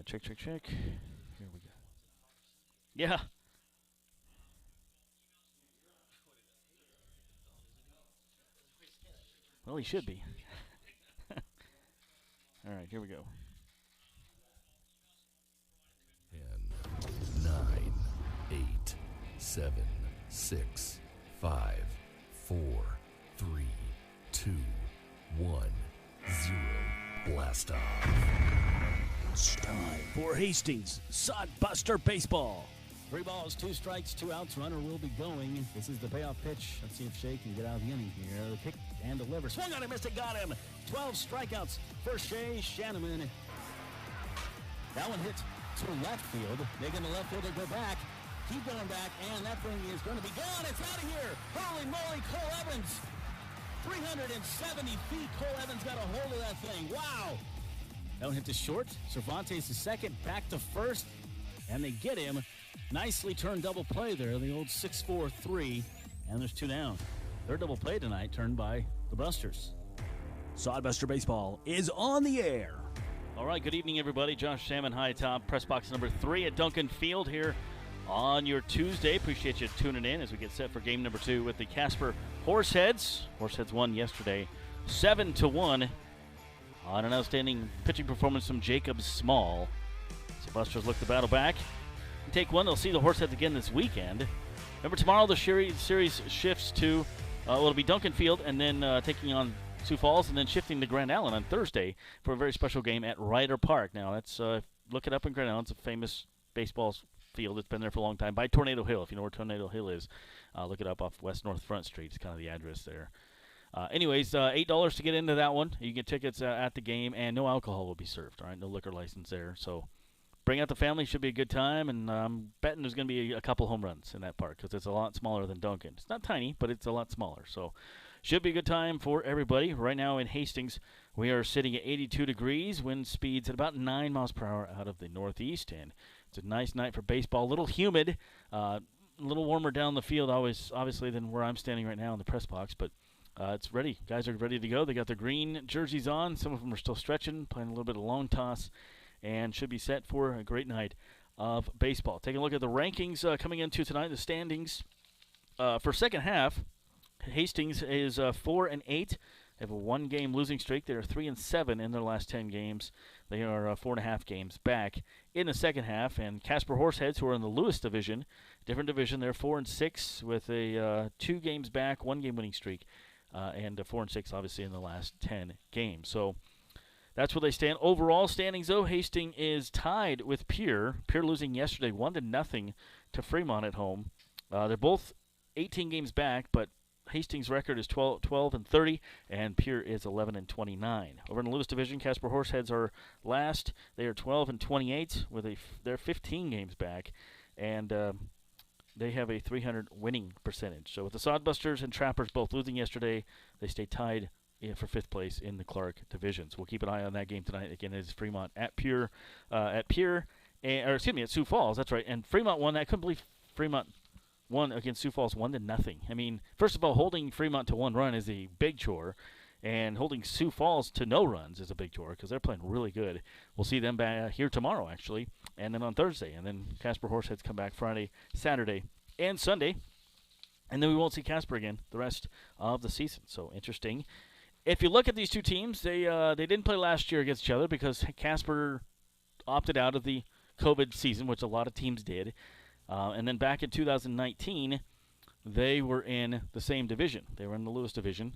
Check. Here we go. Yeah. Well, he should be. All right, here we go. 10, 9, 8, 7, 6, 5, 4, 3, 2, 1, 0. Blast off. It's time for Hastings Sodbuster Baseball. 3 balls, 2 strikes, 2 outs. Runner will be going. This is the payoff pitch. Let's see if Shea can get out of the inning here. The kick and deliver. Swung on it, missed it, got him. 12 strikeouts for Shea Shanneman. That one hit to left field. Making the left fielder go back. Keep going back, and that thing is going to be gone. It's out of here. Holy moly, Cole Evans. 370 feet. Cole Evans got a hold of that thing. Wow. That one hit to short. Cervantes is second, back to first, and they get him. Nicely turned double play there, the old 6-4-3, and there's 2 down. Third double play tonight turned by the Busters. Sodbuster Baseball is on the air. All right, good evening, everybody. Josh Salmon, high top, press box number 3 at Duncan Field here on your Tuesday. Appreciate you tuning in as we get set for game number 2 with the Casper Horse Heads. Horse Heads won yesterday 7-1 on an outstanding pitching performance from Jacob Small. So Busters look to battle back. Take one, they'll see the Horseheads again this weekend. Remember, tomorrow the series shifts to, it'll be Duncan Field and then taking on Sioux Falls and then shifting to Grand Island on Thursday for a very special game at Ryder Park. Now, that's look it up in Grand Island. It's a famous baseball field. It's been there for a long time by Tornado Hill. If you know where Tornado Hill is, look it up off West North Front Street. It's kind of the address there. Anyways, $8 to get into that one. You can get tickets at the game, and no alcohol will be served. All right, no liquor license there. So bring out the family. Should be a good time, and I'm betting there's going to be a couple home runs in that park because it's a lot smaller than Duncan. It's not tiny, but it's a lot smaller. So should be a good time for everybody. Right now in Hastings, we are sitting at 82 degrees. Wind speeds at about 9 miles per hour out of the northeast, and it's a nice night for baseball. A little humid, a little warmer down the field, obviously, than where I'm standing right now in the press box, but it's ready. Guys are ready to go. They got their green jerseys on. Some of them are still stretching, playing a little bit of long toss, and should be set for a great night of baseball. Taking a look at the rankings coming into tonight, the standings for second half. Hastings is 4-8. They have a 1-game losing streak. They are 3-7 in their last 10 games. They are 4.5 games back in the second half. And Casper Horse Heads, who are in the Lewis division, different division, they're 4-6 with a 2 games back, 1-game winning streak, and 4-6 obviously in the last 10 games. So that's where they stand. Overall standings, though, Hastings is tied with Pierre. Pierre losing yesterday 1-0 to Fremont at home. They're both 18 games back, but Hastings' record is 12-30, and Pierre is 11-29. Over in the Lewis division, Casper Horseheads are last. They are 12-28 with they're 15 games back, and they have a .300 winning percentage. So with the Sodbusters and Trappers both losing yesterday, they stay tied for 5th place in the Clark divisions. We'll keep an eye on that game tonight. Again, it is Fremont at Pierre, at Sioux Falls. That's right. And Fremont won. I couldn't believe Fremont won against Sioux Falls 1-0. I mean, first of all, holding Fremont to 1 run is a big chore, and holding Sioux Falls to no runs is a big chore because they're playing really good. We'll see them back here tomorrow, actually, and then on Thursday. And then Casper Horseheads come back Friday, Saturday, and Sunday. And then we won't see Casper again the rest of the season. So interesting. If you look at these two teams, they didn't play last year against each other because Casper opted out of the COVID season, which a lot of teams did. And then back in 2019, they were in the same division. They were in the Lewis division.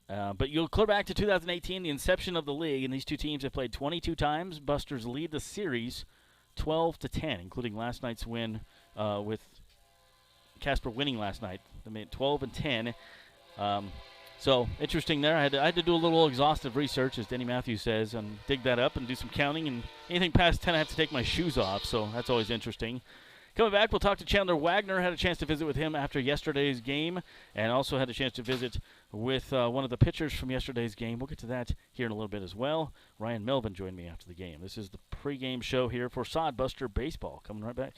But you'll clear back to 2018, the inception of the league, and these two teams have played 22 times. Busters lead the series 12-10, including last night's win with Casper winning last night. They made 12-10. So interesting there. I had to do a little exhaustive research, as Denny Matthews says, and dig that up and do some counting. And anything past 10, I have to take my shoes off, so that's always interesting. Coming back, we'll talk to Chandler Wagner. Had a chance to visit with him after yesterday's game, and also had a chance to visit with one of the pitchers from yesterday's game. We'll get to that here in a little bit as well. Ryan Melvin joined me after the game. This is the pregame show here for Sodbuster Baseball. Coming right back.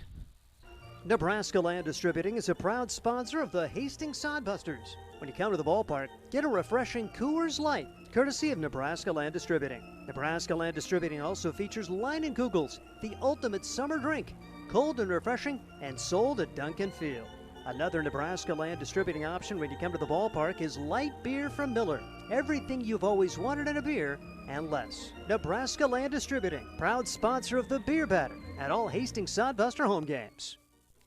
Nebraska Land Distributing is a proud sponsor of the Hastings Sodbusters. When you come to the ballpark, get a refreshing Coors Light courtesy of Nebraska Land Distributing. Nebraska Land Distributing also features Line & Kugels, the ultimate summer drink, cold and refreshing, and sold at Duncan Field. Another Nebraska Land Distributing option when you come to the ballpark is light beer from Miller. Everything you've always wanted in a beer and less. Nebraska Land Distributing, proud sponsor of the Beer Batter at all Hastings Sodbuster home games.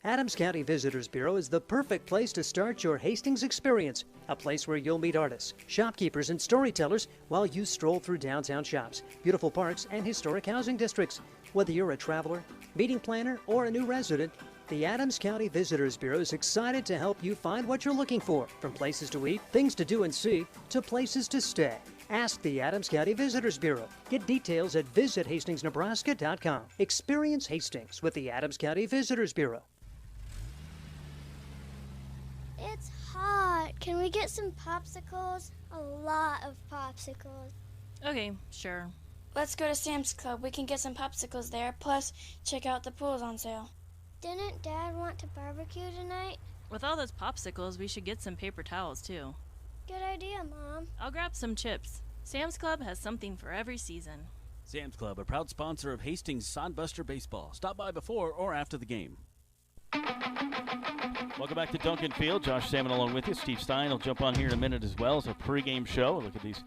Adams County Visitors Bureau is the perfect place to start your Hastings experience, a place where you'll meet artists, shopkeepers, and storytellers while you stroll through downtown shops, beautiful parks, and historic housing districts. Whether you're a traveler, meeting planner, or a new resident, the Adams County Visitors Bureau is excited to help you find what you're looking for, from places to eat, things to do and see, to places to stay. Ask the Adams County Visitors Bureau. Get details at visithastingsnebraska.com. Experience Hastings with the Adams County Visitors Bureau. It's hot. Can we get some popsicles? A lot of popsicles. Okay, sure. Let's go to Sam's Club. We can get some popsicles there. Plus, check out the pools on sale. Didn't Dad want to barbecue tonight? With all those popsicles, we should get some paper towels, too. Good idea, Mom. I'll grab some chips. Sam's Club has something for every season. Sam's Club, a proud sponsor of Hastings Sodbuster Baseball. Stop by before or after the game. Welcome back to Duncan Field. Josh Salmon along with you. Steve Stein will jump on here in a minute as well. It's a pregame show. Look at these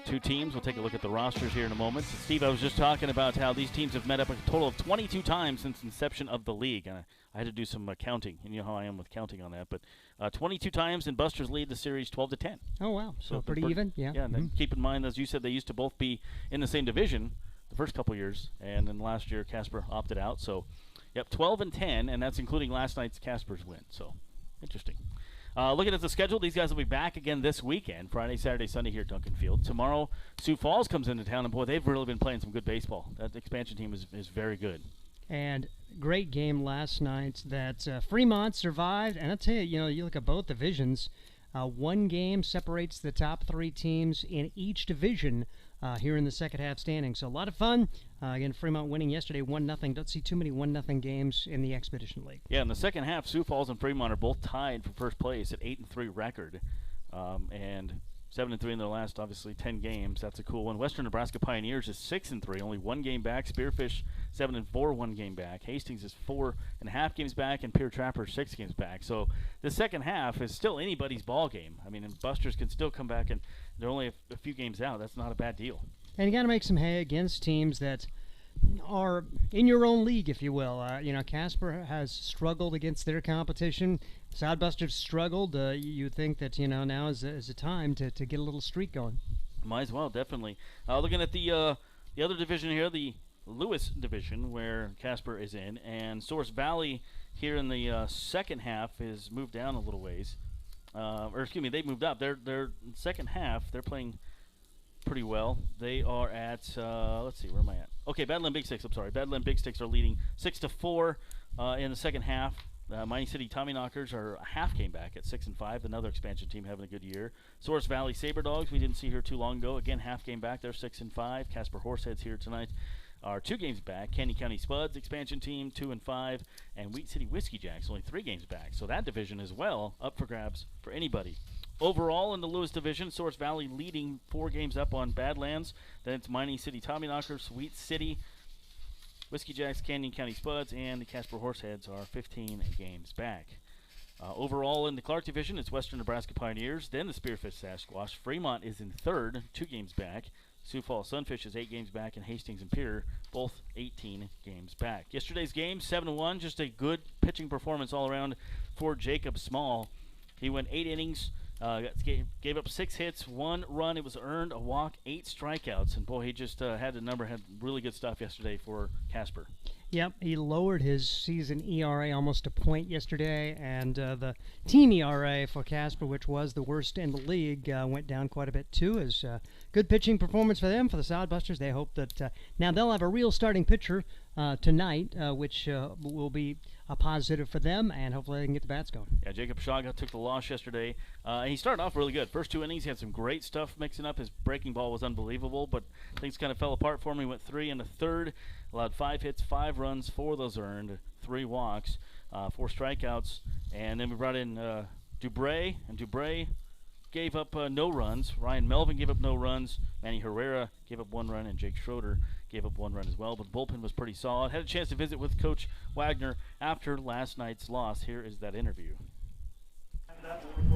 two teams. We'll take a look at the rosters here in a moment. So Steve, I was just talking about how these teams have met up a total of 22 times since inception of the league. And I had to do some counting, and you know how I am with counting on that. But 22 times, and Busters lead the series 12-10. Oh, wow. So pretty even, yeah. Yeah, and then keep in mind, as you said, they used to both be in the same division the first couple years, and then last year Casper opted out. So, yep, 12-10, and that's including last night's Casper's win. So, interesting. Looking at the schedule, these guys will be back again this weekend, Friday, Saturday, Sunday here at Duncan Field. Tomorrow, Sioux Falls comes into town, and boy, they've really been playing some good baseball. That expansion team is very good. And great game last night that Fremont survived. And I'll tell you, you look at both divisions, one game separates the top three teams in each division here in the second half standings. So a lot of fun. Again, Fremont winning yesterday 1-0. Don't see too many 1-0 games in the Expedition League. Yeah, in the second half, Sioux Falls and Fremont are both tied for first place at 8-3 record. And 7-3 in their last, obviously, 10 games. That's a cool one. Western Nebraska Pioneers is 6-3, only 1 game back. Spearfish 7-4, 1 game back. Hastings is 4.5 games back, and Pierre Trapper 6 games back. So the second half is still anybody's ball game. I mean, and Busters can still come back, and they're only a few games out. That's not a bad deal. And you got to make some hay against teams that are in your own league, if you will. Casper has struggled against their competition. Sodbusters struggled. You think that now is a time to get a little streak going. Might as well, definitely. Looking at the other division here, the Lewis division, where Casper is in, and Source Valley here in the second half is moved down a little ways. They moved up. They're second half. They're playing pretty well. They are at let's see, where am I at? Okay, Badland Big Sticks. I'm sorry, Badland Big Sticks are leading 6-4 in the second half. Mining City Tommyknockers are a half game back at 6-5. Another expansion team having a good year. Source Valley Saber Dogs, we didn't see here too long ago. Again, half game back. They're 6-5. Casper Horse Heads here tonight are 2 games back. Candy County Spuds expansion team 2-5, and Wheat City Whiskey Jacks only 3 games back. So that division as well up for grabs for anybody. Overall in the Lewis division, Source Valley leading 4 games up on Badlands. Then it's Mining City Tommyknockers, Wheat City, Whiskey Jacks, Canyon County Spuds, and the Casper Horse Heads are 15 games back. Overall in the Clark division, it's Western Nebraska Pioneers, then the Spearfish Sasquatch. Fremont is in third, 2 games back. Sioux Falls Sunfish is 8 games back, and Hastings and Pierre both 18 games back. Yesterday's game, 7-1, just a good pitching performance all around for Jacob Small. He went 8 innings, gave up 6 hits, 1 run. It was earned, a walk, 8 strikeouts. And, boy, he just had really good stuff yesterday for Casper. Yep, he lowered his season ERA almost a point yesterday, and the team ERA for Casper, which was the worst in the league, went down quite a bit too. As good pitching performance for them, for the Sodbusters. They hope that now they'll have a real starting pitcher tonight, which will be a positive for them, and hopefully they can get the bats going. Yeah, Jacob Shaga took the loss yesterday. He started off really good. First 2 innings, he had some great stuff mixing up. His breaking ball was unbelievable, but things kind of fell apart for him. He went 3 in the third, allowed 5 hits, 5 runs, 4 of those earned, 3 walks, 4 strikeouts, and then we brought in Dubray, and Dubray gave up no runs. Ryan Melvin gave up no runs. Manny Herrera gave up 1 run, and Jake Schroeder gave up 1 run as well. But the bullpen was pretty solid. Had a chance to visit with Coach Wagner after last night's loss. Here is that interview.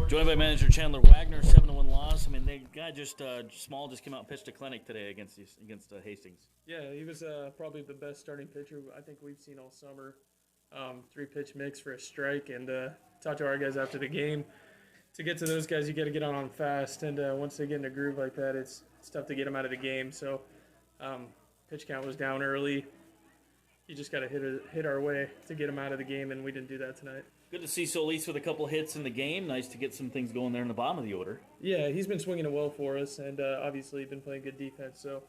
Joined by manager Chandler Wagner, 7-1 loss. I mean, the guy just Small just came out and pitched a clinic today against Hastings. Yeah, he was probably the best starting pitcher I think we've seen all summer. 3-pitch mix for a strike, and talked to our guys after the game. To get to those guys, you got to get on them fast, and once they get in a groove like that, it's tough to get them out of the game. So pitch count was down early. You just got to hit our way to get them out of the game, and we didn't do that tonight. Good to see Solis with a couple hits in the game. Nice to get some things going there in the bottom of the order. Yeah, he's been swinging it well for us, and obviously been playing good defense. So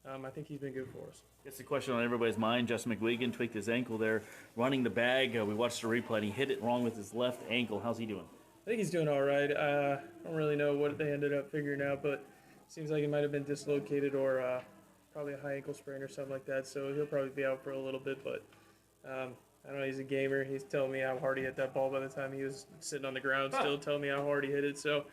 I think he's been good for us. It's the question on everybody's mind. Justin McGuigan tweaked his ankle there, running the bag. We watched the replay, and he hit it wrong with his left ankle. How's he doing? I think he's doing all right. I don't really know what they ended up figuring out, but it seems like he might have been dislocated or probably a high ankle sprain or something like that. So he'll probably be out for a little bit, but I don't know. He's a gamer. He's telling me how hard he hit that ball by the time he was sitting on the ground, still telling me how hard he hit it. So,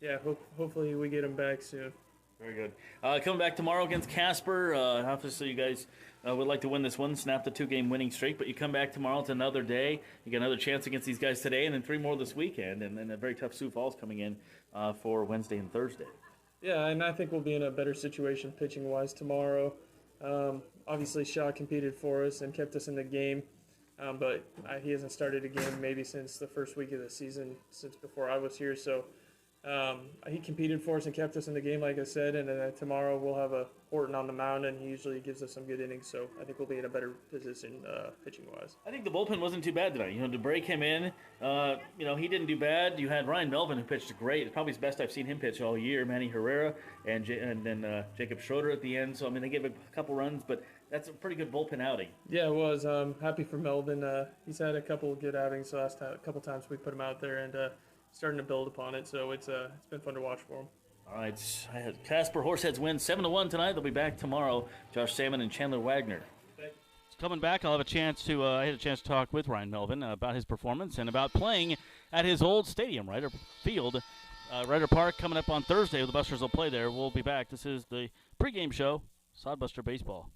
yeah, hopefully we get him back soon. Very good. Coming back tomorrow against Casper. Obviously, you guys would like to win this one, snap the 2-game winning streak. But you come back tomorrow. It's another day. You get another chance against these guys today, and then 3 more this weekend. And then a very tough Sioux Falls coming in for Wednesday and Thursday. Yeah, and I think we'll be in a better situation pitching-wise tomorrow. Obviously, Shaw competed for us and kept us in the game. But he hasn't started a game maybe since the first week of the season, since before I was here. So he competed for us and kept us in the game, like I said. And then tomorrow we'll have a Horton on the mound, and he usually gives us some good innings. So I think we'll be in a better position pitching-wise. I think the bullpen wasn't too bad tonight. DeBray came in. He didn't do bad. You had Ryan Melvin, who pitched great. It's probably the best I've seen him pitch all year. Manny Herrera and then Jacob Schroeder at the end. So, I mean, they gave a couple runs, but that's a pretty good bullpen outing. Yeah, it was. Happy for Melvin. He's had a couple good outings the last a couple times we put him out there, and starting to build upon it. So it's been fun to watch for him. All right, Casper Horse Heads win 7-1 tonight. They'll be back tomorrow. Josh Salmon and Chandler Wagner. Coming back, I'll have a chance to I had a chance to talk with Ryan Melvin about his performance and about playing at his old stadium, Ryder Field, Ryder Park, coming up on Thursday. The Busters will play there. We'll be back. This is the pregame show, Sodbuster Baseball.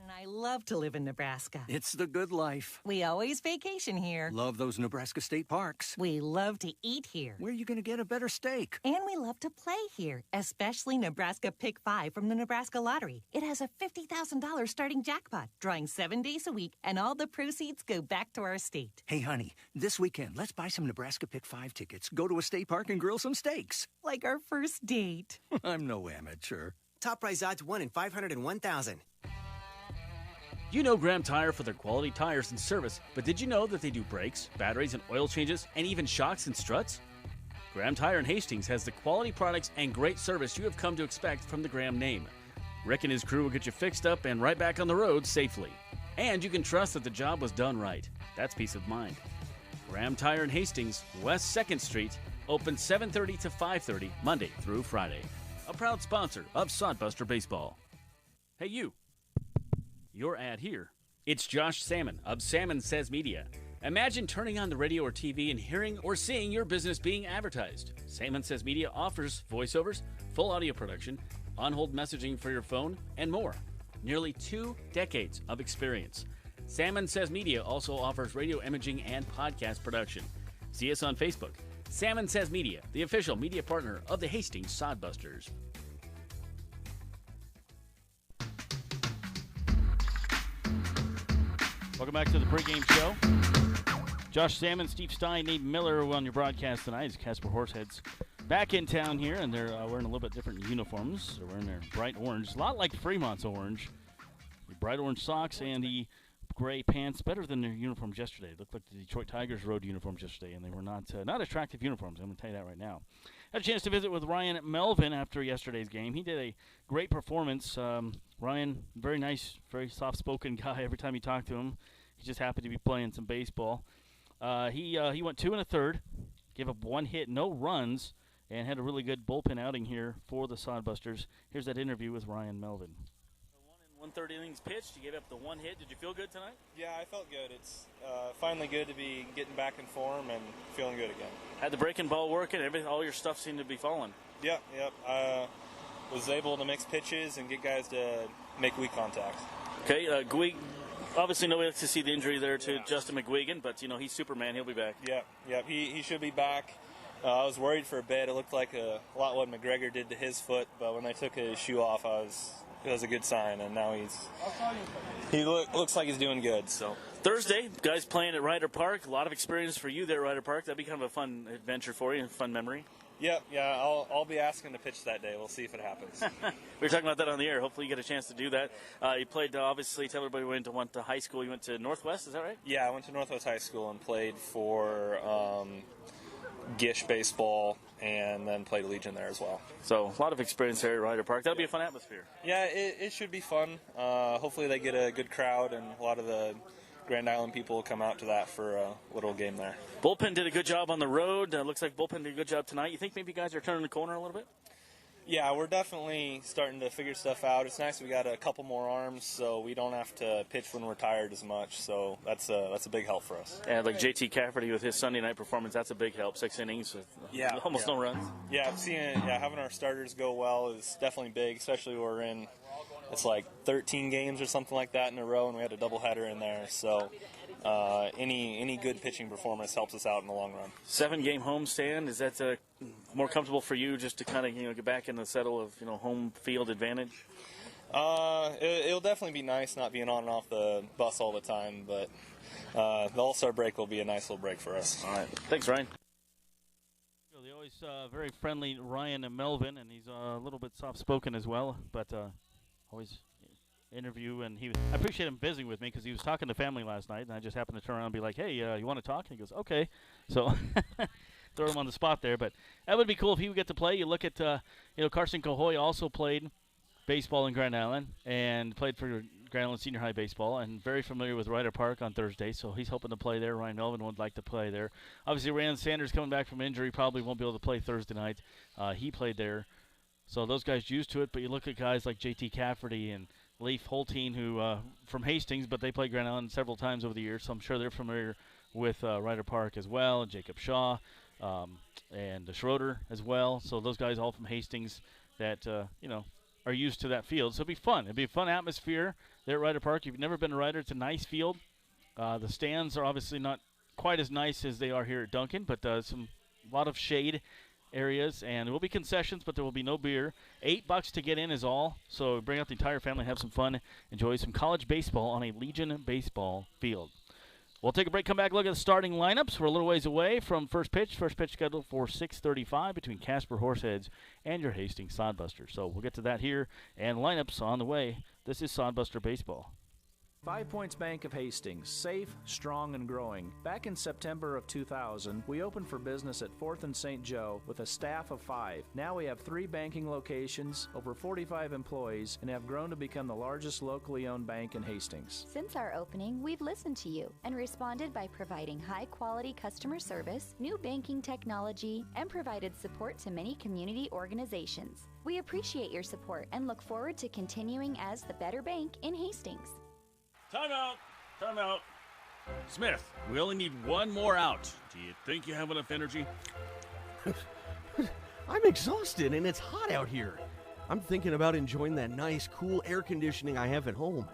And I love to live in Nebraska. It's the good life. We always vacation here. Love those Nebraska state parks. We love to eat here. Where are you going to get a better steak? And we love to play here, especially Nebraska Pick 5 from the Nebraska Lottery. It has a $50,000 starting jackpot, drawing 7 days a week, and all the proceeds go back to our state. Hey, honey, this weekend, let's buy some Nebraska Pick 5 tickets, go to a state park, and grill some steaks. Like our first date. I'm no amateur. Top prize odds 1 in 501,000. You know Graham Tire for their quality tires and service, but did you know that they do brakes, batteries, and oil changes, and even shocks and struts? Graham Tire in Hastings has the quality products and great service you have come to expect from the Graham name. Rick and his crew will get you fixed up and right back on the road safely. And you can trust that the job was done right. That's peace of mind. Graham Tire in Hastings, West 2nd Street, open 7:30 to 5:30, Monday through Friday. A proud sponsor of Sodbuster Baseball. Hey, you. Your ad here. It's Josh Salmon of Salmon Says Media. Imagine turning on the radio or TV and hearing or seeing your business being advertised. Salmon Says Media offers voiceovers, full audio production, on-hold messaging for your phone, and more. Nearly 2 decades of experience. Salmon Says Media also offers radio imaging and podcast production. See us on Facebook. Salmon Says Media, the official media partner of the Hastings Sodbusters. Welcome back to the pregame show. Josh Salmon, Steve Stein, Nate Miller on your broadcast tonight. It's Casper Horse Heads back in town here, and they're wearing a little bit different uniforms. They're wearing their bright orange, a lot like Fremont's orange. The bright orange socks and the gray pants, better than their uniforms yesterday. Looked like the Detroit Tigers road uniforms yesterday, and they were not attractive uniforms. I'm going to tell you that right now. Had a chance to visit with Ryan Melvin after yesterday's game. He did a great performance. Ryan, very nice, very soft-spoken guy. Every time you talk to him, he's just happy to be playing some baseball. He went 2 1/3, gave up 1 hit, no runs, and had a really good bullpen outing here for the Sodbusters. Here's that interview with Ryan Melvin. 1/3 innings pitched. You gave up the one hit. Did you feel good tonight? Yeah, I felt good. It's finally good to be getting back in form and feeling good again. Had the breaking ball working. All your stuff seemed to be falling. Yep. Was able to mix pitches and get guys to make weak contact. Okay, obviously nobody likes to see the injury there to Justin McGuigan, but he's Superman. He'll be back. Yep. He should be back. I was worried for a bit. It looked like a lot what McGregor did to his foot, but when they took his shoe off, it was a good sign, and now he looks like he's doing good. So Thursday, guys playing at Ryder Park. A lot of experience for you there at Ryder Park. That'd be kind of a fun adventure for you, and fun memory. Yeah. I'll be asking to pitch that day. We'll see if it happens. We were talking about that on the air. Hopefully you get a chance to do that. You played, obviously, tell everybody went to high school. You went to Northwest, is that right? Yeah, I went to Northwest High School and played for Gish baseball, and then played Legion there as well. So a lot of experience there at Ryder Park. That'll be a fun atmosphere. Yeah, it should be fun. Hopefully they get a good crowd, and a lot of the Grand Island people will come out to that for a little game there. Bullpen did a good job on the road. Looks like Bullpen did a good job tonight. You think maybe guys are turning the corner a little bit? Yeah, we're definitely starting to figure stuff out. It's nice we got a couple more arms, so we don't have to pitch when we're tired as much. So that's a big help for us. Yeah, like JT Cafferty with his Sunday night performance, that's a big help. 6 innings with almost no runs. Yeah, having our starters go well is definitely big, especially when we're in. It's like 13 games or something like that in a row, and we had a doubleheader in there. So any good pitching performance helps us out in the long run. 7-game homestand, is that more comfortable for you just to kind of get back in the settle of home field advantage? It'll definitely be nice not being on and off the bus all the time, but the All-Star break will be a nice little break for us. All right, thanks, Ryan. The always very friendly Ryan Melvin, and he's a little bit soft-spoken as well, but always interview, and I appreciate him visiting with me because he was talking to family last night, and I just happened to turn around and be like, hey, you want to talk? And he goes, okay. So throw him on the spot there, but that would be cool if he would get to play. You look at, Carson Cahoy also played baseball in Grand Island and played for Grand Island Senior High Baseball, and very familiar with Ryder Park on Thursday, so he's hoping to play there. Ryan Melvin would like to play there. Obviously, Rand Sanders coming back from injury probably won't be able to play Thursday night. He played there. So those guys used to it, but you look at guys like JT Cafferty and Leif Holteen, who from Hastings, but they played Grand Island several times over the years, so I'm sure they're familiar with Ryder Park as well, and Jacob Shaw and Schroeder as well. So those guys all from Hastings that, are used to that field. So it'll be fun. It'll be a fun atmosphere there at Ryder Park. If you've never been to Ryder, it's a nice field. The stands are obviously not quite as nice as they are here at Duncan, but a lot of shade areas, and there will be concessions, but there will be no beer. $8 to get in is all, so bring out the entire family, have some fun, enjoy some college baseball on a Legion baseball field. We'll take a break, come back, look at the starting lineups. We're a little ways away from first pitch. First pitch scheduled for 6:35 between Casper Horse Heads and your Hastings Sodbusters. So we'll get to that here, and lineups on the way. This is Sodbuster Baseball. 5 Points Bank of Hastings, safe, strong, and growing. Back in September of 2000, we opened for business at 4th and St. Joe with a staff of 5. Now we have 3 banking locations, over 45 employees, and have grown to become the largest locally owned bank in Hastings. Since our opening, we've listened to you and responded by providing high-quality customer service, new banking technology, and provided support to many community organizations. We appreciate your support and look forward to continuing as the better bank in Hastings. Time out. Smith, we only need one more out. Do you think you have enough energy? I'm exhausted and it's hot out here. I'm thinking about enjoying that nice, cool air conditioning I have at home.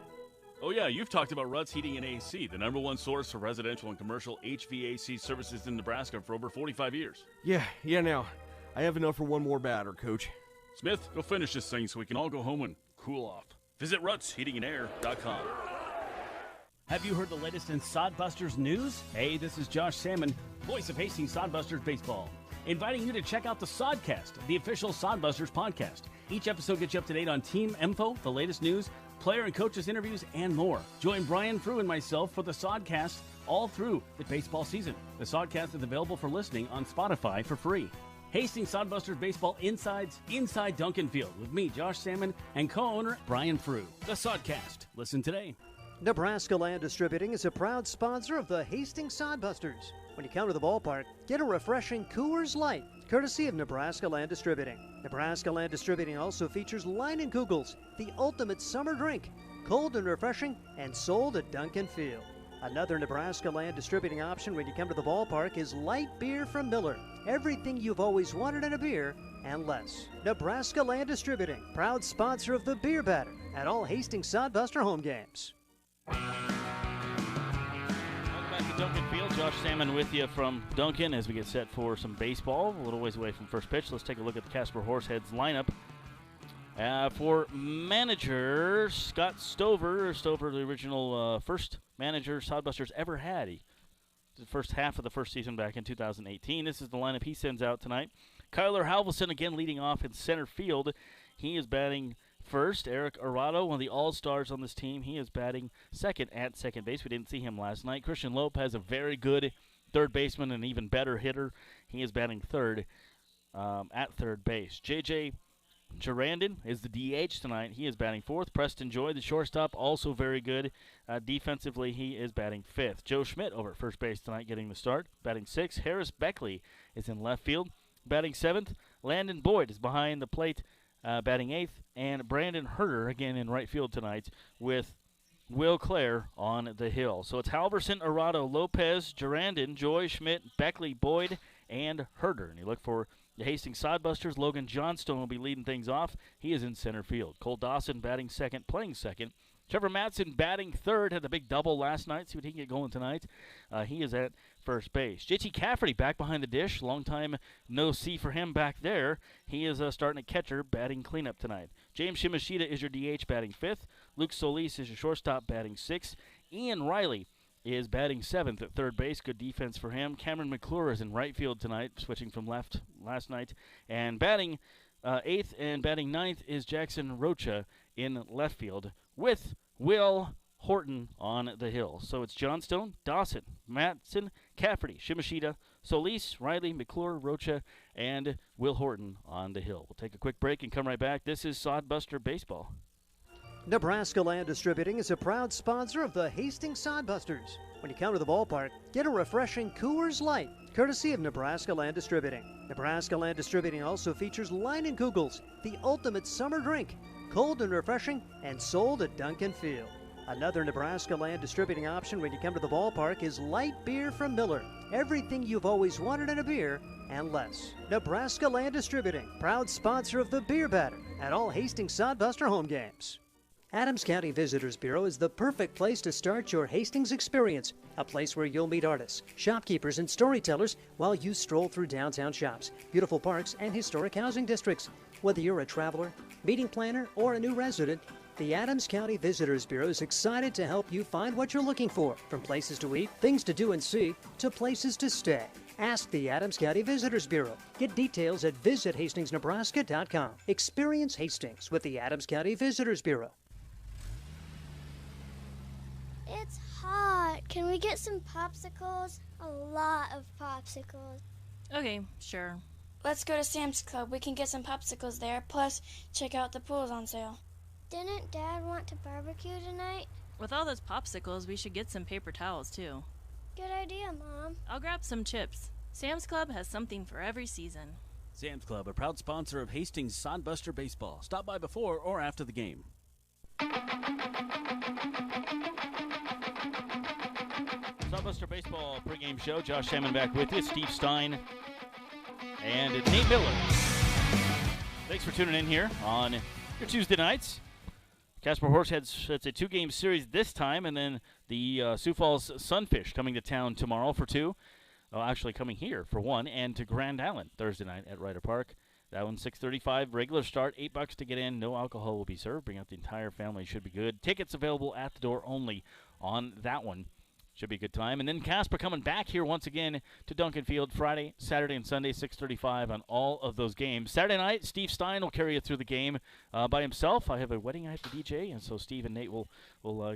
Oh yeah, you've talked about Rudd's Heating and AC, the #1 source for residential and commercial HVAC services in Nebraska for over 45 years. Yeah, now. I have enough for one more batter, Coach. Smith, go finish this thing so we can all go home and cool off. Visit RuttsHeatingandAir.com. Have you heard the latest in Sodbusters news? Hey, this is Josh Salmon, voice of Hastings Sodbusters Baseball, inviting you to check out the Sodcast, the official Sodbusters podcast. Each episode gets you up to date on team info, the latest news, player and coaches interviews, and more. Join Brian Frew and myself for the Sodcast all through the baseball season. The Sodcast is available for listening on Spotify for free. Hastings Sodbusters Baseball Insides Inside Duncan Field with me, Josh Salmon, and co-owner Brian Frew. The Sodcast. Listen today. Nebraska Land Distributing is a proud sponsor of the Hastings Sodbusters. When you come to the ballpark, get a refreshing Coors Light, courtesy of Nebraska Land Distributing. Nebraska Land Distributing also features Line and Kugels, the ultimate summer drink. cold and refreshing, and sold at Duncan Field. Another Nebraska land distributing option when you come to the ballpark is light beer from Miller. Everything you've always wanted in a beer and less. Nebraska Land Distributing, proud sponsor of the Beer Batter at all Hastings Sodbuster home games. Welcome back to Duncan Field. Josh Salmon with you from Duncan as we get set for some baseball. A little ways away from first pitch. Let's take a look at the Casper Horse Heads lineup. For manager Scott Stover, the original first manager Sodbusters ever had. He did the first half of the first season back in 2018. This is the lineup he sends out tonight. Kyler Halverson again leading off in center field. He is batting first. Eric Arado, one of the all-stars on this team, he is batting second at second base. We didn't see him last night. Christian Lopez, a very good third baseman and even better hitter. He is batting third at third base. J.J. Gerandin is the DH tonight. He is batting fourth. Preston Joy, the shortstop, also very good. Defensively, he is batting fifth. Joe Schmidt over at first base tonight getting the start, batting sixth. Harris Beckley is in left field, batting seventh. Landon Boyd is behind the plate, batting eighth. And Brandon Herder again in right field tonight with Will Clare on the hill. So it's Halverson, Arado, Lopez, Gerandin, Joy, Schmidt, Beckley, Boyd, and Herder. And you look for the Hastings Sodbusters. Logan Johnstone will be leading things off. He is in center field. Cole Dawson batting second, playing second. Trevor Matson batting third. Had the big double last night. See what he can get going tonight. He is at first base. JT Cafferty back behind the dish. Long time no see for him back there. He is starting at catcher, batting cleanup tonight. James Shimashita is your DH, batting fifth. Luke Solis is your shortstop, batting sixth. Ian Riley is batting seventh at third base. Good defense for him. Cameron McClure is in right field tonight, switching from left last night. And batting eighth and batting ninth is Jackson Rocha in left field with Will Horton on the hill. So it's Johnstone, Dawson, Matson, Cafferty, Shimashita, Solis, Riley, McClure, Rocha, and Will Horton on the hill. We'll take a quick break and come right back. This is Sodbuster Baseball. Nebraska Land Distributing is a proud sponsor of the Hastings Sodbusters. When you come to the ballpark, get a refreshing Coors Light, courtesy of Nebraska Land Distributing. Nebraska Land Distributing also features Leinenkugels, the ultimate summer drink, cold and refreshing, and sold at Duncan Field. Another Nebraska Land Distributing option when you come to the ballpark is light beer from Miller. Everything you've always wanted in a beer and less. Nebraska Land Distributing, proud sponsor of the Beer Batter at all Hastings Sodbuster home games. Adams County Visitors Bureau is the perfect place to start your Hastings experience, a place where you'll meet artists, shopkeepers, and storytellers while you stroll through downtown shops, beautiful parks, and historic housing districts. Whether you're a traveler, meeting planner, or a new resident, the Adams County Visitors Bureau is excited to help you find what you're looking for, from places to eat, things to do and see, to places to stay. Ask the Adams County Visitors Bureau. Get details at visithastingsnebraska.com. Experience Hastings with the Adams County Visitors Bureau. It's hot. Can we get some popsicles? A lot of popsicles. Okay, sure. Let's go to Sam's Club. We can get some popsicles there. Plus, check out the pools on sale. Didn't Dad want to barbecue tonight? With all those popsicles, we should get some paper towels, too. Good idea, Mom. I'll grab some chips. Sam's Club has something for every season. Sam's Club, a proud sponsor of Hastings Sodbuster Baseball. Stop by before or after the game. Sodbuster Baseball pregame show. Josh Salmon back with you. Steve Stein and Nate Miller. Thanks for tuning in here on your Tuesday nights. Casper Horse Heads, it's a two-game series this time, and then the Sioux Falls Sunfish coming to town tomorrow for two. Actually coming here for one, and to Grand Island Thursday night at Ryder Park. That one's 6:35, regular start, $8 to get in. No alcohol will be served. Bring out the entire family, should be good. Tickets available at the door only on that one. Should be a good time. And then Casper coming back here once again to Duncan Field Friday, Saturday, and Sunday, 6:35 on all of those games. Saturday night, Steve Stein will carry you through the game by himself. I have a wedding I have to DJ, and so Steve and Nate will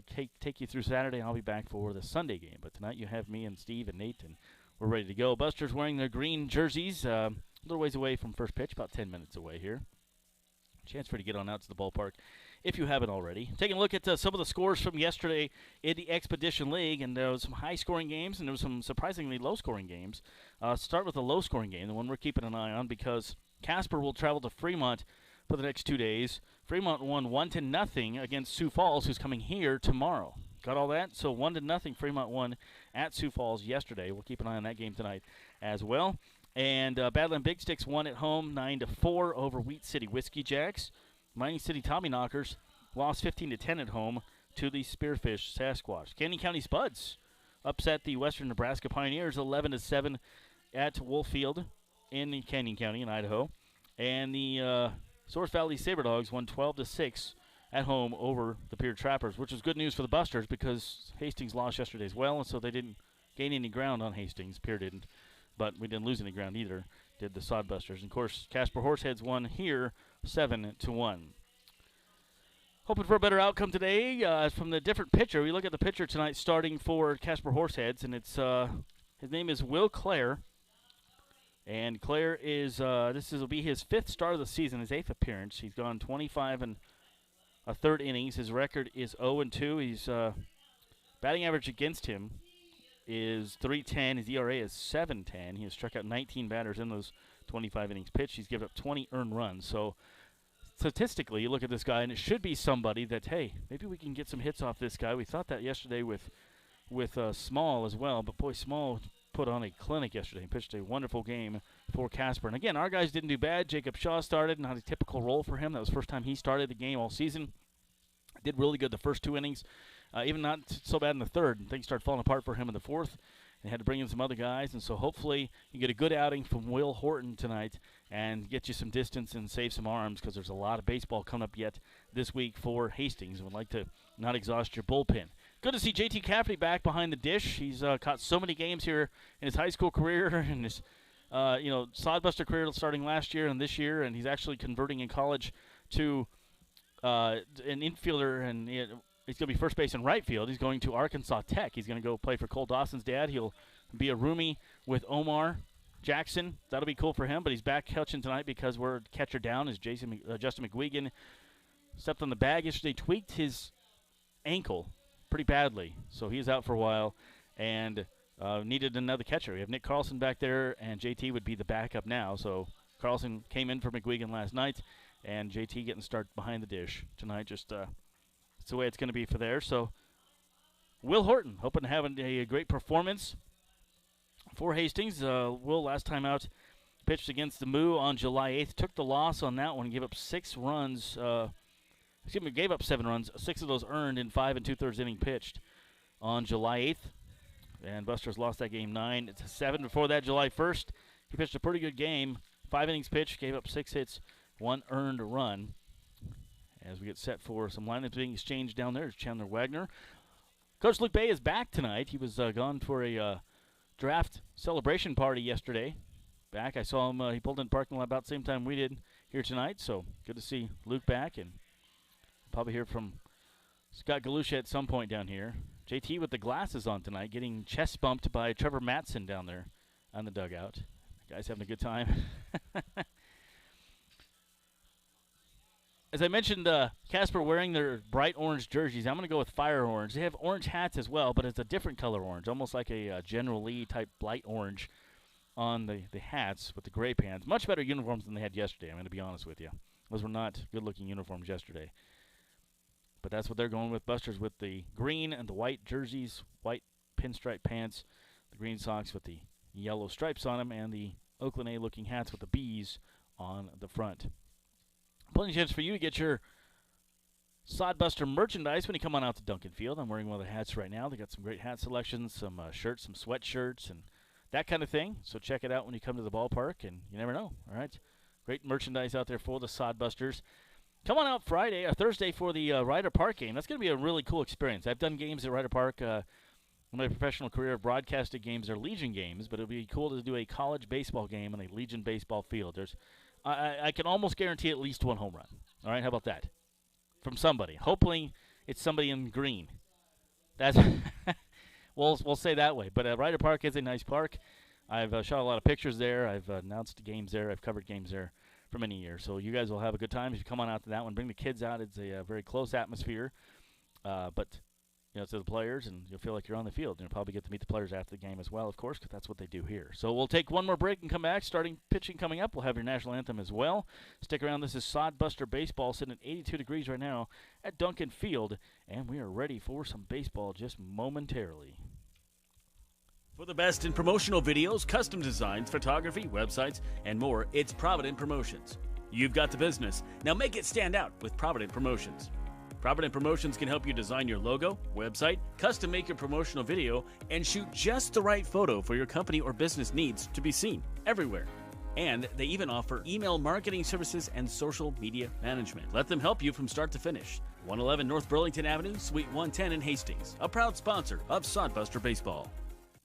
take you through Saturday, and I'll be back for the Sunday game. But tonight you have me and Steve and Nate, and we're ready to go. Buster's wearing their green jerseys. A little ways away from first pitch, about 10 minutes away here. Chance for you to get on out to the ballpark if you haven't already. Taking a look at some of the scores from yesterday in the Expedition League, and there was some high-scoring games, and there was some surprisingly low-scoring games. Start with the low-scoring game, the one we're keeping an eye on, because Casper will travel to Fremont for the next 2 days. Fremont won 1-0 against Sioux Falls, who's coming here tomorrow. Got all that? So 1-0 Fremont won at Sioux Falls yesterday. We'll keep an eye on that game tonight as well. And Badland Big Sticks won at home 9-4 over Wheat City Whiskey Jacks. Mining City Tommyknockers lost 15-10 at home to the Spearfish Sasquatch. Canyon County Spuds upset the Western Nebraska Pioneers 11-7 at Wolffield in Canyon County in Idaho. And the Source Valley Saberdogs won 12-6 at home over the Pier Trappers, which is good news for the Busters because Hastings lost yesterday as well, and so they didn't gain any ground on Hastings. Pier didn't, but we didn't lose any ground either, did the Sod Busters. And, of course, Casper Horse Heads won here 7-1. Hoping for a better outcome today from the different pitcher. We look at the pitcher tonight starting for Casper Horse Heads, and it's his name is Will Clare. And Clare is will be his 5th start of the season, his 8th appearance. He's gone 25 1/3 innings. His record is 0-2. He's batting average against him is .310. His ERA is 7.10. He has struck out 19 batters in those 25 innings pitched. He's given up 20 earned runs. So statistically, you look at this guy, and it should be somebody that, hey, maybe we can get some hits off this guy. We thought that yesterday with Small as well, but boy, Small put on a clinic yesterday and pitched a wonderful game for Casper. And again, our guys didn't do bad. Jacob Shaw started, not a typical role for him. That was the first time he started the game all season. Did really good the first 2 innings, even not so bad in the third. And things started falling apart for him in the fourth. They had to bring in some other guys, and so hopefully you get a good outing from Will Horton tonight and get you some distance and save some arms because there's a lot of baseball coming up yet this week for Hastings and would like to not exhaust your bullpen. Good to see J.T. Cafferty back behind the dish. He's caught so many games here in his high school career and his Sodbuster career starting last year and this year, and he's actually converting in college to an infielder, and he's going to be first base and right field. He's going to Arkansas Tech. He's going to go play for Cole Dawson's dad. He'll be a roomie with Omar Jackson. That'll be cool for him, but he's back catching tonight because we're catcher down as Justin McGuigan stepped on the bag yesterday, tweaked his ankle pretty badly, so he's out for a while and needed another catcher. We have Nick Carlson back there, and JT would be the backup now. So Carlson came in for McGuigan last night, and JT getting started behind the dish tonight. Just it's the way it's going to be for there. So Will Horton hoping to have a great performance for Hastings. Will last time out pitched against the Moo on July 8th, took the loss on that one, gave up 6 runs. Gave up 7 runs, 6 of those earned in 5 2/3 inning pitched on July 8th. And Busters lost that game 9-7. Before that, July 1st, he pitched a pretty good game. 5 innings pitched, gave up 6 hits, 1 earned run. As we get set for some lineups being exchanged down there, Chandler Wagner. Coach Luke Bay is back tonight. He was gone for a draft celebration party yesterday. Back, I saw him. He pulled in the parking lot about the same time we did here tonight. So good to see Luke back, and probably hear from Scott Galusha at some point down here. JT with the glasses on tonight, getting chest bumped by Trevor Matson down there on the dugout. The guy's having a good time. As I mentioned, Casper wearing their bright orange jerseys. I'm going to go with fire orange. They have orange hats as well, but it's a different color orange, almost like a General Lee type light orange on the hats with the gray pants. Much better uniforms than they had yesterday, I'm going to be honest with you. Those were not good-looking uniforms yesterday. But that's what they're going with. Busters with the green and the white jerseys, white pinstripe pants, the green socks with the yellow stripes on them, and the Oakland A-looking hats with the bees on the front. Plenty of chance for you to get your Sodbuster merchandise when you come on out to Duncan Field. I'm wearing one of the hats right now. They got some great hat selections, some shirts, some sweatshirts, and that kind of thing. So check it out when you come to the ballpark, and you never know. All right, great merchandise out there for the Sodbusters. Come on out Friday or Thursday for the Ryder Park game. That's going to be a really cool experience. I've done games at Ryder Park in my professional career. I've broadcasted games or Legion games, but it'll be cool to do a college baseball game on a Legion baseball field. I can almost guarantee at least 1 home run. All right, how about that? From somebody. Hopefully it's somebody in green. That's we'll say that way. But Ryder Park is a nice park. I've shot a lot of pictures there. I've announced games there. I've covered games there for many years. So you guys will have a good time if you come on out to that one. Bring the kids out. It's a very close atmosphere. But to the players, and you'll feel like you're on the field. And you'll probably get to meet the players after the game as well, of course, because that's what they do here. So we'll take one more break and come back. Starting pitching coming up, we'll have your national anthem as well. Stick around. This is Sodbuster Baseball, sitting at 82 degrees right now at Duncan Field, and we are ready for some baseball just momentarily. For the best in promotional videos, custom designs, photography, websites, and more, it's Provident Promotions. You've got the business. Now make it stand out with Provident Promotions. Provident Promotions can help you design your logo, website, custom make your promotional video, and shoot just the right photo for your company or business needs to be seen everywhere. And they even offer email marketing services and social media management. Let them help you from start to finish. 111 North Burlington Avenue, Suite 110 in Hastings, a proud sponsor of Sodbuster Baseball.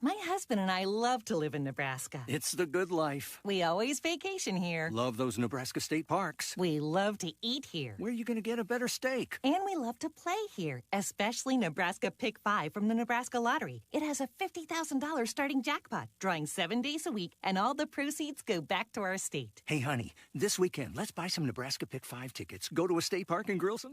My husband and I love to live in Nebraska. It's the good life. We always vacation here. Love those Nebraska state parks. We love to eat here. Where are you going to get a better steak? And we love to play here, especially Nebraska Pick 5 from the Nebraska Lottery. It has a $50,000 starting jackpot, drawing 7 days a week, and all the proceeds go back to our state. Hey, honey, this weekend, let's buy some Nebraska Pick 5 tickets, go to a state park and grill some...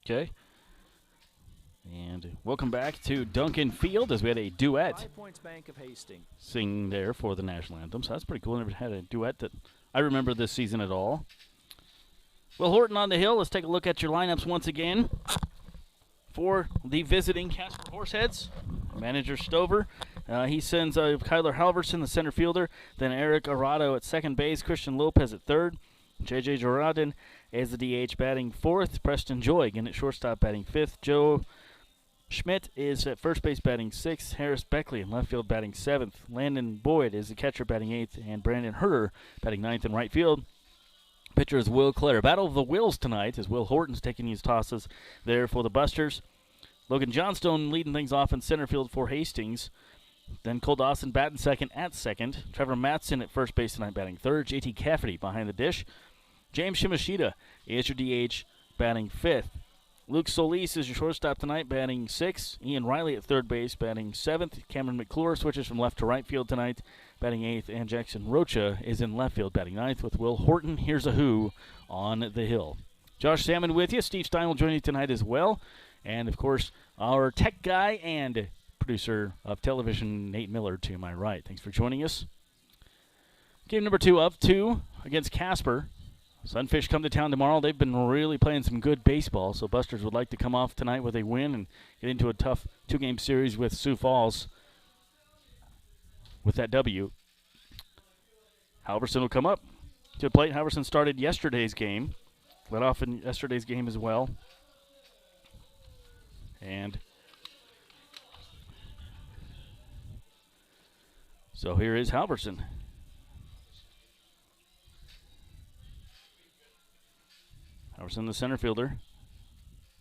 Okay. And welcome back to Duncan Field as we had a duet 5 Points Bank of Hastings. sing there for the national anthem. So that's pretty cool. Never had a duet that I remember this season at all. Will Horton on the hill. Let's take a look at your lineups once again. For the visiting Casper Horse Heads, manager Stover. He sends Kyler Halverson, the center fielder. Then Eric Arado at second base. Christian Lopez at third. J.J. Gerardin as the DH batting fourth. Preston Joy again at shortstop batting fifth. Joe Schmidt is at first base batting sixth. Harris Beckley in left field batting seventh. Landon Boyd is the catcher batting eighth. And Brandon Herter batting ninth in right field. Pitcher is Will Clare. Battle of the Wills tonight as Will Horton's taking his tosses there for the Busters. Logan Johnstone leading things off in center field for Hastings. Then Cole Dawson batting second at second. Trevor Matson at first base tonight batting third. J.T. Cafferty behind the dish. James Shimashita is your DH batting fifth. Luke Solis is your shortstop tonight batting sixth. Ian Riley at third base batting seventh. Cameron McClure switches from left to right field tonight batting eighth. And Jackson Rocha is in left field batting ninth with Will Horton. Here's a who on the hill. Josh Salmon with you. Steve Stein will join you tonight as well. And, of course, our tech guy and producer of television, Nate Miller, to my right. Thanks for joining us. Game number 2 of 2 against Casper. Sunfish come to town tomorrow. They've been really playing some good baseball, so Busters would like to come off tonight with a win and get into a tough 2-game series with Sioux Falls with that W. Halverson will come up to the plate. Halverson started yesterday's game, led off in yesterday's game as well. And so here is Halverson. Halverson, the center fielder.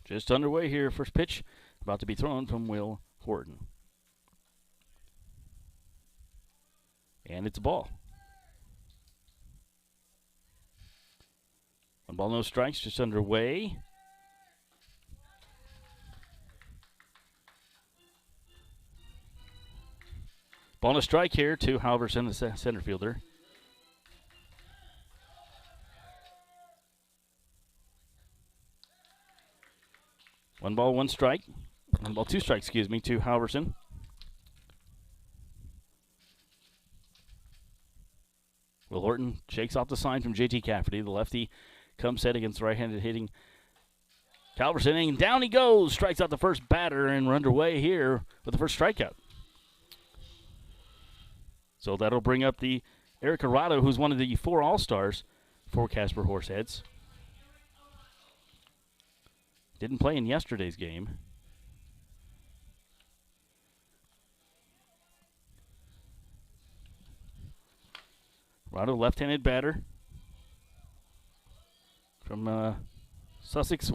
Just underway here. First pitch about to be thrown from Will Horton. And it's a ball. 1 ball, no strikes, just underway. Ball and a strike here to Halverson, the center fielder. One ball, one strike. 1 ball, 2 strikes, to Halverson. Will Horton shakes off the sign from J.T. Cafferty. The lefty comes set against the right-handed hitting Halverson, and down he goes. Strikes out the first batter, and we're underway here with the first strikeout. So that'll bring up the Eric Arado, who's one of the 4 All-Stars for Casper Horse Heads. Didn't play in yesterday's game. Arado, left-handed batter from Sussex,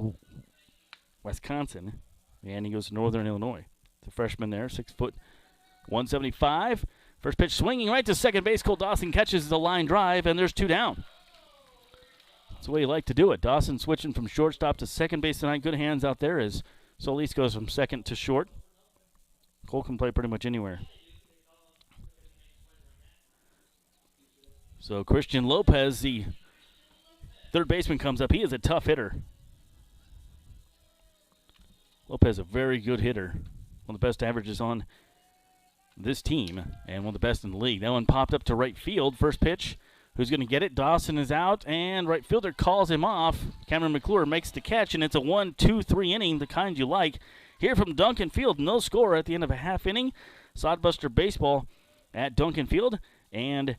Wisconsin, and he goes to Northern Illinois. The freshman there, 6 foot, 175. First pitch swinging right to second base. Cole Dawson catches the line drive, and there's 2 down. That's the way you like to do it. Dawson switching from shortstop to second base tonight. Good hands out there as Solis goes from second to short. Cole can play pretty much anywhere. So Christian Lopez, the third baseman, comes up. He is a tough hitter. Lopez, a very good hitter. One of the best averages on this team and one of the best in the league. That one popped up to right field. First pitch. Who's going to get it? Dawson is out, and right fielder calls him off. Cameron McClure makes the catch, and it's a 1-2-3 inning, the kind you like. Here from Duncan Field, no score at the end of a half inning. Sodbuster baseball at Duncan Field, and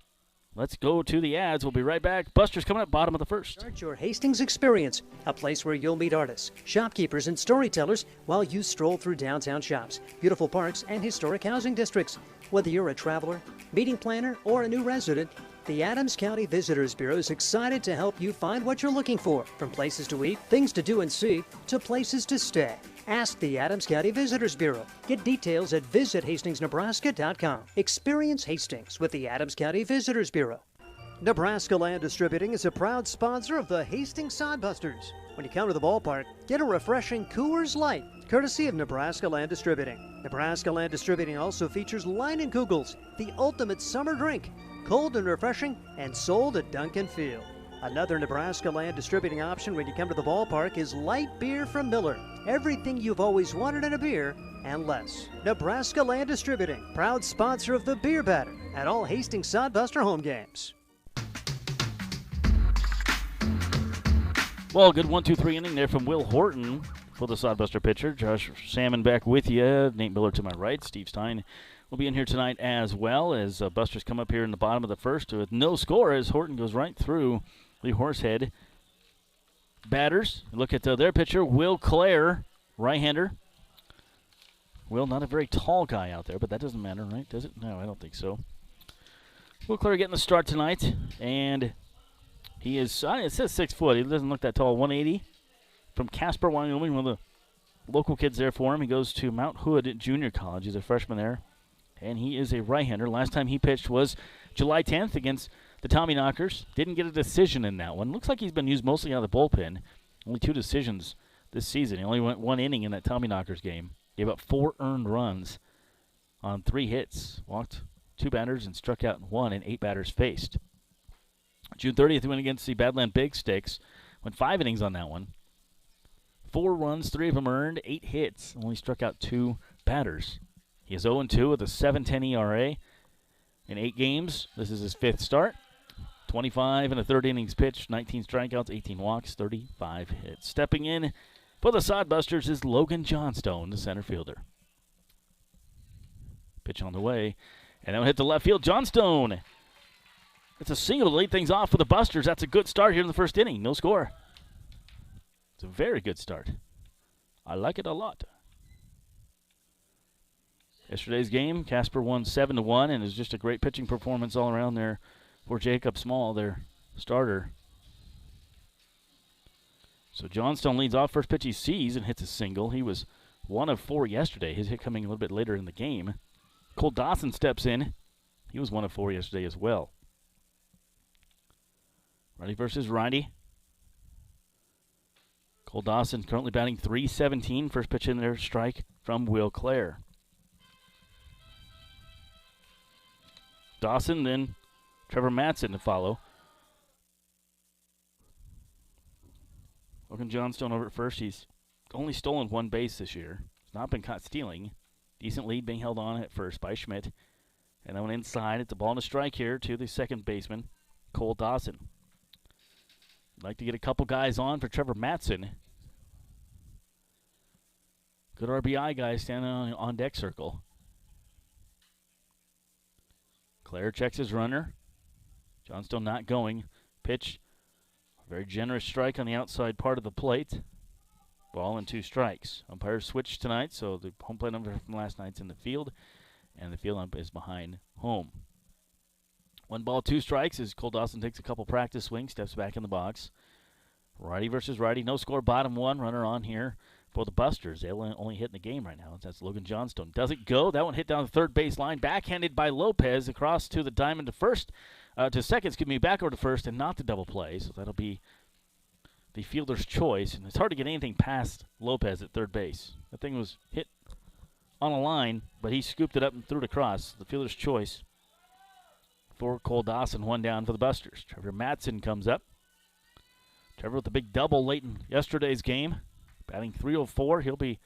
let's go to the ads. We'll be right back. Buster's coming up bottom of the first. Start your Hastings experience, a place where you'll meet artists, shopkeepers, and storytellers while you stroll through downtown shops, beautiful parks, and historic housing districts. Whether you're a traveler, meeting planner, or a new resident, the Adams County Visitors Bureau is excited to help you find what you're looking for, from places to eat, things to do and see, to places to stay. Ask the Adams County Visitors Bureau. Get details at visithastingsnebraska.com. Experience Hastings with the Adams County Visitors Bureau. Nebraska Land Distributing is a proud sponsor of the Hastings Sodbusters. When you come to the ballpark, get a refreshing Coors Light, courtesy of Nebraska Land Distributing. Nebraska Land Distributing also features Leinenkugels, the ultimate summer drink, cold and refreshing, and sold at Duncan Field. Another Nebraska Land Distributing option when you come to the ballpark is light beer from Miller. Everything you've always wanted in a beer and less. Nebraska Land Distributing, proud sponsor of the Beer Batter at all Hastings Sodbuster home games. Well, good 1-2-3 inning there from Will Horton for the Sodbuster pitcher. Josh Salmon back with you. Nate Miller to my right. Steve Stein will be in here tonight as well as Busters come up here in the bottom of the first with no score as Horton goes right through the Horsehead batters. Look at their pitcher, Will Clare, right-hander. Will, not a very tall guy out there, but that doesn't matter, right? Does it? No, I don't think so. Will Clare getting the start tonight, and he is, it says 6 foot. He doesn't look that tall. 180 from Casper, Wyoming, one of the local kids there for him. He goes to Mount Hood Junior College. He's a freshman there, and he is a right-hander. Last time he pitched was July 10th against the Tommyknockers. Didn't get a decision in that one. Looks like he's been used mostly out of the bullpen. Only 2 decisions this season. He only went 1 inning in that Tommyknockers game. Gave up 4 earned runs on 3 hits. Walked 2 batters and struck out 1 and 8 batters faced. June 30th, he went against the Badland Big Sticks. Went 5 innings on that one. 4 runs, 3 of them earned, 8 hits. Only struck out 2 batters. He is 0-2 with a 7.10 ERA in 8 games. This is his 5th start. 25 and a third innings pitched, 19 strikeouts, 18 walks, 35 hits. Stepping in for the Sodbusters is Logan Johnstone, the center fielder. Pitch on the way, and that one hit the left field. Johnstone. It's a single to lead things off for the Busters. That's a good start here in the first inning. No score. It's a very good start. I like it a lot. Yesterday's game, Casper won 7-1, and it was just a great pitching performance all around there for Jacob Small, their starter. So Johnstone leads off. First pitch he sees and hits a single. He was 1 of 4 yesterday. His hit coming a little bit later in the game. Cole Dawson steps in. He was 1 of 4 yesterday as well. Righty versus righty. Cole Dawson currently batting .317. First pitch in there, strike from Will Clare. Dawson, then Trevor Matson to follow. Logan Johnstone over at first. He's only stolen one base this year. He's not been caught stealing. Decent lead being held on at first by Schmidt. And then inside, it's a ball and a strike here to the second baseman, Cole Dawson. I'd like to get a couple guys on for Trevor Matson. Good RBI guy standing on deck circle. Claire checks his runner. Johnstone not going. Pitch. Very generous strike on the outside part of the plate. Ball and 2 strikes. Umpires switched tonight, so the home plate number from last night's in the field, and the field ump is behind home. 1 ball, 2 strikes as Cole Dawson takes a couple practice swings, steps back in the box. Righty versus righty. No score, bottom 1. Runner on here for the Busters. They're only hitting the game right now. That's Logan Johnstone. Doesn't go. That one hit down the third base line. Backhanded by Lopez across to the diamond to first. To second, back over to first and not the double play. So that'll be the fielder's choice. And it's hard to get anything past Lopez at third base. That thing was hit on a line, but he scooped it up and threw it across. The fielder's choice for Cole Dawson. 1 down for the Busters. Trevor Matson comes up. Trevor with the big double late in yesterday's game. Batting .304. He'll be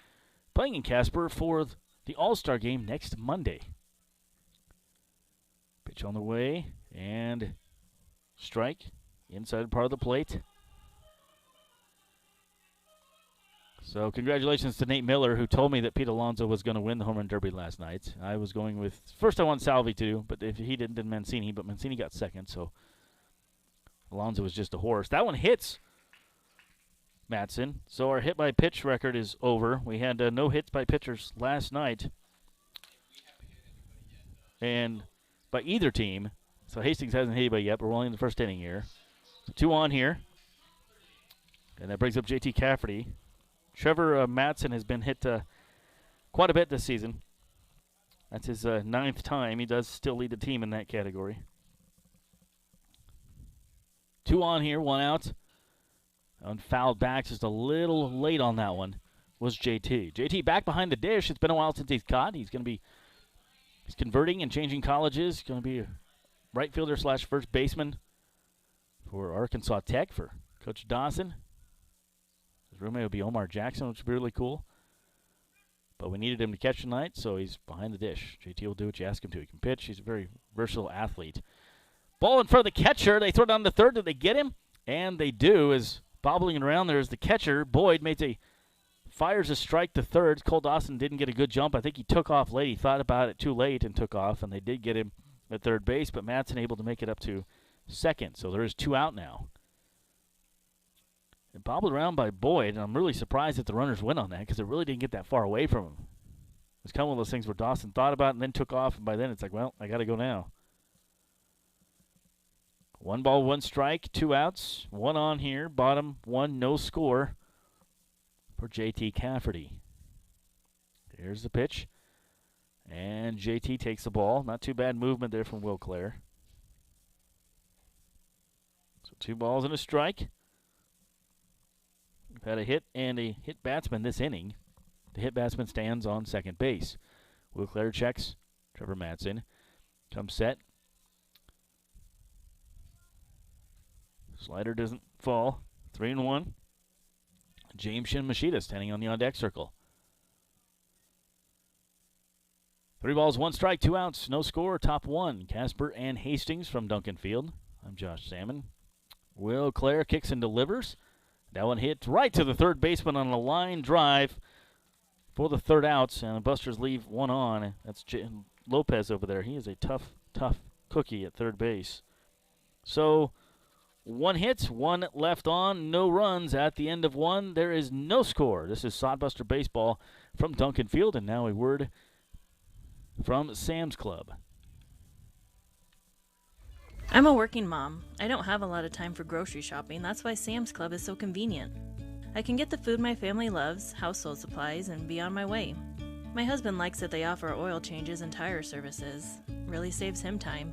playing in Casper for the All-Star game next Monday. Pitch on the way, and strike. Inside part of the plate. So congratulations to Nate Miller, who told me that Pete Alonso was going to win the Home Run Derby last night. I was going with, first I wanted Salvi to, but if he didn't, then Mancini. But Mancini got second, so Alonso was just a horse. That one hits Matson. So our hit by pitch record is over. We had no hits by pitchers last night, and by either team. So Hastings hasn't hit anybody yet, but we're only in the first inning here. So 2 on here, and that brings up JT Cafferty. Trevor Matson has been hit quite a bit this season. That's his 9th time. He does still lead the team in that category. 2 on here, 1 out. On fouled back, just a little late on that one, was JT. JT back behind the dish. It's been a while since he's caught. He's converting and changing colleges. He's going to be a right fielder / first baseman for Arkansas Tech for Coach Dawson. His roommate would be Omar Jackson, which would be really cool. But we needed him to catch tonight, so he's behind the dish. JT will do what you ask him to. He can pitch. He's a very versatile athlete. Ball in front of the catcher. They throw it down to third. Did they get him? And they do. As bobbling it around there is the catcher. Boyd fires a strike to third. Cole Dawson didn't get a good jump. I think he took off late. He thought about it too late and took off, and they did get him at third base, but Matson able to make it up to second. So there is 2 out now. It bobbled around by Boyd, and I'm really surprised that the runners went on that because it really didn't get that far away from him. It was kind of one of those things where Dawson thought about it and then took off, and by then it's like, well, I got to go now. 1 ball, 1 strike, 2 outs, 1 on here, bottom 1, no score for JT Cafferty. There's the pitch, and JT takes the ball. Not too bad movement there from Will Clare. So 2 balls and a strike. We've had a hit and a hit batsman this inning. The hit batsman stands on second base. Will Clare checks. Trevor Matson comes set. Slider doesn't fall. 3-1. James Shin Machida standing on the on-deck circle. 3 balls, 1 strike, 2 outs, no score. Top 1, Casper and Hastings from Duncan Field. I'm Josh Salmon. Will Clare kicks and delivers. That one hit right to the third baseman on a line drive for the 3rd outs, and the Busters leave 1 on. That's Lopez over there. He is a tough cookie at third base. So 1 hit, 1 left on, no runs at the end of 1. There is no score. This is Sodbuster Baseball from Duncan Field, and now a word from Sam's Club. I'm a working mom. I don't have a lot of time for grocery shopping. That's why Sam's Club is so convenient. I can get the food my family loves, household supplies, and be on my way. My husband likes that they offer oil changes and tire services. Really saves him time.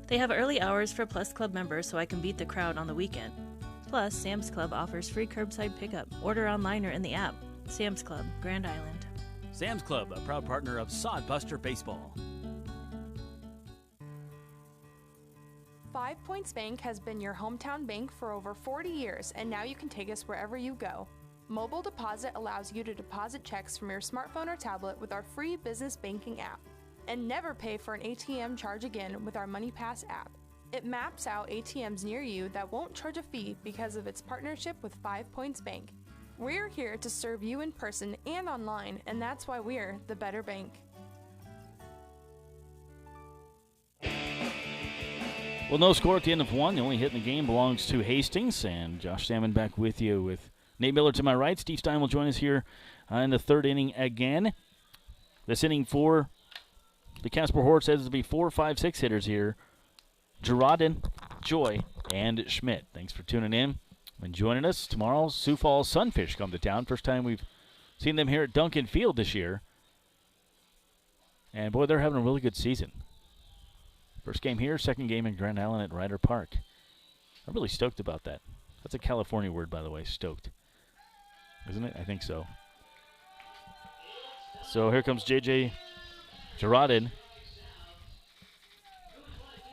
They have early hours for Plus Club members so I can beat the crowd on the weekend. Plus, Sam's Club offers free curbside pickup. Order online or in the app. Sam's Club, Grand Island. Sam's Club, a proud partner of Sodbuster Baseball. 5 Points Bank has been your hometown bank for over 40 years, and now you can take us wherever you go. Mobile Deposit allows you to deposit checks from your smartphone or tablet with our free business banking app. And never pay for an ATM charge again with our MoneyPass app. It maps out ATMs near you that won't charge a fee because of its partnership with 5 Points Bank. We're here to serve you in person and online, and that's why we're the better bank. Well, no score at the end of one. The only hit in the game belongs to Hastings. And Josh Salmon back with you with Nate Miller to my right. Steve Stein will join us here in the third inning again. This inning for the Casper Horse Heads will be 4, 5, 6 hitters here. Gerardin, Joy, and Schmidt. Thanks for tuning in and joining us. Tomorrow, Sioux Falls Sunfish come to town. First time we've seen them here at Duncan Field this year. And, boy, they're having a really good season. First game here, second game in Grand Island at Ryder Park. I'm really stoked about that. That's a California word, by the way, stoked. Isn't it? I think so. So here comes J.J. Gerardin.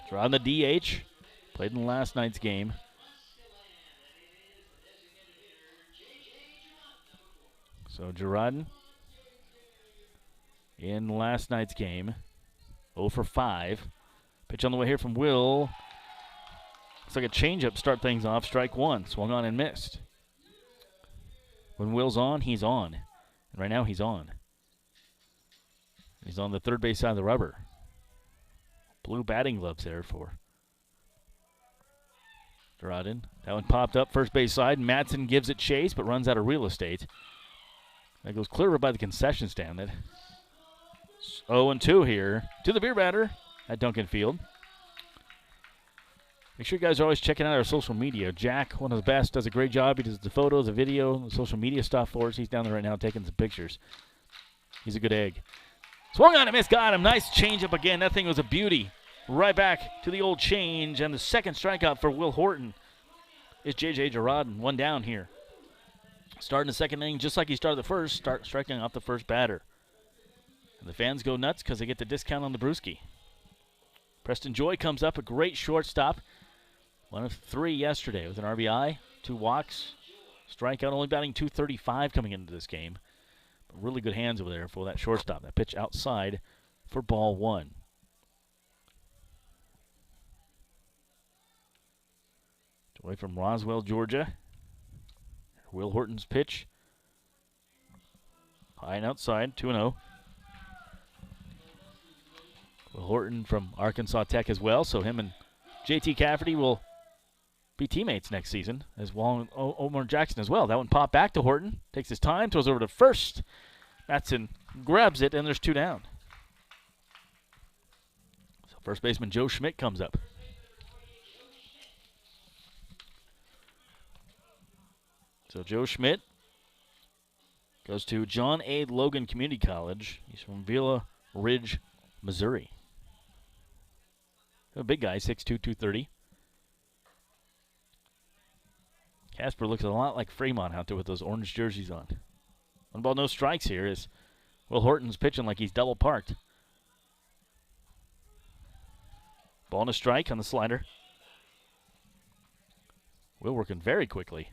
Gerardin, the DH. Played in last night's game. So Gerardin in last night's game. 0 for 5. Pitch on the way here from Will. Looks like a changeup start things off. Strike one. Swung on and missed. When Will's on, he's on. And right now he's on. He's on the third base side of the rubber. Blue batting gloves there for Gerardin. That one popped up first base side. Madsen gives it chase, but runs out of real estate. That goes clear by the concession stand. That 0-2 here to the beer batter at Duncan Field. Make sure you guys are always checking out our social media. Jack, one of the best, does a great job. He does the photos, the video, the social media stuff for us. He's down there right now taking some pictures. He's a good egg. Swung on and missed, got him. Nice changeup again. That thing was a beauty. Right back to the old change, and the second strikeout for Will Horton is J.J. Gerardin. One down here. Starting the second inning just like he started the first, striking off the first batter. And the fans go nuts because they get the discount on the brewski. Preston Joy comes up, a great shortstop. 1 of 3 yesterday with an RBI, 2 walks, strikeout, only batting .235 coming into this game. But really good hands over there for that shortstop. That pitch outside for ball 1. Joy from Roswell, Georgia. Will Horton's pitch. High and outside, 2-0. Will Horton from Arkansas Tech as well, so him and J.T. Cafferty will be teammates next season, as well as Omar Jackson as well. That one popped back to Horton, takes his time, throws over to first. Matson grabs it, and there's 2 down. So first baseman Joe Schmidt comes up. So Joe Schmidt goes to John A. Logan Community College. He's from Villa Ridge, Missouri. A big guy, 6'2", 230. Casper looks a lot like Fremont out there with those orange jerseys on. 1 ball, no strikes here as Will Horton's pitching like he's double parked. Ball and a strike on the slider. Will working very quickly.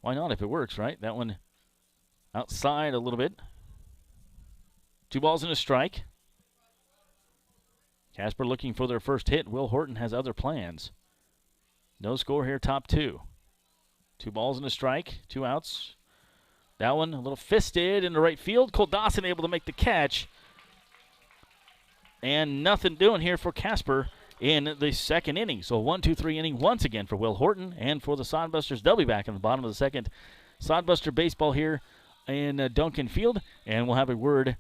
Why not if it works, right? That one outside a little bit. 2 balls and a strike. Casper looking for their first hit. Will Horton has other plans. No score here, top 2. 2 balls and a strike, 2 outs. That one a little fisted into right field. Cole Dawson able to make the catch. And nothing doing here for Casper in the second inning. So 1-2-3 inning once again for Will Horton and for the Sodbusters. They'll be back in the bottom of the second. Sodbuster baseball here in Duncan Field. And we'll have a word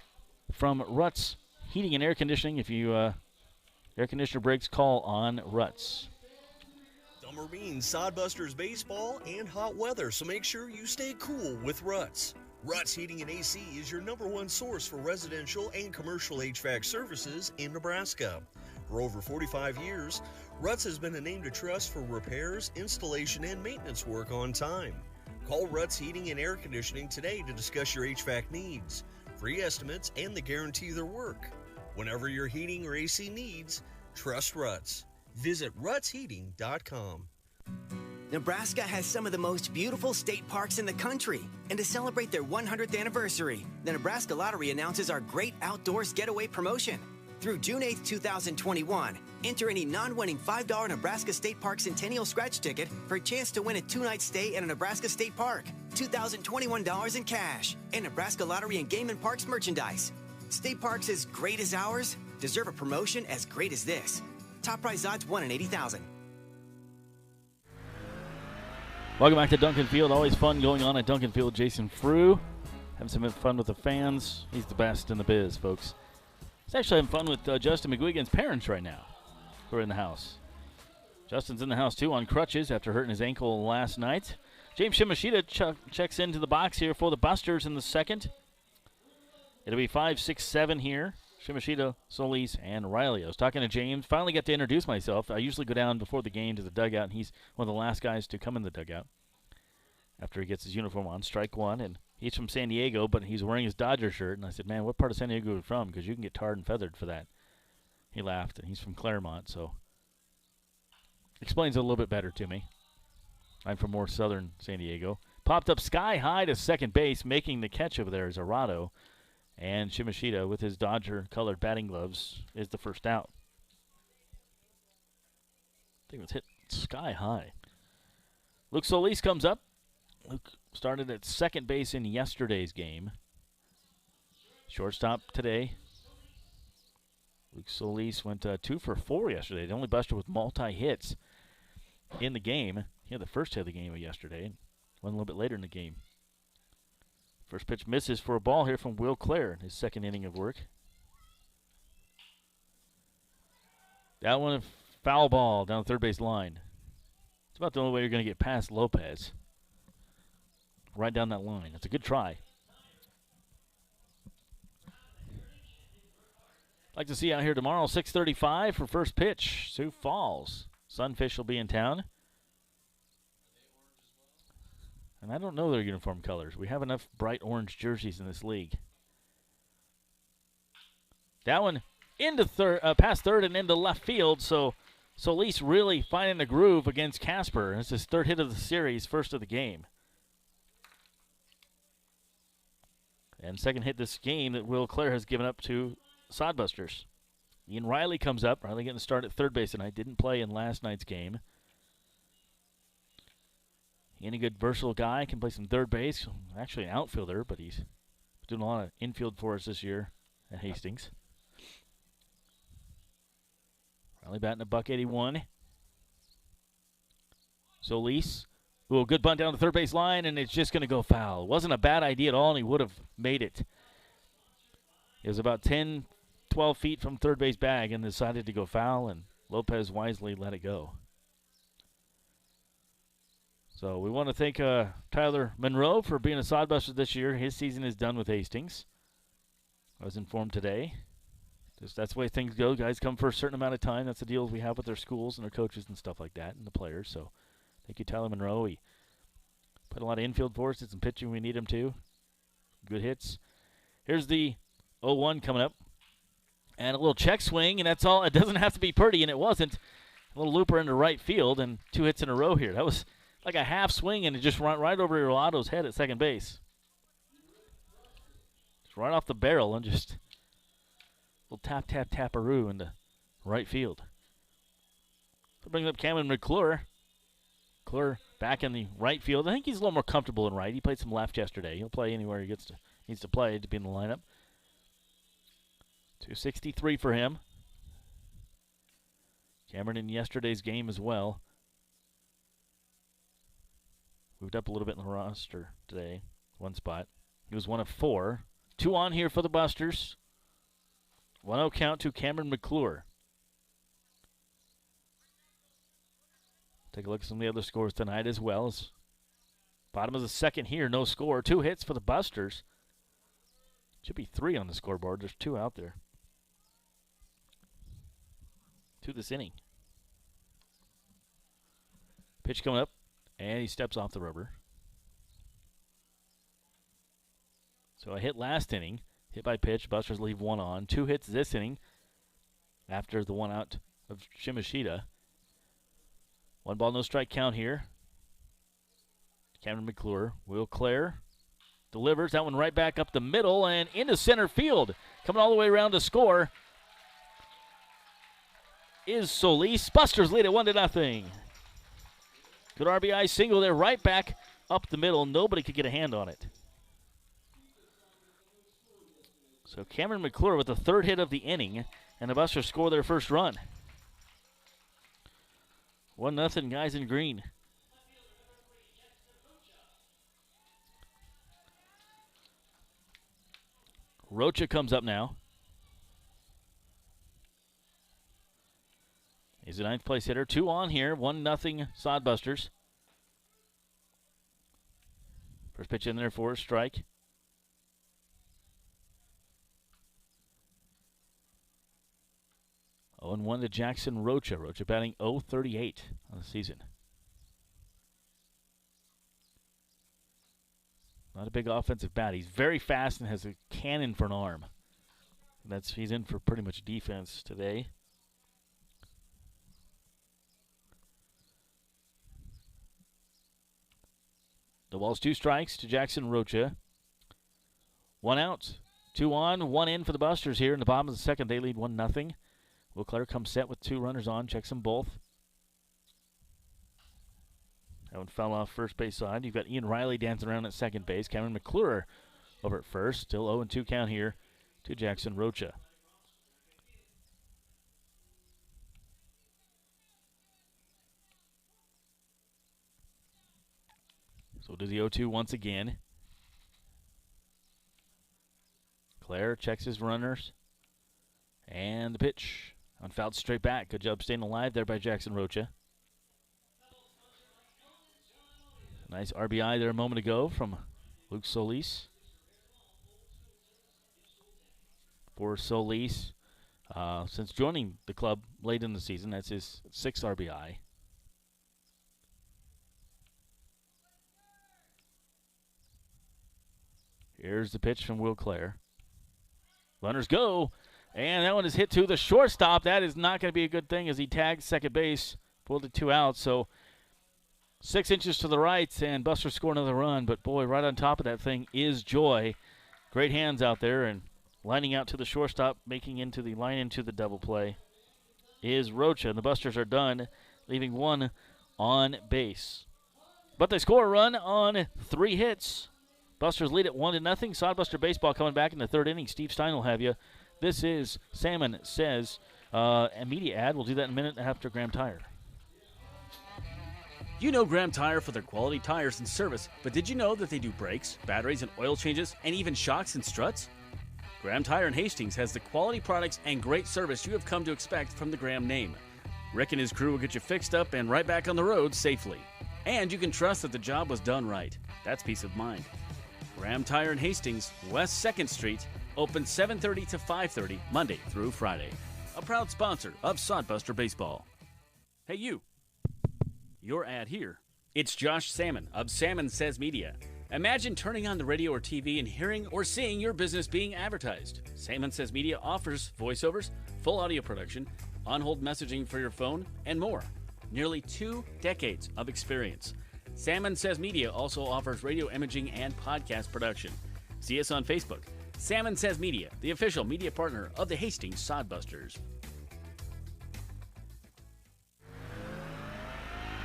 from Ruts Heating and Air Conditioning. If you air conditioner breaks, call on Ruts. Summer means Sodbusters baseball and hot weather, so make sure you stay cool with Ruts. Ruts Heating and AC is your #1 source for residential and commercial HVAC services in Nebraska. For over 45 years, Ruts has been a name to trust for repairs, installation, and maintenance work on time. Call Ruts Heating and Air Conditioning today to discuss your HVAC needs, free estimates, and the guarantee their work. Whenever your heating or AC needs, trust Ruts. Visit rutsheating.com. Nebraska has some of the most beautiful state parks in the country. And to celebrate their 100th anniversary, the Nebraska Lottery announces our Great Outdoors Getaway promotion. Through June 8, 2021, enter any non-winning $5 Nebraska State Park Centennial Scratch ticket for a chance to win a 2-night stay at a Nebraska State Park, $2,021 in cash, and Nebraska Lottery and Game and Parks merchandise. State parks as great as ours deserve a promotion as great as this. Top prize odds 1 in 80,000. Welcome back to Duncan Field. Always fun going on at Duncan Field. Jason Frew having some fun with the fans. He's the best in the biz, folks. He's actually having fun with Justin McGuigan's parents right now who are in the house. Justin's in the house, too, on crutches after hurting his ankle last night. James Shimashita checks into the box here for the Busters in the second. It'll be 5, 6, 7 here. Shimashita, Solis, and Riley. I was talking to James. Finally got to introduce myself. I usually go down before the game to the dugout, and he's one of the last guys to come in the dugout after he gets his uniform on. Strike one, and he's from San Diego, but he's wearing his Dodger shirt. And I said, man, what part of San Diego are you from? Because you can get tarred and feathered for that. He laughed, and he's from Claremont, so explains it a little bit better to me. I'm from more southern San Diego. Popped up sky high to second base, making the catch over there is Arado. And Shimashita, with his Dodger-colored batting gloves, is the first out. I think it was hit sky high. Luke Solis comes up. Luke started at second base in yesterday's game. Shortstop today. Luke Solis went 2 for 4 yesterday. The only buster with multi-hits in the game. He had the first hit of the game of yesterday. And went a little bit later in the game. First pitch misses for a ball here from Will Clare in his second inning of work. That one, a foul ball down the third base line. It's about the only way you're going to get past Lopez. Right down that line. It's a good try. Like to see you out here tomorrow, 6:35 for first pitch. Sioux Falls. Sunfish will be in town. And I don't know their uniform colors. We have enough bright orange jerseys in this league. That one into past third and into left field. So Solis really finding the groove against Casper. It's his third hit of the series, first of the game. And second hit this game that Will Clare has given up to Sodbusters. Ian Riley comes up. Riley getting the start at third base tonight. Didn't play in last night's game. Any good versatile guy, can play some third base. Actually an outfielder, but he's doing a lot of infield for us this year at Hastings. Riley batting a $181. Solis, ooh, a good bunt down the third base line, and it's just going to go foul. It wasn't a bad idea at all, and he would have made it. It was about 10, 12 feet from third base bag and decided to go foul, and Lopez wisely let it go. So we want to thank Tyler Monroe for being a Sodbuster this year. His season is done with Hastings. I was informed today. That's the way things go. Guys come for a certain amount of time. That's the deals we have with their schools and their coaches and stuff like that and the players. So thank you, Tyler Monroe. He put a lot of infield for us. Did some pitching we need him to. Good hits. Here's the 0-1 coming up. And a little check swing, and that's all. It doesn't have to be pretty, and it wasn't. A little looper into right field, and 2 hits in a row here. That was like a half swing, and it just went right over Rolato's head at second base. Just right off the barrel, and just a little tap, tap, tap-a-roo into right field. That brings up Cameron McClure. McClure back in the right field. I think he's a little more comfortable in right. He played some left yesterday. He'll play anywhere he needs to play to be in the lineup. 263 for him. Cameron in yesterday's game as well. Moved up a little bit in the roster today. 1 spot. He was 1 of 4. 2 on here for the Busters. 1-0 count to Cameron McClure. Take a look at some of the other scores tonight as well. Bottom of the second here, no score. 2 hits for the Busters. Should be 3 on the scoreboard. There's 2 out there. 2 this inning. Pitch coming up, and he steps off the rubber. So a hit last inning, hit by pitch. Busters leave 1 on. 2 hits this inning after the 1 out of Shimashita. 1 ball, no strike count here. Cameron McClure, Will Clare delivers that one right back up the middle and into center field. Coming all the way around to score is Solis. Busters lead at 1-0. Good RBI single there, right back up the middle. Nobody could get a hand on it. So Cameron McClure with the third hit of the inning, and the Busters score their first run. 1-0, guys in green. Rocha comes up now. He's a ninth place hitter. 2 on here. 1-0 Sodbusters. First pitch in there for a strike. 0-1 to Jackson Rocha. Rocha batting .038 on the season. Not a big offensive bat. He's very fast and has a cannon for an arm. He's in for pretty much defense today. The ball's 2 strikes to Jackson Rocha. 1 out, 2 on, 1 in for the Busters here in the bottom of the second. They lead 1-0. Will Clare comes set with 2 runners on, checks them both. That one fell off first base side. You've got Ian Riley dancing around at second base. Cameron McClure over at first. Still 0-2 count here to Jackson Rocha. So does the 0-2 once again. Clare checks his runners. And the pitch. Unfouled straight back. Good job staying alive there by Jackson Rocha. Nice RBI there a moment ago from Luke Solis. For Solis, since joining the club late in the season, that's his 6th RBI. Here's the pitch from Will Clare. Runners go, and that one is hit to the shortstop. That is not going to be a good thing as he tags second base, pulled it 2 out. So 6 inches to the right, and Buster score another run. But boy, right on top of that thing is Joy. Great hands out there, and lining out to the shortstop, making into the line into the double play is Rocha. And the Busters are done, leaving 1 on base. But they score a run on 3 hits. Busters lead at 1-0. Sodbuster baseball coming back in the 3rd inning. Steve Stein will have you. This is Salmon Says. A media ad. We'll do that in a minute after Graham Tire. You know Graham Tire for their quality tires and service, but did you know that they do brakes, batteries, and oil changes, and even shocks and struts? Graham Tire in Hastings has the quality products and great service you have come to expect from the Graham name. Rick and his crew will get you fixed up and right back on the road safely. And you can trust that the job was done right. That's peace of mind. Graham Tire in Hastings, West 2nd Street, open 7:30 to 5:30, Monday through Friday. A proud sponsor of Sodbuster Baseball. Hey you, your ad here. It's Josh Salmon of Salmon Says Media. Imagine turning on the radio or TV and hearing or seeing your business being advertised. Salmon Says Media offers voiceovers, full audio production, on-hold messaging for your phone, and more. Nearly 2 decades of experience. Salmon Says Media also offers radio imaging and podcast production. See us on Facebook. Salmon Says Media, the official media partner of the Hastings Sodbusters.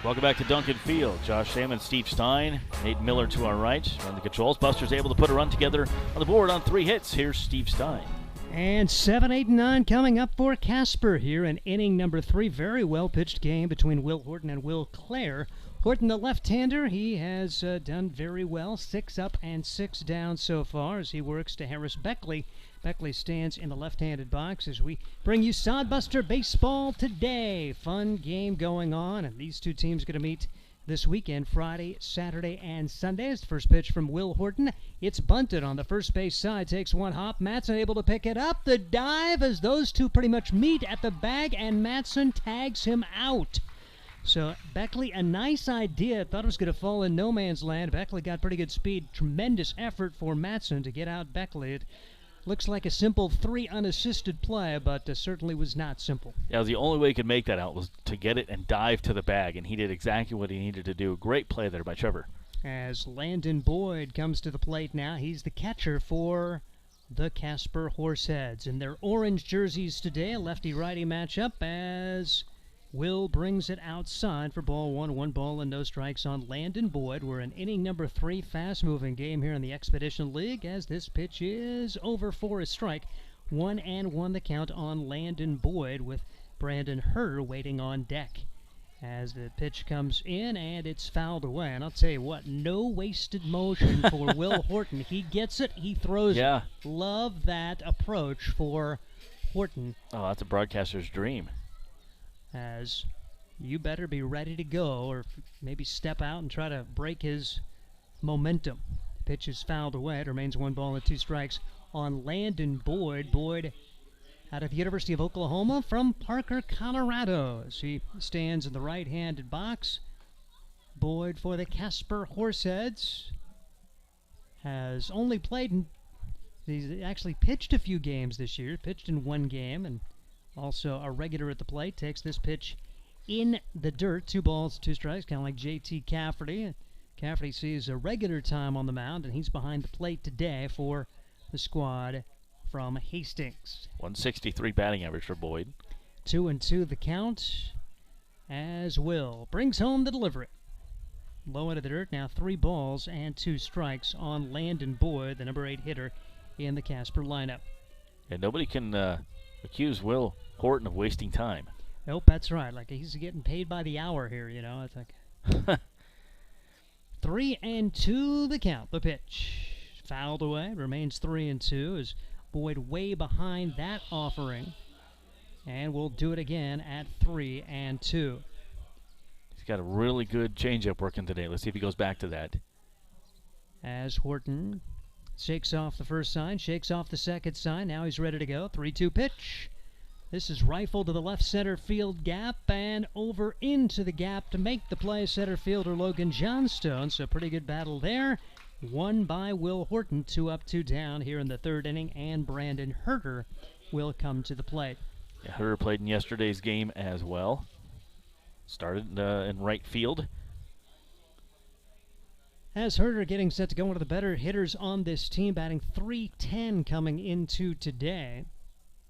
Welcome back to Duncan Field. Josh Salmon, Steve Stein, Nate Miller to our right. On the controls, Busters able to put a run together on the board on 3 hits. Here's Steve Stein. And 7, 8, and 9 coming up for Casper here in inning number 3. Very well pitched game between Will Horton and Will Clare. Horton, the left-hander, he has done very well. 6 up and 6 down so far as he works to Harris Beckley. Beckley stands in the left-handed box as we bring you Sodbuster Baseball today. Fun game going on, and these 2 teams going to meet this weekend, Friday, Saturday, and Sunday. It's the first pitch from Will Horton. It's bunted on the first base side. Takes 1 hop. Matson able to pick it up. The dive as those 2 pretty much meet at the bag, and Matson tags him out. So Beckley, a nice idea. Thought it was going to fall in no man's land. Beckley got pretty good speed. Tremendous effort for Matson to get out Beckley. It looks like a simple 3 unassisted play, but certainly was not simple. Yeah, the only way he could make that out was to get it and dive to the bag, and he did exactly what he needed to do. Great play there by Trevor. as Landon Boyd comes to the plate now. He's the catcher for the Casper Horse Heads in their orange jerseys today. A lefty-righty matchup as Will brings it outside for ball one. 1 ball and no strikes on Landon Boyd. We're in inning number 3, fast-moving game here in the Expedition League as this pitch is over for a strike. 1-1 the count on Landon Boyd with Brandon Herter waiting on deck. As the pitch comes in and it's fouled away. And I'll tell you what, no wasted motion for Will Horton. He gets it, he throws it. Love that approach for Horton. Oh, that's a broadcaster's dream. As you better be ready to go or maybe step out and try to break his momentum. The pitch is fouled away. It remains 1 ball and 2 strikes on Landon Boyd. Boyd out of the University of Oklahoma from Parker, Colorado. As he stands in the right-handed box. Boyd for the Casper Horse Heads has only played he's actually pitched a few games this year. Pitched in 1 game and also a regular at the plate. Takes this pitch in the dirt. 2 balls, 2 strikes, kind of like J.T. Cafferty. Cafferty sees a regular time on the mound, and he's behind the plate today for the squad from Hastings. 163 batting average for Boyd. 2-2 the count as Will brings home the delivery. Low end of the dirt, now 3 balls and 2 strikes on Landon Boyd, the number 8 hitter in the Casper lineup. And nobody can accuse Will Horton of wasting time. Nope, that's right. Like he's getting paid by the hour here, you know. It's like 3-2 the count. The pitch fouled away. Remains 3-2 as Boyd way behind that offering. And we'll do it again at 3-2. He's got a really good changeup working today. Let's see if he goes back to that. As Horton shakes off the first sign, shakes off the second sign. Now he's ready to go. 3-2 pitch. This is rifled to the left center field gap and over into the gap to make the play. Center fielder Logan Johnstone. So pretty good battle there. Won by Will Horton. 2 up, 2 down here in the 3rd inning. And Brandon Herter will come to the plate. Yeah, Herter played in yesterday's game as well. Started in right field. As Herter getting set to go, one of the better hitters on this team, batting .310 coming into today.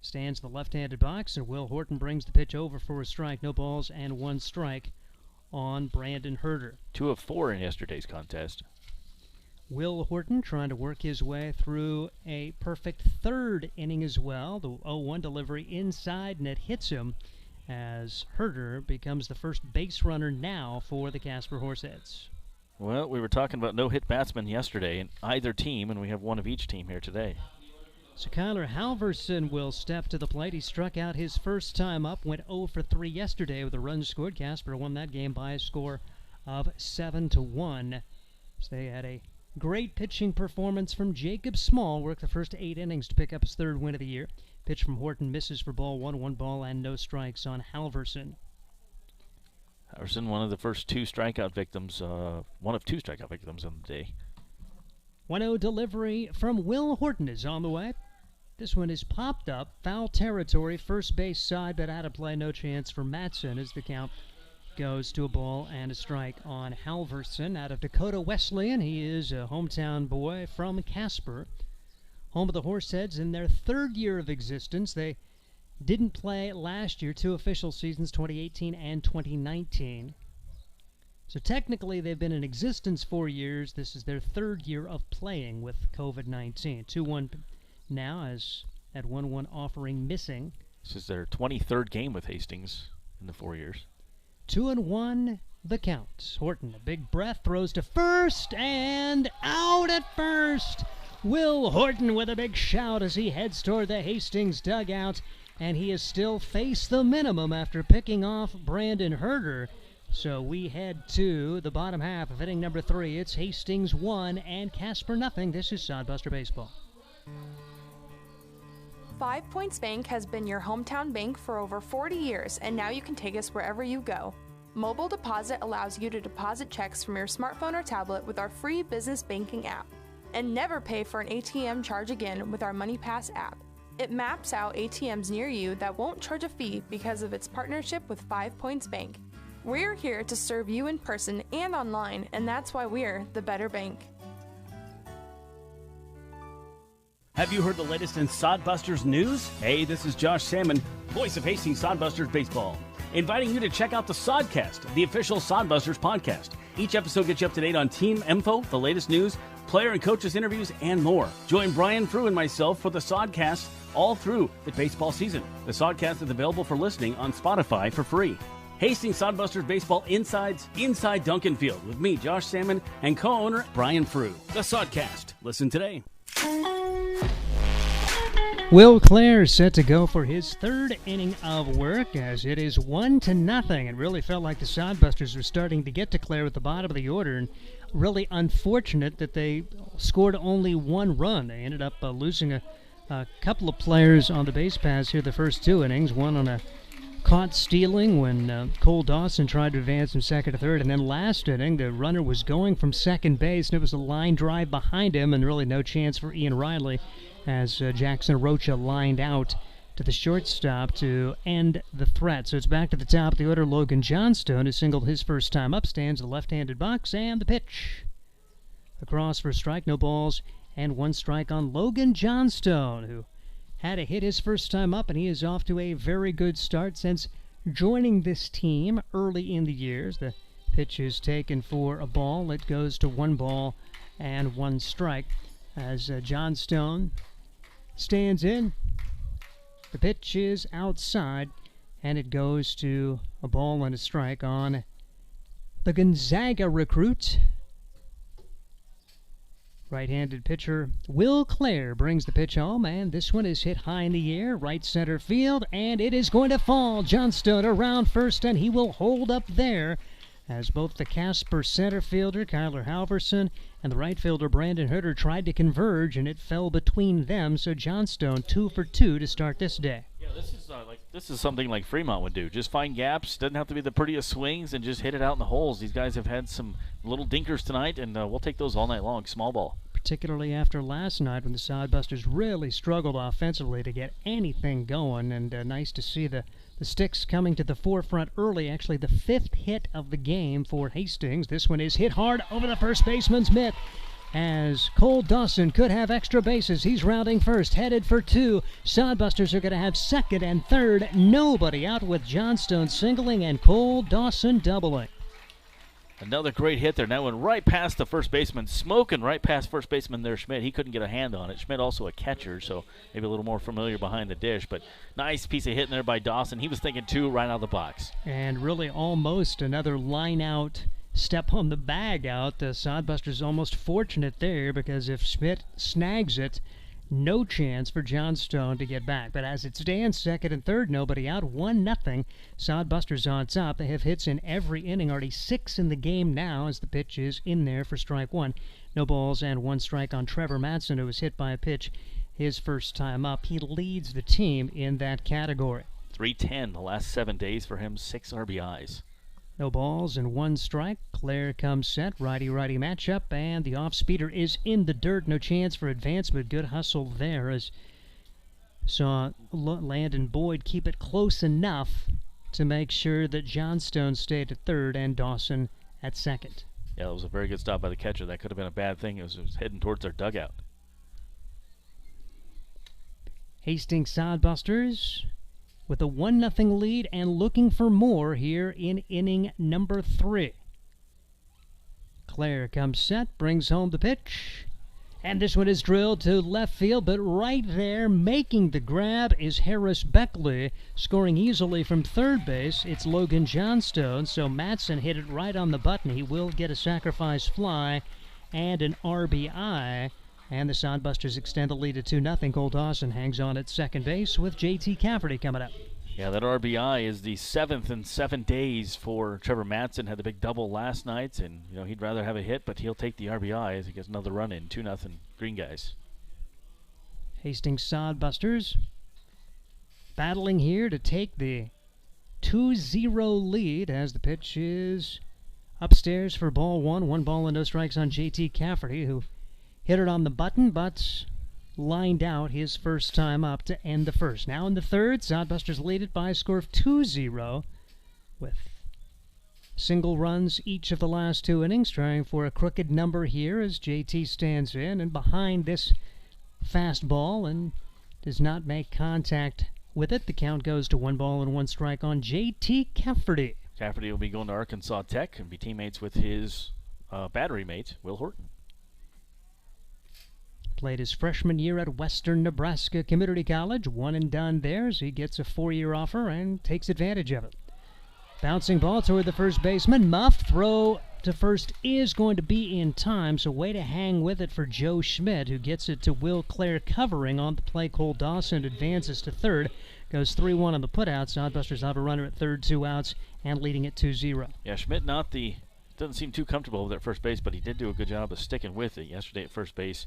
Stands in the left-handed box, and Will Horton brings the pitch over for a strike. No balls and 1 strike on Brandon Herter. 2 of 4 in yesterday's contest. Will Horton trying to work his way through a perfect 3rd inning as well. The 0-1 delivery inside, and it hits him as Herter becomes the first base runner now for the Casper Horse Heads. Well, we were talking about no-hit batsmen yesterday in either team, and we have one of each team here today. So Kyler Halverson will step to the plate. He struck out his first time up, went 0 for 3 yesterday with a run scored. Casper won that game by a score of 7-1. So they had a great pitching performance from Jacob Small. Worked the first 8 innings to pick up his 3rd win of the year. Pitch from Horton misses for ball 1, 1 ball and no strikes on Halverson. Halverson, one of the first 2 strikeout victims, one of 2 strikeout victims on the day. 1-0 delivery from Will Horton is on the way. This one is popped up. Foul territory, first base side, but out of play. No chance for Matson as the count goes to a ball and a strike on Halverson. Out of Dakota Wesleyan, he is a hometown boy from Casper. Home of the Horseheads in their 3rd year of existence. They didn't play last year, 2 official seasons, 2018 and 2019. So technically they've been in existence 4 years. This is their 3rd year of playing with COVID-19. 2-1 now as that 1-1 offering missing. This is their 23rd game with Hastings in the 4 years. 2-1 the count. Horton, a big breath, throws to first and out at first. Will Horton with a big shout as he heads toward the Hastings dugout. And he has still faced the minimum after picking off Brandon Herter. So we head to the bottom half of inning number 3. It's Hastings 1 and Casper nothing. This is Sodbuster Baseball. 5 Points Bank has been your hometown bank for over 40 years, and now you can take us wherever you go. Mobile Deposit allows you to deposit checks from your smartphone or tablet with our free business banking app. And never pay for an ATM charge again with our MoneyPass app. It maps out ATMs near you that won't charge a fee because of its partnership with 5 Points Bank. We're here to serve you in person and online, and that's why we're the Better Bank. Have you heard the latest in Sodbusters news? Hey, this is Josh Salmon, voice of Hastings Sodbusters Baseball, inviting you to check out the Sodcast, the official Sodbusters podcast. Each episode gets you up to date on team info, the latest news, player and coaches interviews, and more. Join Brian Frew and myself for the Sodcast all through the baseball season. The Sodcast is available for listening on Spotify for free. Hastings Sodbusters Baseball Insides Inside Duncan Field with me, Josh Salmon, and co-owner Brian Frew. The Sodcast. Listen today. Will Clare set to go for his third inning of work as it is 1-0. It really felt like the Sodbusters were starting to get to Clare at the bottom of the order, and really unfortunate that they scored only one run. They ended up losing a couple of players on the base paths here the first two innings, one on a caught stealing when Cole Dawson tried to advance from second to third, and then last inning the runner was going from second base and it was a line drive behind him and really no chance for Ian Riley as Jackson Rocha lined out to the shortstop to end the threat. So it's back to the top of the order. Logan Johnstone, who singled his first time up, stands in the left-handed box, and the pitch. Across for a strike, no balls, and one strike on Logan Johnstone, who had a hit his first time up, and he is off to a very good start since joining this team early in the years. The pitch is taken for a ball. It goes to 1 ball and 1 strike as Johnstone stands in. The pitch is outside, and it goes to a ball and a strike on the Gonzaga recruit. Right-handed pitcher Will Clare brings the pitch home, and this one is hit high in the air, right center field, and it is going to fall. Johnstone around first, and he will hold up there as both the Casper center fielder Kyler Halverson and the right fielder Brandon Herter tried to converge, and it fell between them. So Johnstone 2 for 2 to start this day. Yeah, this is something like Fremont would do. Just find gaps. Doesn't have to be the prettiest swings, and just hit it out in the holes. These guys have had some little dinkers tonight, and we'll take those all night long. Small ball. Particularly after last night when the Sodbusters really struggled offensively to get anything going, and nice to see the sticks coming to the forefront early. Actually, the 5th hit of the game for Hastings. This one is hit hard over the first baseman's mitt as Cole Dawson could have extra bases. He's rounding first, headed for 2. Sodbusters are going to have second and third. Nobody out with Johnstone singling and Cole Dawson doubling. Another great hit there. That went right past the first baseman, smoking right past first baseman there, Schmidt. He couldn't get a hand on it. Schmidt also a catcher, so maybe a little more familiar behind the dish. But nice piece of hitting there by Dawson. He was thinking 2 right out of the box. And really almost another line-out step on the bag out. The Sodbusters almost fortunate there because if Schmidt snags it, no chance for Johnstone to get back. But as it stands, second and third, nobody out, 1-0. Sodbusters on top. They have hits in every inning, already 6 in the game now as the pitch is in there for strike 1. No balls and 1 strike on Trevor Matson, who was hit by a pitch his first time up. He leads the team in that category. 310 the last 7 days for him, 6 RBIs. No balls and 1 strike. Clare comes set. Righty-righty matchup, and the off-speeder is in the dirt. No chance for advancement. Good hustle there as saw Landon Boyd keep it close enough to make sure that Johnstone stayed at third and Dawson at second. Yeah, it was a very good stop by the catcher. That could have been a bad thing. It was heading towards their dugout. Hastings Sodbusters with a 1-0 lead and looking for more here in inning number 3. Clare comes set, brings home the pitch, and this one is drilled to left field, but right there making the grab is Harris Beckley, scoring easily from third base. It's Logan Johnstone, so Matson hit it right on the button. He will get a sacrifice fly and an RBI, and the Sodbusters extend the lead to 2-0. Cole Dawson hangs on at second base with J.T. Cafferty coming up. Yeah, that RBI is the 7th in 7 days for Trevor Matson. Had the big double last night, and he'd rather have a hit, but he'll take the RBI as he gets another run in. 2-0 Green Guys. Hastings Sodbusters battling here to take the 2-0 lead as the pitch is upstairs for ball 1. 1 ball and no strikes on J.T. Cafferty, who hit it on the button, but lined out his first time up to end the first. Now in the third, Sodbusters lead it by a score of 2-0 with single runs each of the last 2 innings, trying for a crooked number here as JT stands in and behind this fastball and does not make contact with it. The count goes to 1-1 strike on JT Cafferty. Cafferty will be going to Arkansas Tech and be teammates with his battery mate, Will Horton. Played his freshman year at Western Nebraska Community College. One and done there as he gets a 4-year offer and takes advantage of it. Bouncing ball toward the first baseman. Muff throw to first is going to be in time, so way to hang with it for Joe Schmidt, who gets it to Will Clare covering on the play. Cole Dawson advances to third. Goes 3-1 on the putout. Sodbusters have a runner at third, 2 outs, and leading at 2-0. Yeah, Schmidt doesn't seem too comfortable with at first base, but he did do a good job of sticking with it yesterday at first base.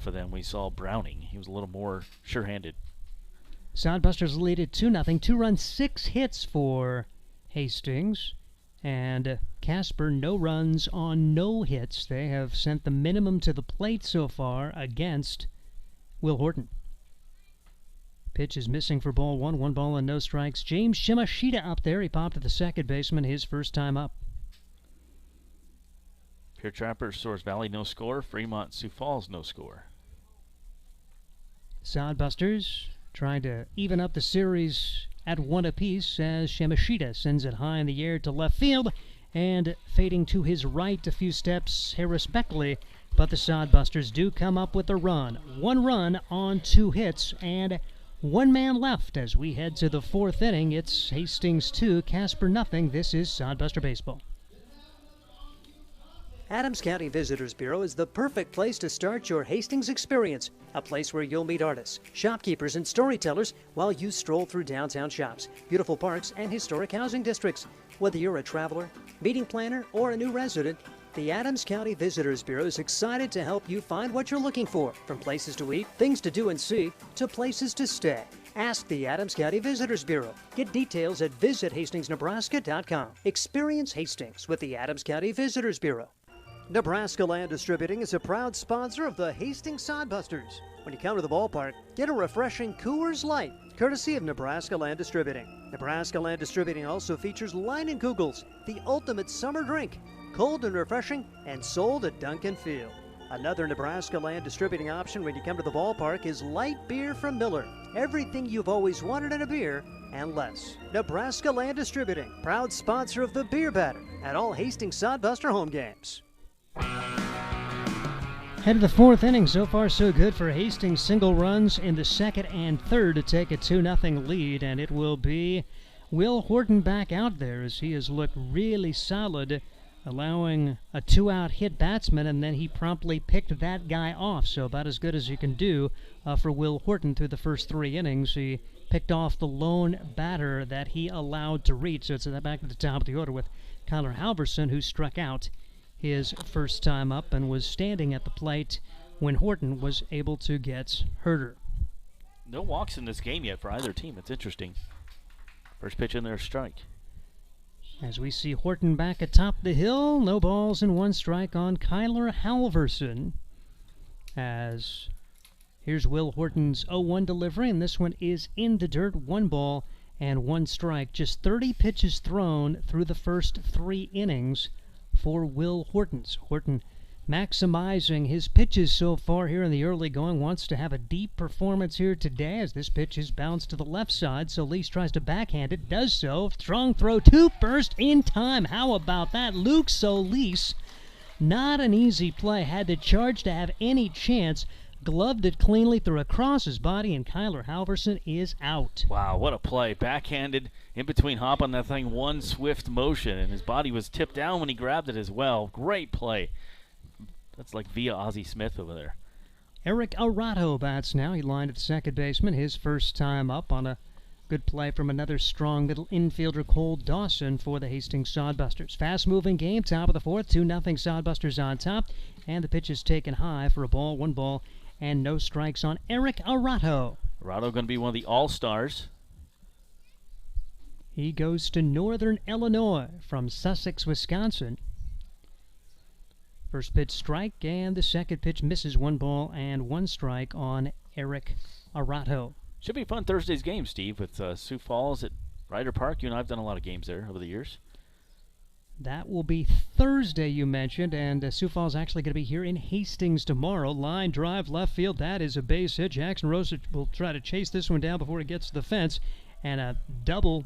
For them, we saw Browning. He was a little more sure-handed. Sodbusters lead at 2-0. 2 runs, 6 hits for Hastings. And Casper, no runs on no hits. They have sent the minimum to the plate so far against Will Horton. Pitch is missing for ball 1. 1 ball and no strikes. James Shimashita up there. He popped to the second baseman his first time up. Pure Trappers, Source Valley, no score. Fremont, Sioux Falls, no score. Sodbusters trying to even up the series at 1 apiece as Shimashita sends it high in the air to left field and fading to his right a few steps, Harris Beckley. But the Sodbusters do come up with a run. 1 run on 2 hits and 1 man left as we head to the 4th inning. It's Hastings 2, Casper nothing. This is Sodbuster Baseball. Adams County Visitors Bureau is the perfect place to start your Hastings experience. A place where you'll meet artists, shopkeepers, and storytellers while you stroll through downtown shops, beautiful parks, and historic housing districts. Whether you're a traveler, meeting planner, or a new resident, the Adams County Visitors Bureau is excited to help you find what you're looking for, from places to eat, things to do and see, to places to stay. Ask the Adams County Visitors Bureau. Get details at visithastingsnebraska.com. Experience Hastings with the Adams County Visitors Bureau. Nebraska Land Distributing is a proud sponsor of the Hastings Sodbusters. When you come to the ballpark, get a refreshing Coors Light, courtesy of Nebraska Land Distributing. Nebraska Land Distributing also features Leinenkugels, the ultimate summer drink, cold and refreshing, and sold at Duncan Field. Another Nebraska Land Distributing option when you come to the ballpark is light beer from Miller. Everything you've always wanted in a beer and less. Nebraska Land Distributing, proud sponsor of the Beer Batter at all Hastings Sodbuster home games. Head to the 4th inning. So far, so good for Hastings. Single runs in the 2nd and 3rd to take a 2-0 lead, and it will be Will Horton back out there as he has looked really solid, allowing a 2-out hit batsman, and then he promptly picked that guy off. So about as good as you can do for Will Horton through the first 3 innings. He picked off the lone batter that he allowed to reach. So it's back at the top of the order with Kyler Halverson, who struck out his first time up and was standing at the plate when Horton was able to get Herder. No walks in this game yet for either team. It's interesting. First pitch in there, strike. As we see Horton back atop the hill, no balls and 1 strike on Kyler Halverson. As here's Will Horton's 0-1 delivery, and this one is in the dirt. 1 ball and 1 strike. Just 30 pitches thrown through the first 3 innings for Will Horton. Horton maximizing his pitches so far here in the early going. Wants to have a deep performance here today as this pitch is bounced to the left side. Solis tries to backhand it. Does so. Strong throw to first in time. How about that? Luke Solis. Not an easy play. Had to charge to have any chance. Gloved it cleanly through across his body, and Kyler Halverson is out. Wow, what a play. Backhanded, in between hop on that thing, 1 swift motion, and his body was tipped down when he grabbed it as well. Great play. That's like via Ozzie Smith over there. Eric Arato bats now. He lined at second baseman his first time up on a good play from another strong middle infielder, Cole Dawson, for the Hastings Sodbusters. Fast-moving game, top of the 4th, 2-0 Sodbusters on top, and the pitch is taken high for a ball, 1 ball, and no strikes on Eric Arato. Arato going to be one of the All-Stars. He goes to Northern Illinois from Sussex, Wisconsin. First pitch strike, and the second pitch misses. 1 ball and 1 strike on Eric Arato. Should be fun Thursday's game, Steve, with Sioux Falls at Ryder Park. You and I have done a lot of games there over the years. That will be Thursday, you mentioned, and Sioux Falls actually going to be here in Hastings tomorrow. Line drive, left field, that is a base hit. Jackson Rosa will try to chase this one down before it gets to the fence, and a double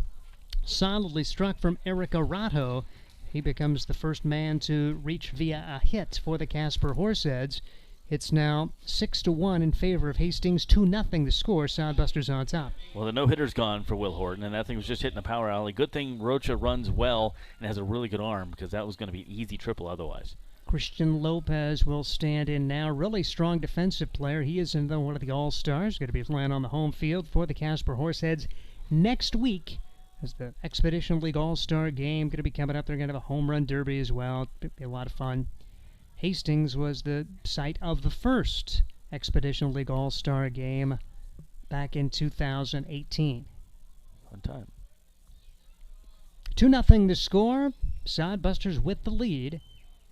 solidly struck from Eric Arato. He becomes the first man to reach via a hit for the Casper Horse Heads. It's now 6-1 in favor of Hastings, 2-0 the score. Soundbusters on top. Well, the no-hitter's gone for Will Horton, and that thing was just hitting a power alley. Good thing Rocha runs well and has a really good arm, because that was going to be an easy triple otherwise. Christian Lopez will stand in now. Really strong defensive player. He is one of the All-Stars. Going to be playing on the home field for the Casper Horse Heads next week. As the Expedition League All-Star game going to be coming up. They're going to have a home run derby as well. It'll be a lot of fun. Hastings was the site of the first Expedition League All-Star game back in 2018. Fun time. 2-0 the score. Sodbusters with the lead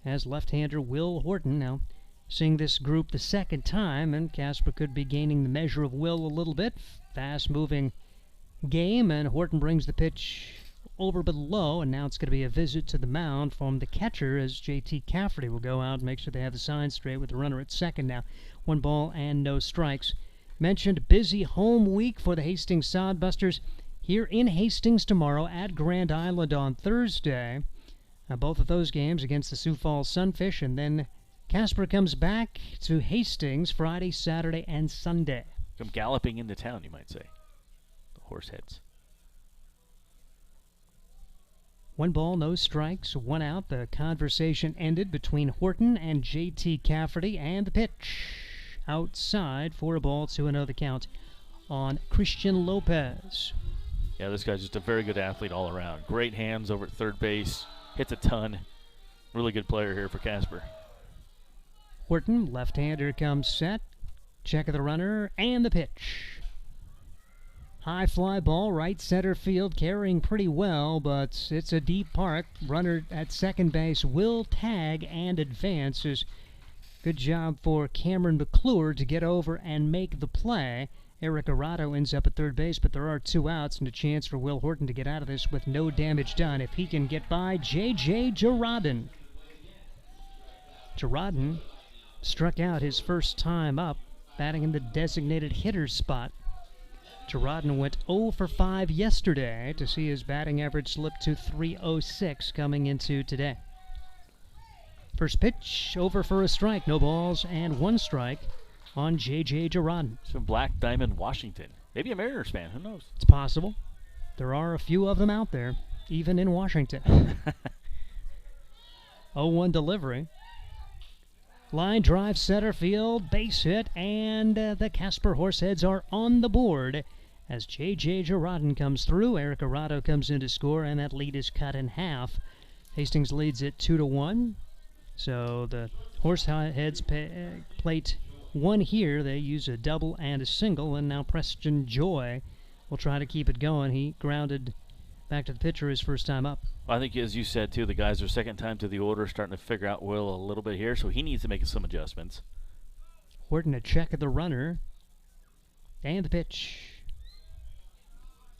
as left-hander Will Horton now seeing this group the second time, and Casper could be gaining the measure of Will a little bit. Fast-moving game, and Horton brings the pitch over but low, and now it's going to be a visit to the mound from the catcher as J.T. Cafferty will go out and make sure they have the sign straight with the runner at second now. 1 ball and no strikes. Mentioned busy home week for the Hastings Sodbusters here in Hastings tomorrow, at Grand Island on Thursday. Both of those games against the Sioux Falls Sunfish, and then Casper comes back to Hastings Friday, Saturday, and Sunday. Come galloping into town, you might say. The Horseheads. 1 ball, no strikes, 1 out. The conversation ended between Horton and J.T. Cafferty, and the pitch outside for a ball, 2-0 the count on Christian Lopez. Yeah, this guy's just a very good athlete all around. Great hands over at third base, hits a ton. Really good player here for Casper. Horton, left-hander, comes set. Check of the runner, and the pitch. High fly ball, right center field, carrying pretty well, but it's a deep park. Runner at second base will tag and advances. Good job for Cameron McClure to get over and make the play. Eric Arato ends up at third base, but there are 2 outs and a chance for Will Horton to get out of this with no damage done if he can get by J.J. Girardin. Girardin struck out his first time up, batting in the designated hitter spot. Girardin went 0 for 5 yesterday to see his batting average slip to .306 coming into today. First pitch, over for a strike. No balls and 1 strike on J.J. Girardin. Some Black Diamond Washington. Maybe a Mariners fan, who knows? It's possible. There are a few of them out there, even in Washington. 0-1 delivery. Line drive, center field, base hit, and the Casper Horseheads are on the board as J.J. Girardin comes through. Eric Arato comes in to score, and that lead is cut in half. Hastings leads it 2-1. So the Horseheads plate 1 here. They use a double and a single, and now Preston Joy will try to keep it going. He grounded back to the pitcher his first time up. Well, I think, as you said, too, the guys are second time to the order, starting to figure out Will a little bit here, so he needs to make some adjustments. Horton a check of the runner. And the pitch.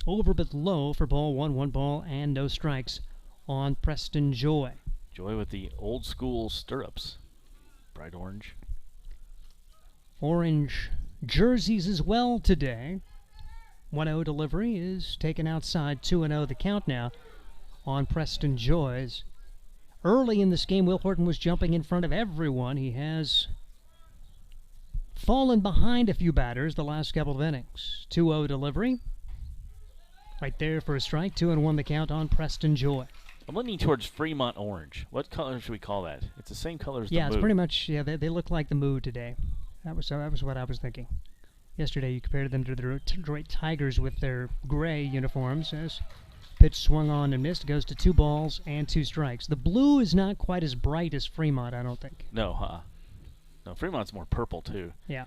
Over but low for ball 1. 1 ball and no strikes on Preston Joy. Joy with the old school stirrups. Bright orange. Orange jerseys as well today. 1-0 delivery is taken outside. 2-0 the count now on Preston Joy's. Early in this game, Will Horton was jumping in front of everyone. He has fallen behind a few batters the last couple of innings. 2-0 delivery. Right there for a strike. 2-1 the count on Preston Joy. I'm leaning towards Fremont orange. What color should we call that? It's the same color as the Yeah, it's Moo. pretty much, yeah, they look like the Moo today. That was what I was thinking. Yesterday you compared them to the Detroit Tigers with their gray uniforms. As pitch swung on and missed, goes to 2 balls and 2 strikes. The blue is not quite as bright as Fremont, I don't think. No, No, Fremont's more purple, too. Yeah.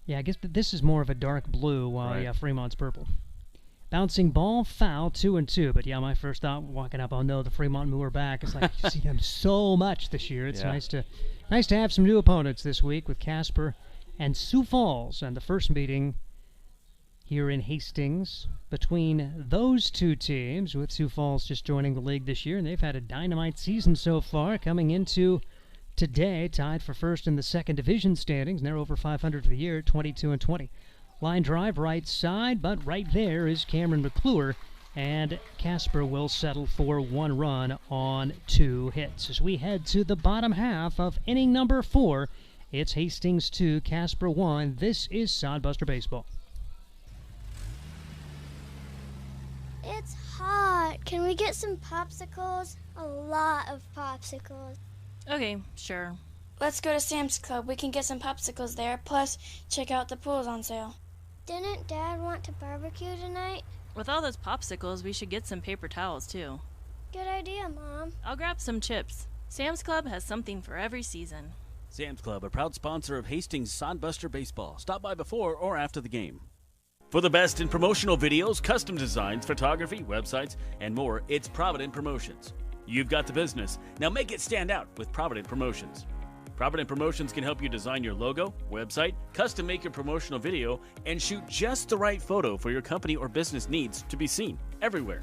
Yeah, I guess this is more of a dark blue, while Right. yeah, Fremont's purple. Bouncing ball, foul, 2-2. But yeah, my first thought walking up, oh no, the Fremont Moo are back. It's like you see them so much this year. It's Yeah. nice to have some new opponents this week with Casper and Sioux Falls. And the first meeting here in Hastings between those two teams, with Sioux Falls just joining the league this year, and they've had a dynamite season so far, coming into today tied for first in the second division standings, and they're over 500 for the year, 22-20. Line drive right side, but right there is Cameron McClure, and Casper will settle for 1 run on 2 hits. As we head to the bottom half of inning number 4, it's Hastings 2, Casper 1. This is Sodbuster Baseball. It's hot. Can we get some popsicles? A lot of popsicles. Okay, sure. Let's go to Sam's Club. We can get some popsicles there, plus check out the pools on sale. Didn't Dad want to barbecue tonight? With all those popsicles, we should get some paper towels, too. Good idea, Mom. I'll grab some chips. Sam's Club has something for every season. Sam's Club, a proud sponsor of Hastings Sodbuster Baseball. Stop by before or after the game. For the best in promotional videos, custom designs, photography, websites, and more, it's Provident Promotions. You've got the business. Now make it stand out with Provident Promotions. Provident Promotions can help you design your logo, website, custom make your promotional video, and shoot just the right photo for your company or business needs to be seen everywhere.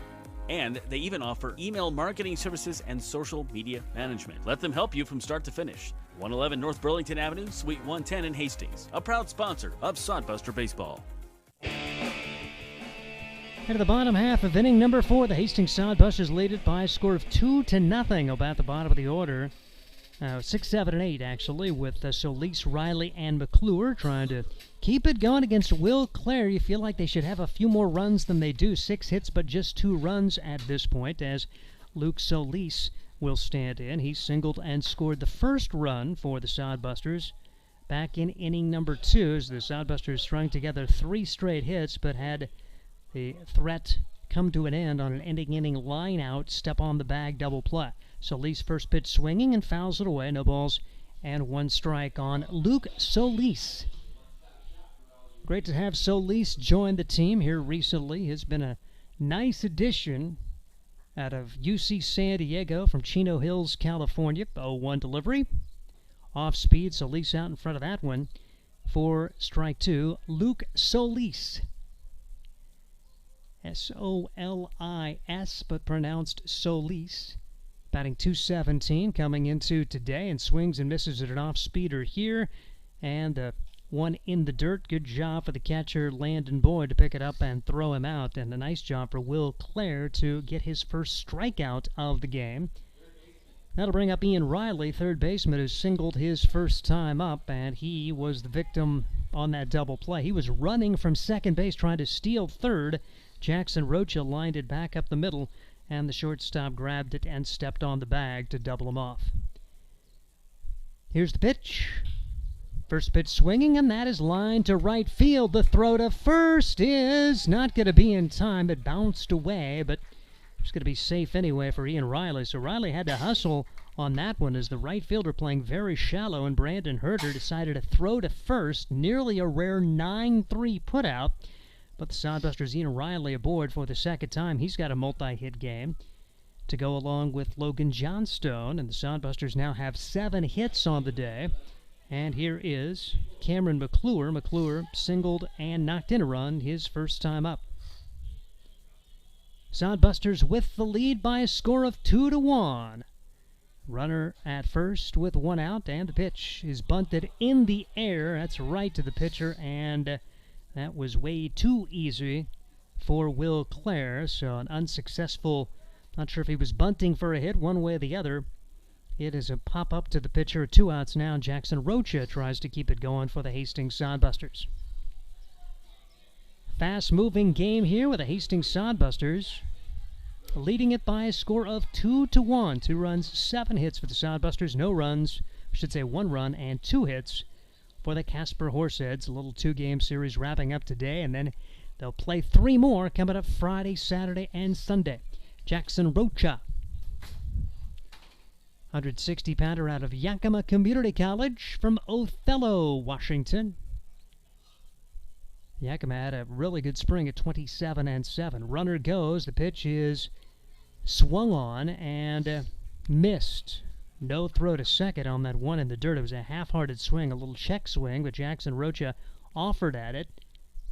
And they even offer email marketing services and social media management. Let them help you from start to finish. 111 North Burlington Avenue, Suite 110 in Hastings. A proud sponsor of Sodbuster Baseball. At the bottom half of inning number 4, the Hastings Sodbusters lead it by a score of 2-0 about the bottom of the order. 6, 7, and 8, actually, with Solis, Riley, and McClure trying to keep it going against Will Clare. You feel like they should have a few more runs than they do. 6 hits, but just 2 runs at this point, as Luke Solis will stand in. He singled and scored the first run for the Sodbusters back in inning number 2, as the Sodbusters strung together 3 straight hits, but had the threat come to an end on an ending inning line-out, step-on-the-bag double play. Solis first pitch swinging and fouls it away. No balls and 1 strike on Luke Solis. Great to have Solis join the team here recently. He's been a nice addition out of UC San Diego from Chino Hills, California. 0-1 delivery. Off speed, Solis out in front of that one for strike 2. Luke Solis. S-O-L-I-S, but pronounced Solis. Batting .217 coming into today, and swings and misses at an off-speeder here. And one in the dirt. Good job for the catcher, Landon Boyd, to pick it up and throw him out. And a nice job for Will Clare to get his first strikeout of the game. That'll bring up Ian Riley, third baseman, who singled his first time up, and he was the victim on that double play. He was running from second base trying to steal third. Jackson Rocha lined it back up the middle, and the shortstop grabbed it and stepped on the bag to double him off. Here's the pitch. First pitch swinging, and that is lined to right field. The throw to first is not going to be in time. It bounced away, but it's going to be safe anyway for Ian Riley. So Riley had to hustle on that one as the right fielder playing very shallow, and Brandon Herter decided to throw to first. Nearly a rare 9-3 putout. But the Sodbusters, Ian Riley aboard for the second time. He's got a multi-hit game to go along with Logan Johnstone. And the Sodbusters now have 7 hits on the day. And here is Cameron McClure. McClure singled and knocked in a run his first time up. Sodbusters with the lead by a score of 2-1. Runner at first with 1 out, and the pitch is bunted in the air. That's right to the pitcher, and that was way too easy for Will Clare, so an unsuccessful, not sure if he was bunting for a hit one way or the other. It is a pop-up to the pitcher, 2 outs now. Jackson Rocha tries to keep it going for the Hastings Sodbusters. Fast-moving game here with the Hastings Sodbusters, leading it by a score of 2-1. 2 runs, 7 hits for the Sodbusters. No runs, I should say 1 run and 2 hits for the Casper Horse Heads. A little 2-game series wrapping up today, and then they'll play 3 more coming up Friday, Saturday, and Sunday. Jackson Rocha, 160-pounder out of Yakima Community College from Othello, Washington. Yakima had a really good spring at 27-7. Runner goes. The pitch is swung on and missed. No throw to second on that one in the dirt. It was a half-hearted swing, a little check swing, but Jackson Rocha offered at it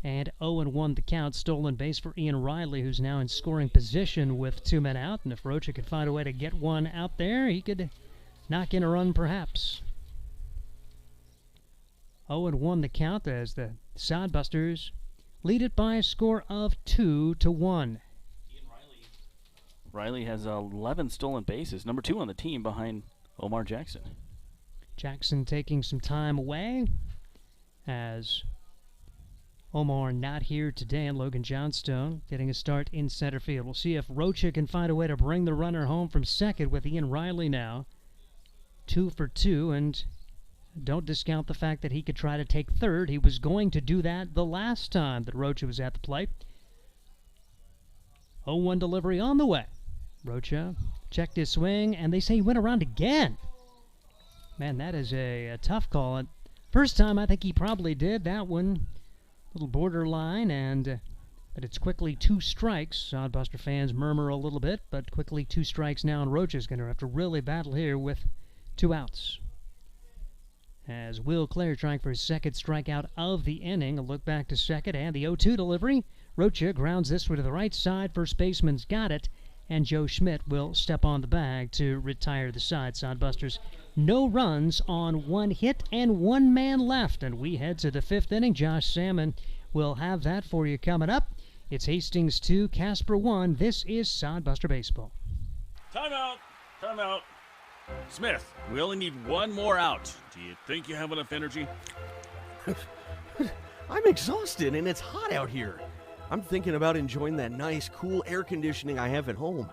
And 0-1 the count. Stolen base for Ian Riley, who's now in scoring position with 2 men out. And if Rocha could find a way to get one out there, he could knock in a run perhaps. 0-1 the count as the Sodbusters lead it by a score of 2-1. Riley has 11 stolen bases, number 2 on the team behind Omar Jackson. Jackson taking some time away as Omar not here today, and Logan Johnstone getting a start in center field. We'll see if Rocha can find a way to bring the runner home from second with Ian Riley now 2 for 2, and don't discount the fact that he could try to take third. He was going to do that the last time that Rocha was at the plate. 0-1 delivery on the way. Rocha checked his swing, and they say he went around again. Man, that is a tough call. And first time, I think he probably did. That one, a little borderline, but it's quickly 2 strikes. Sodbuster fans murmur a little bit, but quickly 2 strikes now, and Rocha's going to have to really battle here with 2 outs. As Will Clare trying for his second strikeout of the inning. A look back to second, and the 0-2 delivery. Rocha grounds this one to the right side. First baseman's got it, and Joe Schmidt will step on the bag to retire the side. Sodbusters, no runs on 1 hit and 1 man left, and we head to the 5th inning. Josh Salmon will have that for you coming up. It's Hastings 2, Casper 1. This is Sodbuster Baseball. Timeout. Timeout. Smith, we only need 1 more out. Do you think you have enough energy? I'm exhausted, and it's hot out here. I'm thinking about enjoying that nice, cool air conditioning I have at home.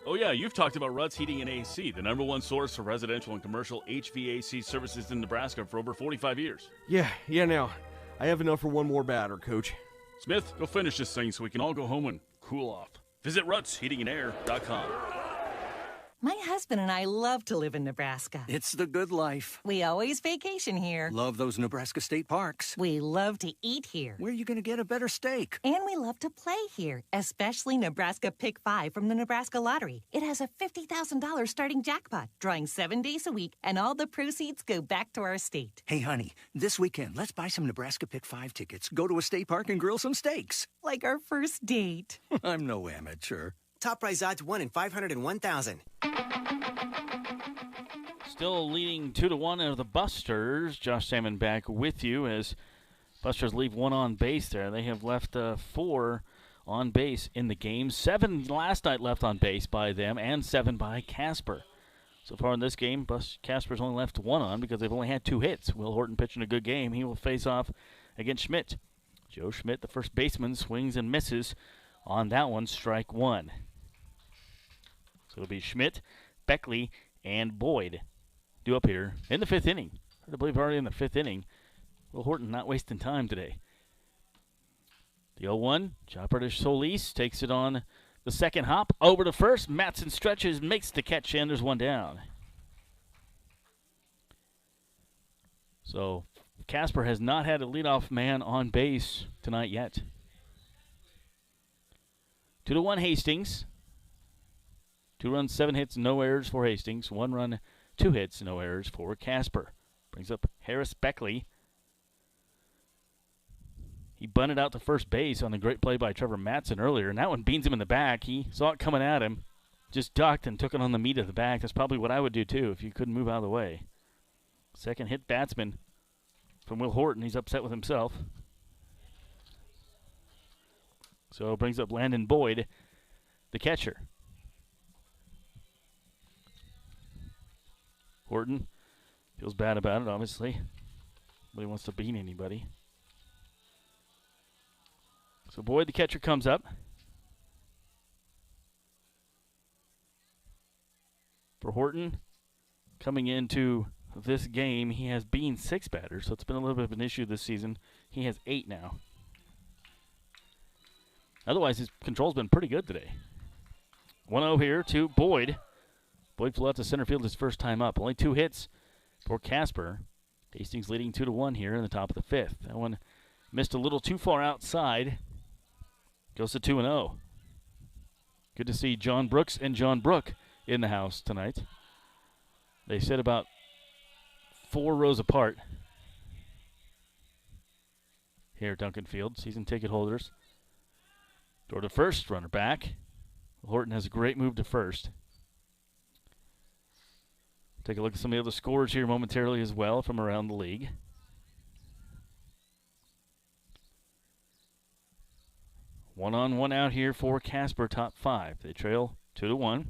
Oh yeah, you've talked about Ruts Heating and AC, the #1 source for residential and commercial HVAC services in Nebraska for over 45 years. Yeah, now, I have enough for 1 more batter, Coach. Smith, go finish this thing so we can all go home and cool off. Visit rutsheatingandair.com. My husband and I love to live in Nebraska. It's the good life. We always vacation here. Love those Nebraska state parks. We love to eat here. Where are you going to get a better steak? And we love to play here, especially Nebraska Pick 5 from the Nebraska Lottery. It has a $50,000 starting jackpot, drawing 7 days a week, and all the proceeds go back to our state. Hey, honey, this weekend, let's buy some Nebraska Pick 5 tickets, go to a state park, and grill some steaks. Like our first date. I'm no amateur. Top prize odds 1 in 501,000. Still leading 2-1 of the Busters. Josh Salmon back with you as Busters leave 1 on base there. They have left 4 on base in the game. 7 last night left on base by them, and 7 by Casper. So far in this game, Casper's only left 1 on because they've only had 2 hits. Will Horton pitching a good game. He will face off against Schmidt. Joe Schmidt, the first baseman, swings and misses on that one, strike 1. So it'll be Schmidt, Beckley, and Boyd due up here in the 5th inning. I believe already in the 5th inning. Will Horton not wasting time today. The 0-1, chopper to Solis, takes it on the second hop. Over to first, Matson stretches, makes the catch, and there's 1 down. So Casper has not had a leadoff man on base tonight yet. 2-1 Hastings. 2 runs, 7 hits, no errors for Hastings. 1 run, 2 hits, no errors for Casper. Brings up Harris Beckley. He bunted out to first base on the great play by Trevor Matson earlier, and that one beans him in the back. He saw it coming at him, just ducked and took it on the meat of the back. That's probably what I would do too if you couldn't move out of the way. Second hit batsman from Will Horton. He's upset with himself. So it brings up Landon Boyd, the catcher. Horton feels bad about it, obviously. Nobody wants to beat anybody. So Boyd, the catcher, comes up. For Horton, coming into this game, he has beaten 6 batters, so it's been a little bit of an issue this season. He has 8 now. Otherwise, his control's been pretty good today. 1-0 here to Boyd. Boyd flew out to center field his first time up. Only 2 hits for Casper. Hastings leading 2-1 here in the top of the 5th. That one missed a little too far outside. Goes to 2-0. Good to see John Brooks and John Brook in the house tonight. They sit about 4 rows apart. here at Duncan Field, season ticket holders. Throw to first, runner back. Horton has a great move to first. Take a look at some of the other scores here momentarily as well from around the league. One on, one out here for Casper, top 5. They trail 2-1.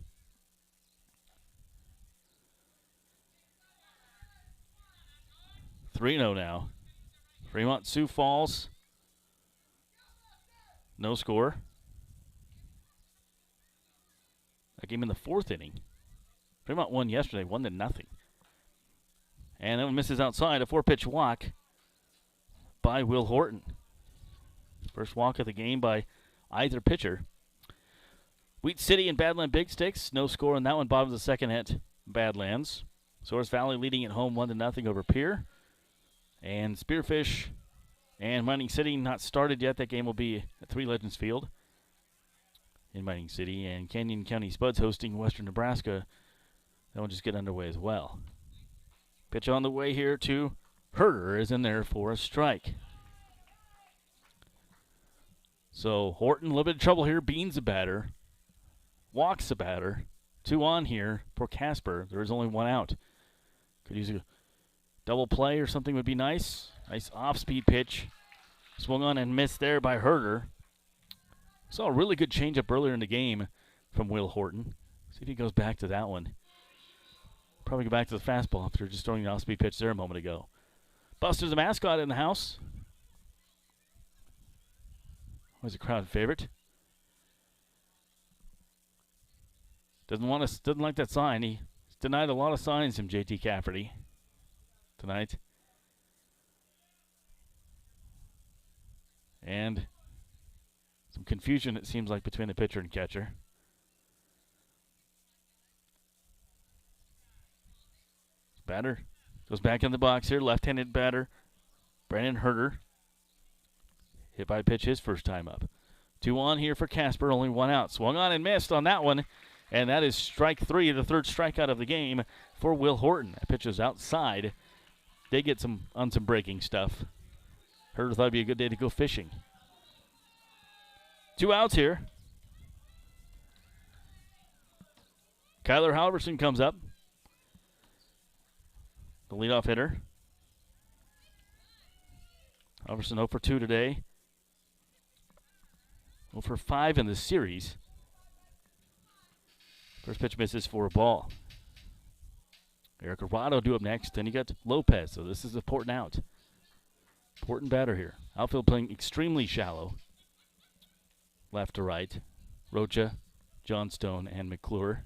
(3-0) now. Fremont Sioux Falls. No score. That game in the 4th inning. Fremont won yesterday, 1-0. And that one misses outside. A 4-pitch walk by Will Horton. First walk of the game by either pitcher. Wheat City and Badland Big Sticks. No score on that one. Bottom of the second at Badlands. Source Valley leading at home 1-0 over Pierre. And Spearfish and Mining City not started yet. That game will be at Three Legends Field in Mining City. And Canyon County Spuds hosting Western Nebraska. That one just get underway as well. Pitch on the way here to Herder is in there for a strike. So Horton, a little bit of trouble here. Beans a batter. Walks a batter. 2 on here for Casper. There is only 1 out. Could use a double play or something would be nice. Nice off-speed pitch. Swung on and missed there by Herder. Saw a really good changeup earlier in the game from Will Horton. See if he goes back to that one. Probably go back to the fastball after just throwing the off-speed pitch there a moment ago. Buster's the mascot in the house. Always a crowd favorite. Doesn't like that sign. He's denied a lot of signs from JT Cafferty tonight. And some confusion, it seems like, between the pitcher and catcher. Batter goes back in the box here. Left-handed batter, Brandon Herder. Hit by a pitch his first time up. 2 on here for Casper, only 1 out. Swung on and missed on that one. And that is strike 3, the 3rd strikeout of the game for Will Horton. That pitch is outside. They get some breaking stuff. Herder thought it'd be a good day to go fishing. 2 outs here. Kyler Halverson comes up. The leadoff hitter. Halverson 0 for 2 today. 0 for 5 in the series. First pitch misses for a ball. Eric Arado due up next. Then you got Lopez, so this is an important out. Important batter here. Outfield playing extremely shallow. Left to right. Rocha, Johnstone, and McClure.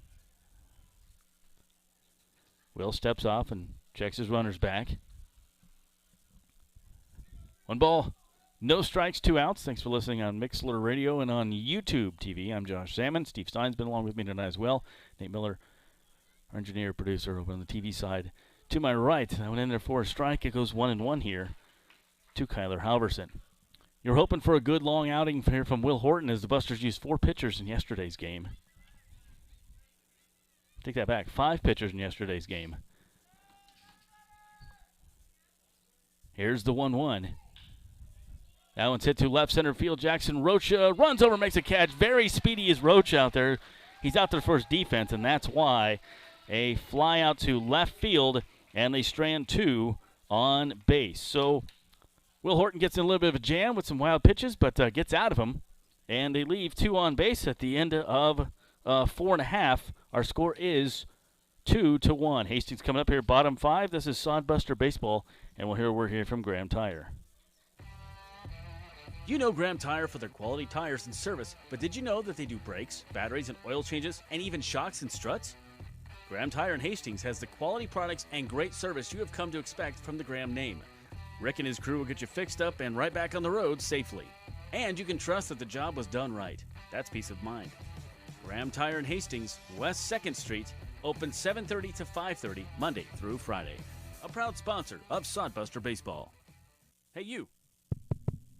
Will steps off and checks his runners back. 1 ball, no strikes, 2 outs. Thanks for listening on Mixler Radio and on YouTube TV. I'm Josh Salmon. Steve Stein's been along with me tonight as well. Nate Miller, our engineer, producer over on the TV side. To my right, I went in there for a strike. It goes 1-1 here to Kyler Halverson. You're hoping for a good long outing here from Will Horton as the Busters used 4 pitchers in yesterday's game. Take that back, 5 pitchers in yesterday's game. Here's the 1-1. That one's hit to left center field. Jackson Rocha runs over, makes a catch. Very speedy is Rocha out there. He's out there for his defense, and that's why a fly out to left field, and they strand 2 on base. So Will Horton gets in a little bit of a jam with some wild pitches, but gets out of them, and they leave 2 on base at the end of 4.5. Our score is 2-1. Hastings coming up here, bottom 5. This is Sodbuster Baseball, and we'll hear a word here from Graham Tire. You know Graham Tire for their quality tires and service, but did you know that they do brakes, batteries, and oil changes, and even shocks and struts? Graham Tire in Hastings has the quality products and great service you have come to expect from the Graham name. Rick and his crew will get you fixed up and right back on the road safely. And you can trust that the job was done right. That's peace of mind. Graham Tire in Hastings, West 2nd Street, open 7:30 to 5:30, Monday through Friday. A proud sponsor of Sodbuster Baseball. Hey you,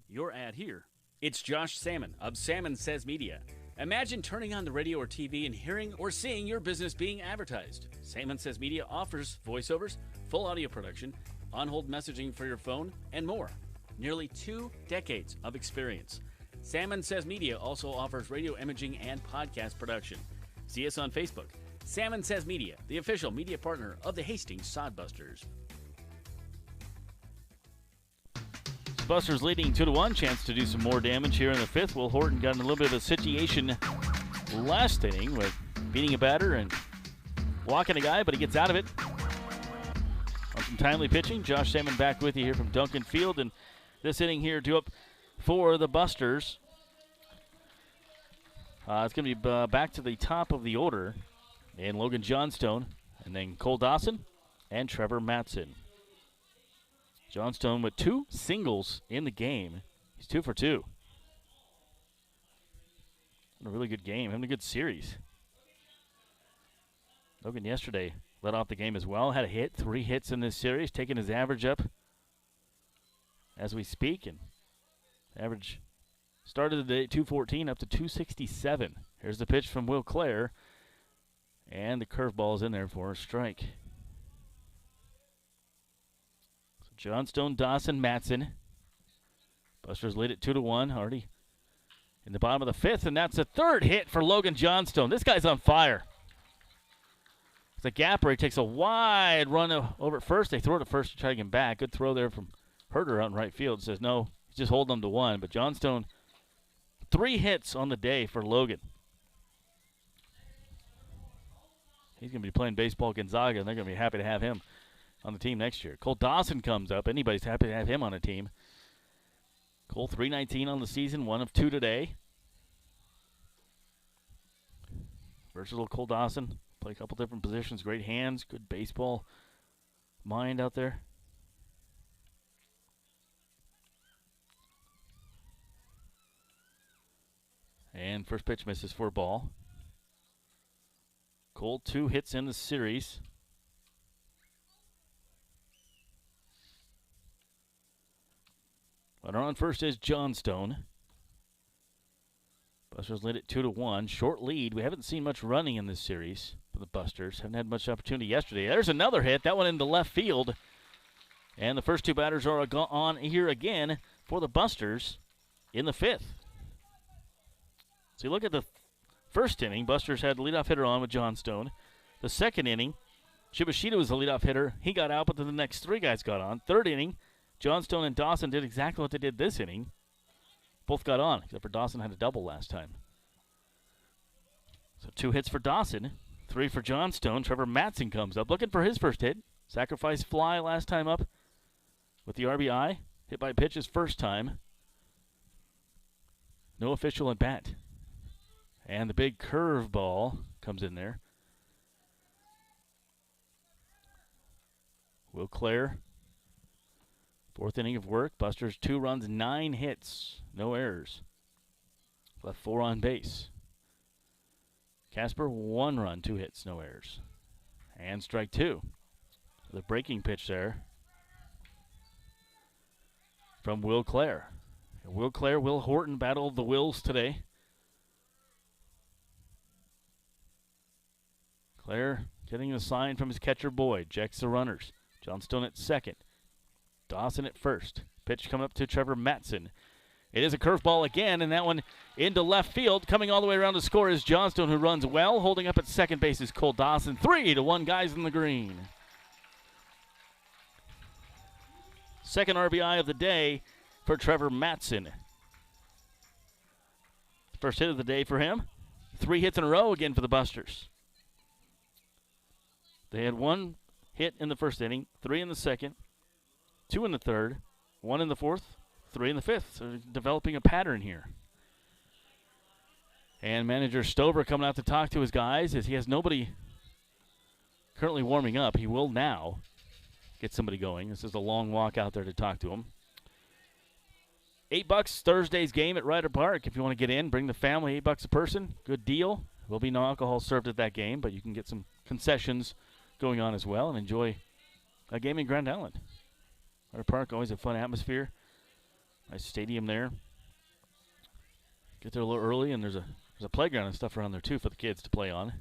your ad here. It's Josh Salmon of Salmon Says Media. Imagine turning on the radio or TV and hearing or seeing your business being advertised. Salmon Says Media offers voiceovers, full audio production, on-hold messaging for your phone, and more. nearly 2 decades of experience. Salmon Says Media also offers radio imaging and podcast production. See us on Facebook. Salmon Says Media, the official media partner of the Hastings Sodbusters. Busters leading 2-1. Chance to do some more damage here in the fifth. Will Horton got in a little bit of a situation last inning with beating a batter and walking a guy, but he gets out of it. On some timely pitching, Josh Salmon back with you here from Duncan Field, and this inning here due up for the Busters. It's going to be back to the top of the order, and Logan Johnstone, and then Cole Dawson and Trevor Matson. Johnstone with 2 singles in the game. He's 2 for 2. A really good game, having a good series. Logan yesterday led off the game as well. Had a hit, 3 hits in this series, taking his average up as we speak. And average started the day at 214 up to 267. Here's the pitch from Will Clare. And the curveball is in there for a strike. So Johnstone, Dawson, Matson. Busters lead at 2-1. Already in the bottom of the fifth, and that's a third hit for Logan Johnstone. This guy's on fire. It's a gapper. He takes a wide run over at first. They throw it at first to try to get him back. Good throw there from Herder out in right field. Says no, he's just holding them to 1. But Johnstone, 3 hits on the day for Logan. He's going to be playing baseball at Gonzaga, and they're going to be happy to have him on the team next year. Cole Dawson comes up. Anybody's happy to have him on a team. Cole, 319 on the season, 1 of 2 today. Versatile Cole Dawson. Play a couple different positions. Great hands. Good baseball mind out there. And first pitch misses for a ball. Cole, 2 hits in the series. Runner on first is Johnstone. Busters lead at 2-1. Short lead. We haven't seen much running in this series for the Busters. Haven't had much opportunity yesterday. There's another hit. That one into left field. And the first 2 batters are on here again for the Busters in the fifth. So you look at the first inning. Busters had the leadoff hitter on with Johnstone. The second inning, Shibashita was the leadoff hitter. He got out, but then the next 3 guys got on. Third inning, Johnstone and Dawson did exactly what they did this inning. Both got on, except for Dawson had a double last time. So 2 hits for Dawson, 3 for Johnstone. Trevor Matson comes up looking for his first hit. Sacrifice fly last time up with the RBI. Hit by pitch his first time. No official at bat. And the big curveball comes in there. Will Clare. 4th inning of work. Busters 2 runs, 9 hits. No errors. Left 4 on base. Casper 1 run, 2 hits, no errors. And strike 2. The breaking pitch there from Will Clare. Will Clare, Will Horton battled the Wills today. Clare getting a sign from his catcher Boyd. Checks the runners. Johnstone at second. Dawson at first. Pitch coming up to Trevor Matson. It is a curveball again, and that one into left field. Coming all the way around to score is Johnstone, who runs well. Holding up at second base is Cole Dawson. 3-1 guys in the green. Second RBI of the day for Trevor Matson. First hit of the day for him. 3 hits in a row again for the Busters. They had 1 hit in the first inning, 3 in the second, 2 in the third, 1 in the fourth, 3 in the fifth. So developing a pattern here. And manager Stover coming out to talk to his guys as he has nobody currently warming up. He will now get somebody going. This is a long walk out there to talk to him. $8 Thursday's game at Ryder Park. If you want to get in, bring the family. $8 a person. Good deal. Will be no alcohol served at that game, but you can get some concessions going on as well and enjoy a game in Grand Island. Ryder Park, always a fun atmosphere. Nice stadium there. Get there a little early, and there's a playground and stuff around there too for the kids to play on.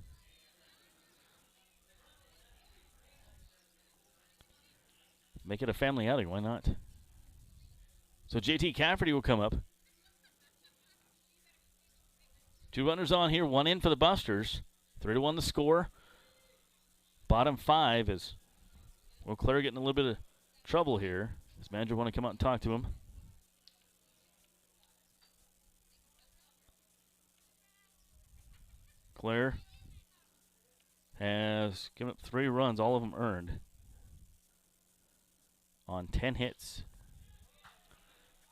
Make it a family outing, why not? So JT Cafferty will come up. 2 runners on here, 1 in for the Busters. 3-1 the score. Bottom 5 is Will Clare getting a little bit of trouble here. His manager want to come out and talk to him. Clare has given up 3 runs, all of them earned, on 10 hits.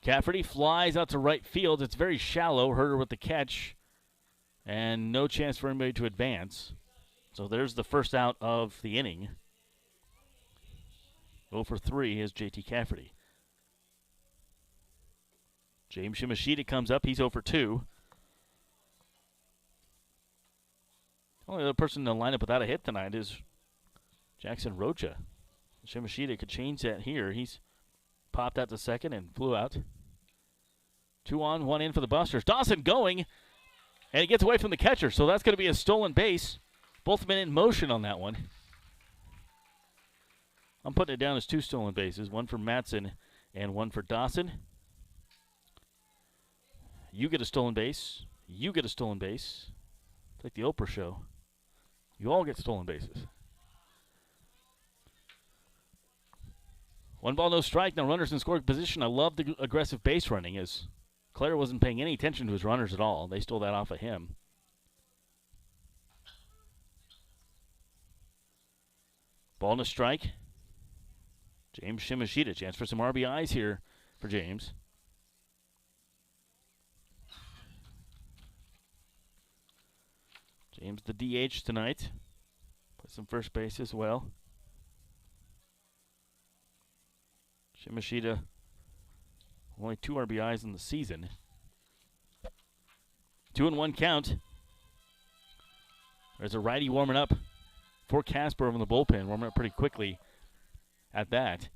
Cafferty flies out to right field. It's very shallow. Herder with the catch. And no chance for anybody to advance. So there's the first out of the inning. 0 for 3 is JT Cafferty. James Shimashita comes up. He's 0 for 2. Only other person in the lineup without a hit tonight is Jackson Rocha. Shimashita could change that here. He's popped out to second and flew out. 2 on, 1 in for the Busters. Dawson going, and he gets away from the catcher, so that's going to be a stolen base. Both men in motion on that one. I'm putting it down as 2 stolen bases, 1 for Matson and 1 for Dawson. You get a stolen base. You get a stolen base. It's like the Oprah show. You all get stolen bases. 1 ball, no strike. Now runners in scoring position. I love the aggressive base running as Clare wasn't paying any attention to his runners at all. They stole that off of him. Ball and a strike. James Shimashita. Chance for some RBIs here for James. James the DH tonight. Plays some first base as well. Shimashita, only 2 RBIs in the season. 2-1 count. There's a righty warming up for Casper over in the bullpen, warming up pretty quickly at that.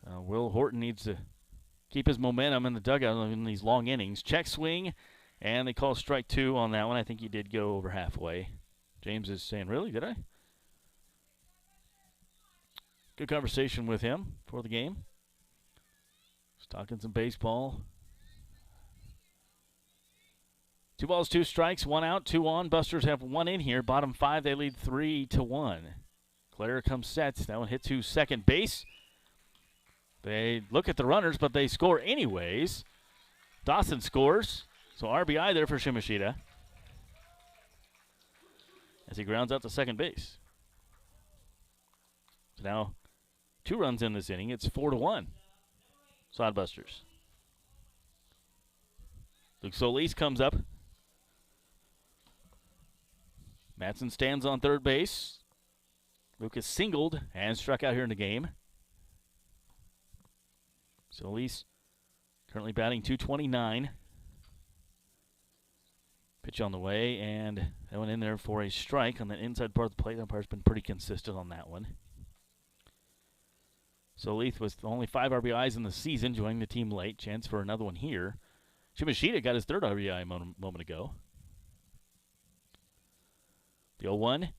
Will Horton needs to keep his momentum in the dugout in these long innings. Check swing, and they call strike 2 on that one. I think he did go over halfway. James is saying, really, did I? Good conversation with him for the game. Just talking some baseball. 2 balls, 2 strikes, 1 out, 2 on. Busters have 1 in here. Bottom 5, they lead 3-1. Clare comes set. That one hit to second base. They look at the runners, but they score anyways. Dawson scores. So RBI there for Shimashita as he grounds out to second base. So now 2 runs in this inning. It's 4-1. Sodbusters. Luke Solis comes up. Matson stands on third base. Luke is singled and struck out here in the game. Solis currently batting .229. Pitch on the way, and that went in there for a strike on the inside part of the plate. The umpire's been pretty consistent on that one. Solis with only 5 RBIs in the season, joining the team late. Chance for another one here. Shimashita got his 3rd RBI a moment ago. The 0-1,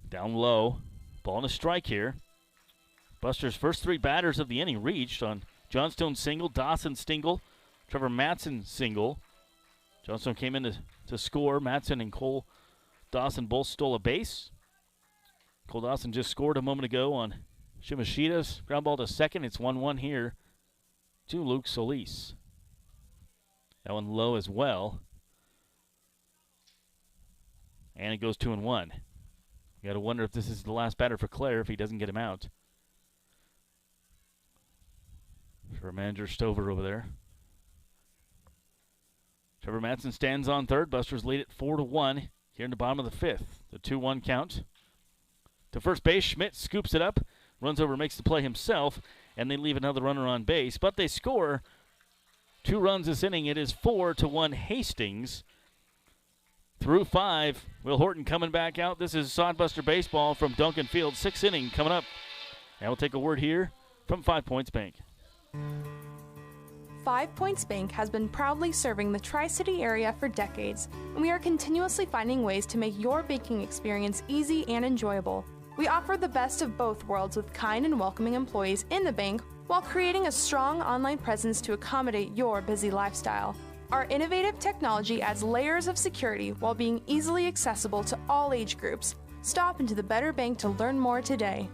down low. Ball and a strike here. Busters' first 3 batters of the inning reached on Johnstone single, Dawson single, Trevor Matson single. Johnstone came in to score. Matson and Cole Dawson both stole a base. Cole Dawson just scored a moment ago on Shimashita's ground ball to second. It's 1-1 here to Luke Solis. That one low as well. And it goes 2-1. You got to wonder if this is the last batter for Clare if he doesn't get him out. For manager Stover over there. Trevor Matson stands on third. Busters lead it 4-1 here in the bottom of the 5th. The 2-1 count. To first base, Schmidt scoops it up, runs over, makes the play himself, and they leave another runner on base. But they score 2 runs this inning. It is 4-1 Hastings. Through 5, Will Horton coming back out. This is Sodbuster Baseball from Duncan Field. 6th inning coming up. And we'll take a word here from 5 Points Bank. 5 Points Bank has been proudly serving the Tri-City area for decades, and we are continuously finding ways to make your banking experience easy and enjoyable. We offer the best of both worlds with kind and welcoming employees in the bank while creating a strong online presence to accommodate your busy lifestyle. Our innovative technology adds layers of security while being easily accessible to all age groups. Stop into the Better Bank to learn more today.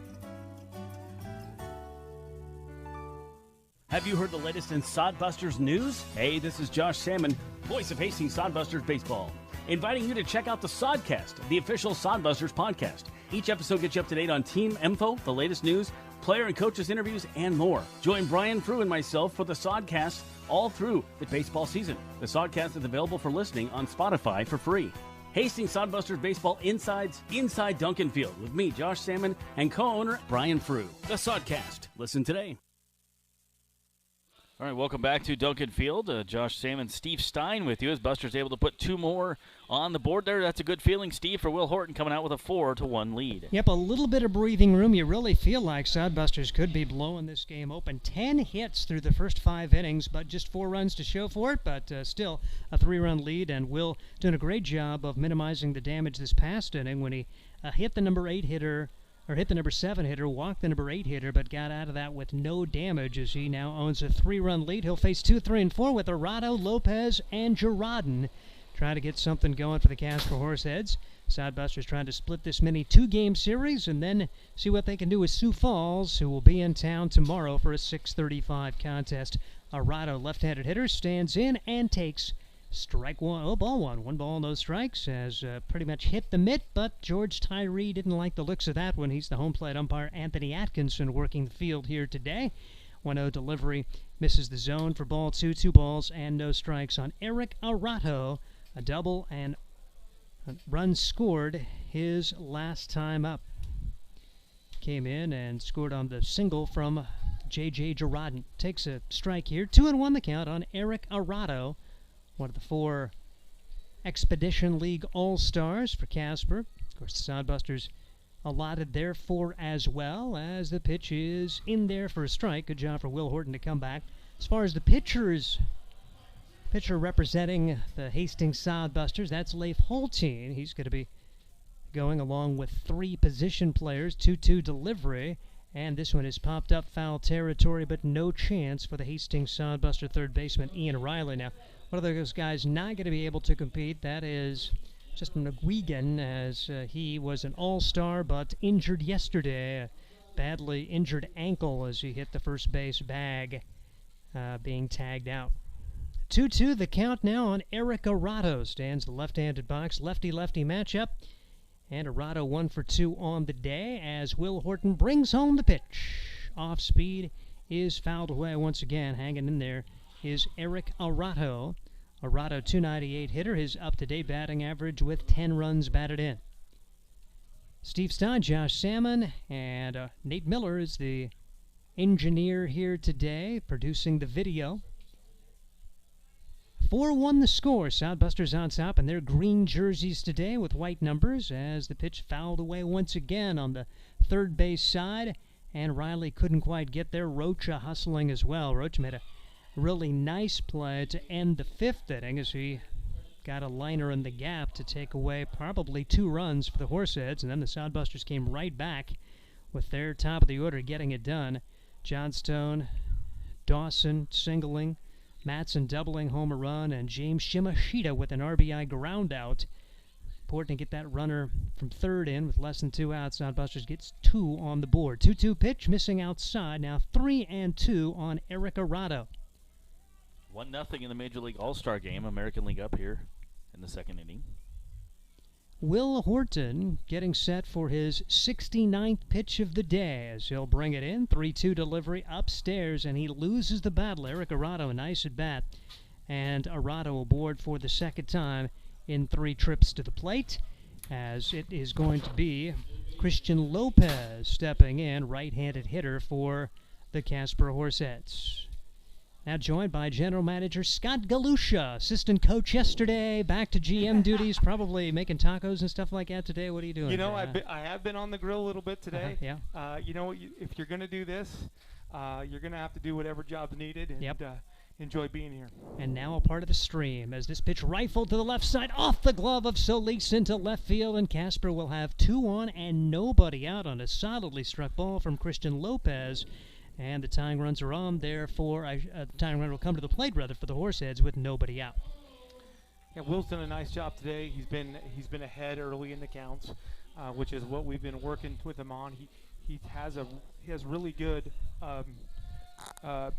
Have you heard the latest in Sodbusters news? Hey, this is Josh Salmon, voice of Hastings Sodbusters Baseball, inviting you to check out the Sodcast, the official Sodbusters podcast. Each episode gets you up to date on team info, the latest news, player and coaches interviews, and more. Join Brian Frew and myself for the Sodcast all through the baseball season. The Sodcast is available for listening on Spotify for free. Hastings Sodbusters Baseball Inside Duncan Field with me, Josh Salmon, and co-owner Brian Frew. The Sodcast. Listen today. All right, welcome back to Duncan Field. Josh Salmon, Steve Stein with you as Buster's able to put two more on the board there. That's a good feeling, Steve, for Will Horton coming out with a 4-1 lead. Yep, a little bit of breathing room. You really feel like Sodbusters could be blowing this game open. 10 hits through the first 5 innings, but just 4 runs to show for it, but still a 3-run lead, and Will doing a great job of minimizing the damage this past inning when he hit the number 8 hitter, or hit the number 7 hitter, walked the number 8 hitter, but got out of that with no damage as he now owns a 3-run lead. He'll face 2, 3, and 4 with Arado, Lopez, and Girardin. Trying to get something going for the Casper Horse Heads. Sodbusters trying to split this mini 2-game series and then see what they can do with Sioux Falls, who will be in town tomorrow for a 6:35 contest. Arado, left-handed hitter, stands in and takes strike one. Oh, ball one. 1 ball, no strikes. Has pretty much hit the mitt, but George Tyree didn't like the looks of that one. He's the home plate umpire, Anthony Atkinson, working the field here today. 1-0 delivery. Misses the zone for ball 2. 2 balls and no strikes on Eric Arato. A double and a run scored his last time up. Came in and scored on the single from J.J. Girardin. Takes a strike here. 2-1 the count on Eric Arato. One of the 4 Expedition League All-Stars for Casper. Of course, the Sodbusters allotted their 4 as well, as the pitch is in there for a strike. Good job for Will Horton to come back. As far as the pitcher representing the Hastings Sodbusters, that's Leif Holtein. He's going to be going along with 3 position players, 2-2 delivery. And this one is popped up foul territory, but no chance for the Hastings Sodbuster third baseman, Ian Riley. Now, one of those guys not going to be able to compete, that is Justin McGuigan, as he was an all-star but injured yesterday. A badly injured ankle as he hit the first base bag, being tagged out. 2-2 the count now on Eric Arato. Stands the left-handed box, lefty-lefty matchup. And Arado 1 for 2 on the day as Will Horton brings home the pitch. Off speed is fouled away once again. Hanging in there is Eric Arato. Arado, 298 hitter, his up-to-date batting average with 10 runs batted in. Steve Stein, Josh Salmon, and Nate Miller is the engineer here today, producing the video. 4-1 the score. Sodbusters on top in their green jerseys today with white numbers as the pitch fouled away once again on the third base side, and Riley couldn't quite get there. Rocha hustling as well. Rocha made a really nice play to end the 5th inning as he got a liner in the gap to take away probably 2 runs for the Horseheads, and then the Sodbusters came right back with their top of the order getting it done. Johnstone, Dawson singling, Matson doubling home a run, and James Shimashita with an RBI ground out. Important to get that runner from third in with less than 2 outs. Sodbusters gets 2 on the board. 2-2 pitch, missing outside. Now 3-2 on Eric Arado. 1-0 in the Major League All-Star game. American League up here in the 2nd inning. Will Horton getting set for his 69th pitch of the day as he'll bring it in. 3-2 delivery upstairs, and he loses the battle. Eric Arado, a nice at bat. And Arado aboard for the 2nd time in 3 trips to the plate, as it is going to be Christian Lopez stepping in, right-handed hitter for the Casper Horse Heads. Now joined by General Manager Scott Galusha, assistant coach yesterday, back to GM duties, probably making tacos and stuff like that today. What are you doing? You know, I have been on the grill a little bit today. Yeah. You know, if you're going to do this, you're going to have to do whatever job's needed and enjoy being here. And now a part of the stream as this pitch rifled to the left side off the glove of Solis into left field, and Casper will have 2 on and nobody out on a solidly struck ball from Christian Lopez. And the tying runs are on. Therefore, the tying run will come to the plate rather for the Horseheads with nobody out. Yeah, Will's done a nice job today. He's been ahead early in the counts, which is what we've been working with him on. He has really good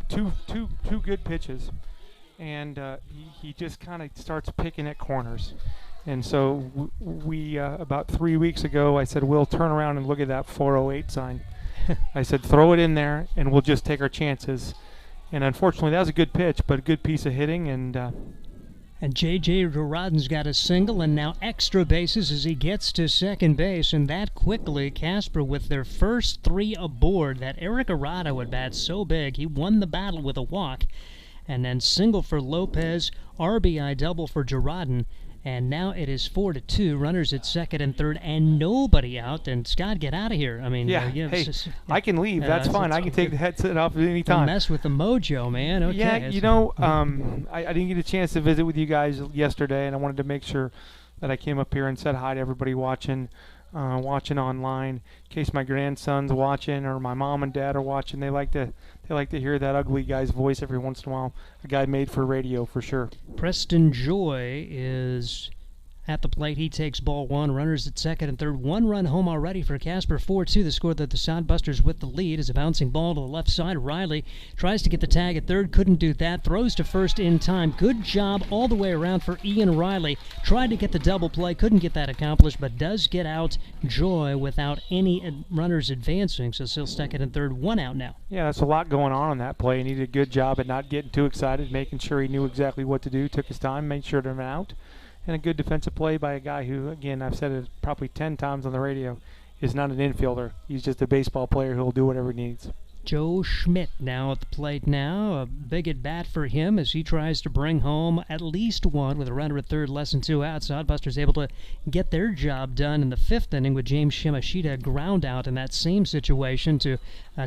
two good pitches, and he just kind of starts picking at corners. And so we about 3 weeks ago, I said, Will, turn around and look at that 408 sign. I said, throw it in there, and we'll just take our chances. And unfortunately, that was a good pitch, but a good piece of hitting. And J.J. Rodden's got a single and now extra bases as he gets to second base. And that quickly, Casper with their first 3 aboard. That Eric Arado would bat so big, he won the battle with a walk. And then single for Lopez, RBI double for Girardin. And now it is 4-2. Runners at second and third, and nobody out. And Scott, get out of here. I mean, hey, I can leave. That's fine. I can take the headset off at any time. Don't mess with the mojo, man. Okay. Yeah, I didn't get a chance to visit with you guys yesterday, and I wanted to make sure that I came up here and said hi to everybody watching online. In case my grandson's watching or my mom and dad are watching, they like to hear that ugly guy's voice every once in a while. A guy made for radio for sure. Preston Joy is at the plate. He takes ball 1. Runners at second and third. 1 run home already for Casper. 4-2. The score that the Sodbusters with the lead is a bouncing ball to the left side. Riley tries to get the tag at third. Couldn't do that. Throws to first in time. Good job all the way around for Ian Riley. Tried to get the double play. Couldn't get that accomplished, but does get out Joy without any runners advancing. So still second and third. 1 out now. Yeah, that's a lot going on that play. He did a good job at not getting too excited, making sure he knew exactly what to do. Took his time, made sure to run out. And a good defensive play by a guy who, again, I've said it probably 10 times on the radio, is not an infielder. He's just a baseball player who will do whatever he needs. Joe Schmidt now at the plate now. A big at bat for him as he tries to bring home at least 1 with a runner at third, less than 2 outs. Sodbusters able to get their job done in the 5th inning with James Shimashita ground out in that same situation to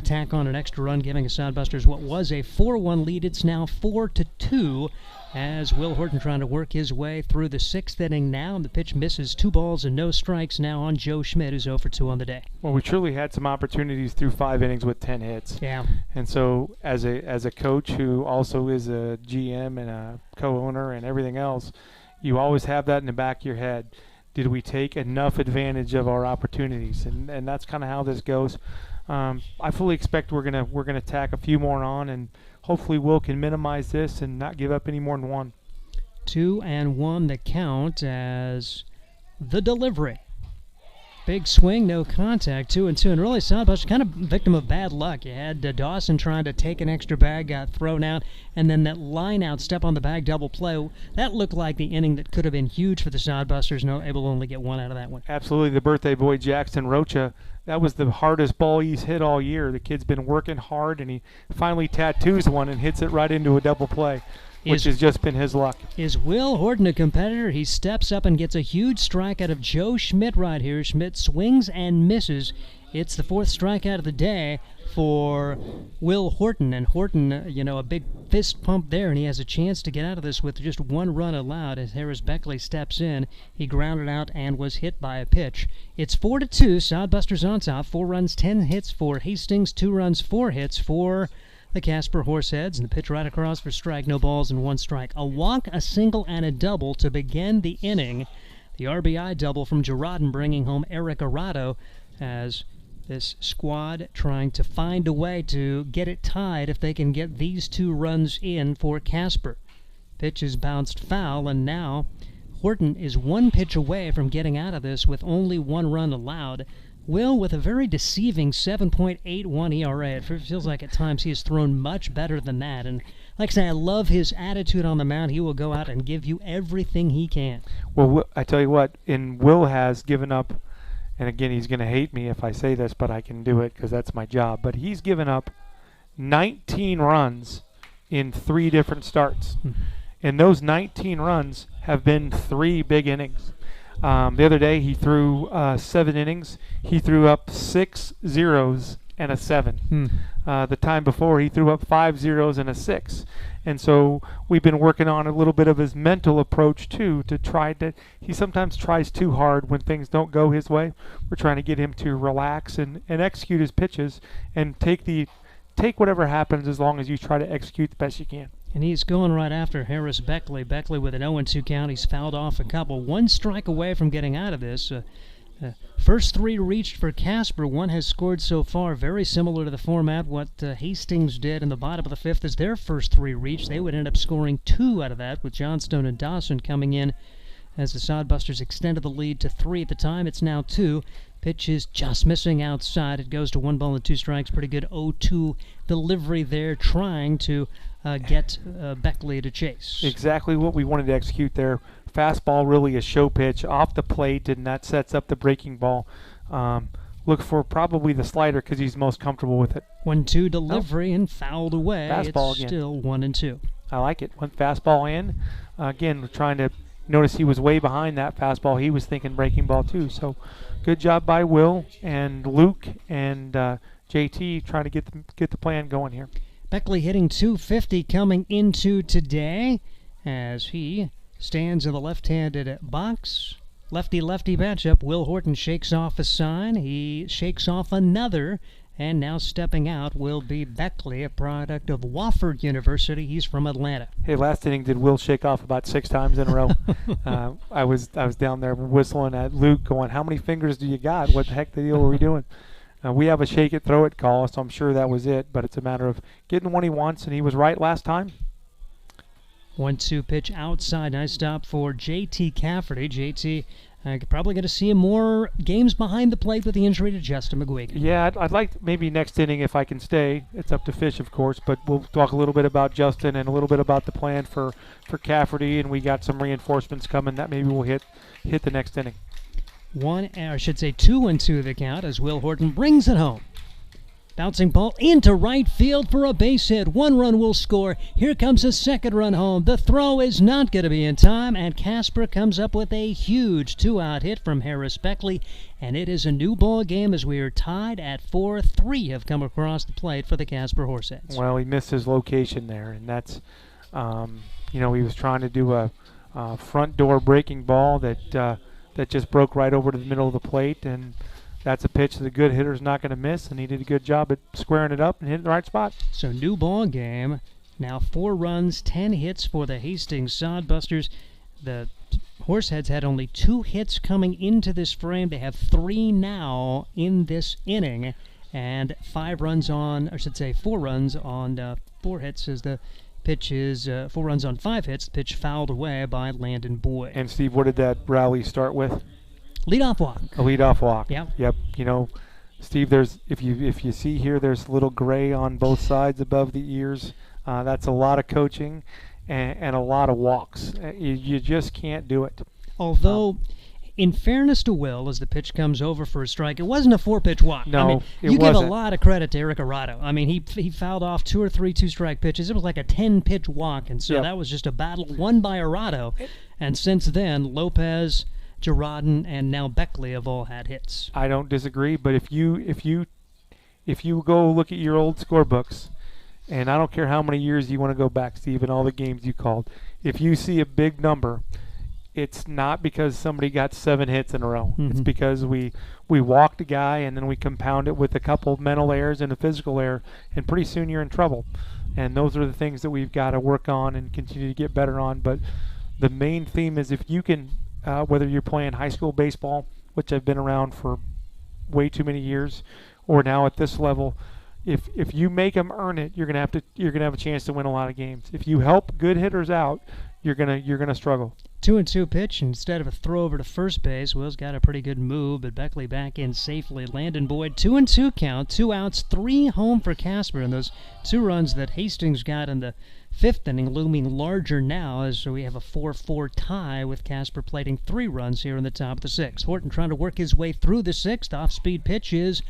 tack on an extra run, giving the Sodbusters what was a 4-1 lead. It's now 4-2 as Will Horton trying to work his way through the 6th inning now. And the pitch misses, 2 balls and no strikes now on Joe Schmidt, who's 0 for 2 on the day. Well, we truly had some opportunities through 5 innings with 10 hits. Yeah. And so as a coach who also is a GM and a co-owner and everything else, you always have that in the back of your head. Did we take enough advantage of our opportunities? And that's kind of how this goes. I fully expect we're gonna tack a few more on, and hopefully Will can minimize this and not give up any more than 1. 2-1 the count as the delivery. Big swing, no contact, 2-2. And really, Sodbusters kind of victim of bad luck. You had Dawson trying to take an extra bag, got thrown out, and then that line out, step on the bag, double play. That looked like the inning that could have been huge for the Sodbusters. No, able to only get 1 out of that one. Absolutely. The birthday boy, Jackson Rocha, that was the hardest ball he's hit all year. The kid's been working hard, and he finally tattoos one and hits it right into a double play, which has just been his luck. Is Will Horton a competitor? He steps up and gets a huge strike out of Joe Schmidt right here. Schmidt swings and misses. It's the 4th strikeout of the day for Will Horton. And Horton, a big fist pump there, and he has a chance to get out of this with just 1 run allowed as Harris Beckley steps in. He grounded out and was hit by a pitch. It's 4-2. Sodbusters on top. 4 runs, 10 hits for Hastings. 2 runs, 4 hits for the Casper Horse Heads, and the pitch right across for strike. No balls and 1 strike. A walk, a single, and a double to begin the inning. The RBI double from Girardin bringing home Eric Arado as this squad trying to find a way to get it tied if they can get these 2 runs in for Casper. Pitch is bounced foul, and now Horton is 1 pitch away from getting out of this with only 1 run allowed. Will with a very deceiving 7.81 ERA. It feels like at times he has thrown much better than that. And like I say, I love his attitude on the mound. He will go out and give you everything he can. Well, I tell you what, Will has given up, and again, he's going to hate me if I say this, but I can do it because that's my job. But he's given up 19 runs in 3 different starts. And those 19 runs have been 3 big innings. The other day he threw 7 innings. He threw up 6 zeros and a 7. The time before he threw up 5 zeros and a 6. And so we've been working on a little bit of his mental approach too, to try to, he sometimes tries too hard when things don't go his way. We're trying to get him to relax and execute his pitches and take the take whatever happens as long as you try to execute the best you can. And he's going right after Harris Beckley. Beckley with an 0-2 count. He's fouled off a couple. One strike away from getting out of this. First three reached for Casper. One has scored so far. Very similar to the format. What Hastings did in the bottom of the fifth is their first three reached. They would end up scoring two out of that, with Johnstone and Dawson coming in as the Sodbusters extended the lead to 3 at the time. It's now 2. Pitch is just missing outside. It goes to 1 ball and 2 strikes. Pretty good 0-2 delivery there, trying to get Beckley to chase. Exactly what we wanted to execute there. Fastball, really a show pitch off the plate, and that sets up the breaking ball. Look for probably the slider because he's most comfortable with it. 1-2 delivery and fouled away. Fastball it's again. Still 1-2. I like it. Went fastball in. Again, trying to notice he was way behind that fastball. He was thinking breaking ball too. So good job by Will and Luke and JT trying to get the plan going here. Beckley hitting .250 coming into today as he stands in the left-handed box. Lefty-lefty matchup. Will Horton shakes off a sign. He shakes off another. And now stepping out will be Beckley, a product of Wofford University. He's from Atlanta. Hey, last inning did Will shake off about 6 times in a row. I was down there whistling at Luke going, how many fingers do you got? What the heck the deal are we doing? We have a shake it, throw it call, so I'm sure that was it. But it's a matter of getting what he wants, and he was right last time. 1-2 pitch outside. Nice stop for JT Cafferty. JT probably going to see him more games behind the plate with the injury to Justin McGuigan. Yeah, I'd like maybe next inning if I can stay. It's up to Fish, of course, but we'll talk a little bit about Justin and a little bit about the plan for Cafferty, and we got some reinforcements coming that maybe we'll hit the next inning. 2-2 the count as Will Horton brings it home. Bouncing ball into right field for a base hit. 1 run will score. Here comes a second run home. The throw is not going to be in time, and Casper comes up with a huge 2-out hit from Harris Beckley, and it is a new ball game as we are tied at 4. 3 have come across the plate for the Casper Horse Heads. Well, he missed his location there, and that's, he was trying to do a front door breaking ball that just broke right over to the middle of the plate, and that's a pitch that a good hitter's not going to miss, and he did a good job at squaring it up and hitting the right spot. So new ball game. Now 4 runs, 10 hits for the Hastings Sodbusters. The Horseheads had only 2 hits coming into this frame. They have 3 now in this inning, and 4 runs on 4 hits as the pitch is 4 runs on 5 hits. The pitch fouled away by Landon Boyd. And Steve, what did that rally start with? Leadoff walk. A leadoff walk. Yep. Yep. Steve, there's if you see here, there's a little gray on both sides above the ears. That's a lot of coaching and a lot of walks. You just can't do it. Although, in fairness to Will, as the pitch comes over for a strike, it wasn't a 4-pitch walk. No, it you wasn't. give a lot of credit to Eric Arado. I mean, he fouled off 2 or 3 2-strike pitches. It was like a 10-pitch walk, and so that was just a battle won by Arado. And since then, Lopez, Girardin, and now Beckley have all had hits. I don't disagree, but if you go look at your old scorebooks, and I don't care how many years you want to go back, Steve, and all the games you called, if you see a big number, it's not because somebody got 7 hits in a row. Mm-hmm. It's because we walked a guy, and then we compound it with a couple of mental errors and a physical error, and pretty soon you're in trouble. And those are the things that we've got to work on and continue to get better on. But the main theme is if you can, whether you're playing high school baseball, which I've been around for way too many years, or now at this level, if you make them earn it, you're gonna have a chance to win a lot of games. If you help good hitters out, you're gonna struggle. 2-2 pitch instead of a throw over to first base. Will's got a pretty good move, but Beckley back in safely. Landon Boyd 2-2 count, 2 outs, 3 home for Casper, and those 2 runs that Hastings got in the 5th inning looming larger now as we have a 4-4 tie with Casper plating 3 runs here in the top of the 6th. Horton trying to work his way through the 6th. Off-speed pitch is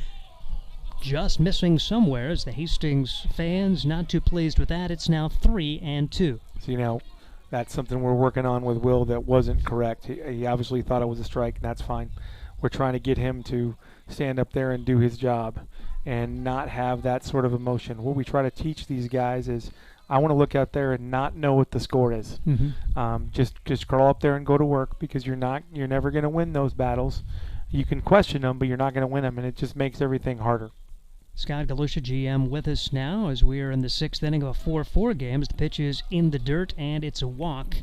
just missing somewhere as the Hastings fans not too pleased with that. It's now 3-2. So, that's something we're working on with Will that wasn't correct. He obviously thought it was a strike, and that's fine. We're trying to get him to stand up there and do his job and not have that sort of emotion. What we try to teach these guys is I want to look out there and not know what the score is. Mm-hmm. Just crawl up there and go to work because you're never going to win those battles. You can question them, but you're not going to win them, and it just makes everything harder. Scott Galusha, GM, with us now as we are in the 6th inning of a 4-4 game. The pitch is in the dirt, and it's a walk.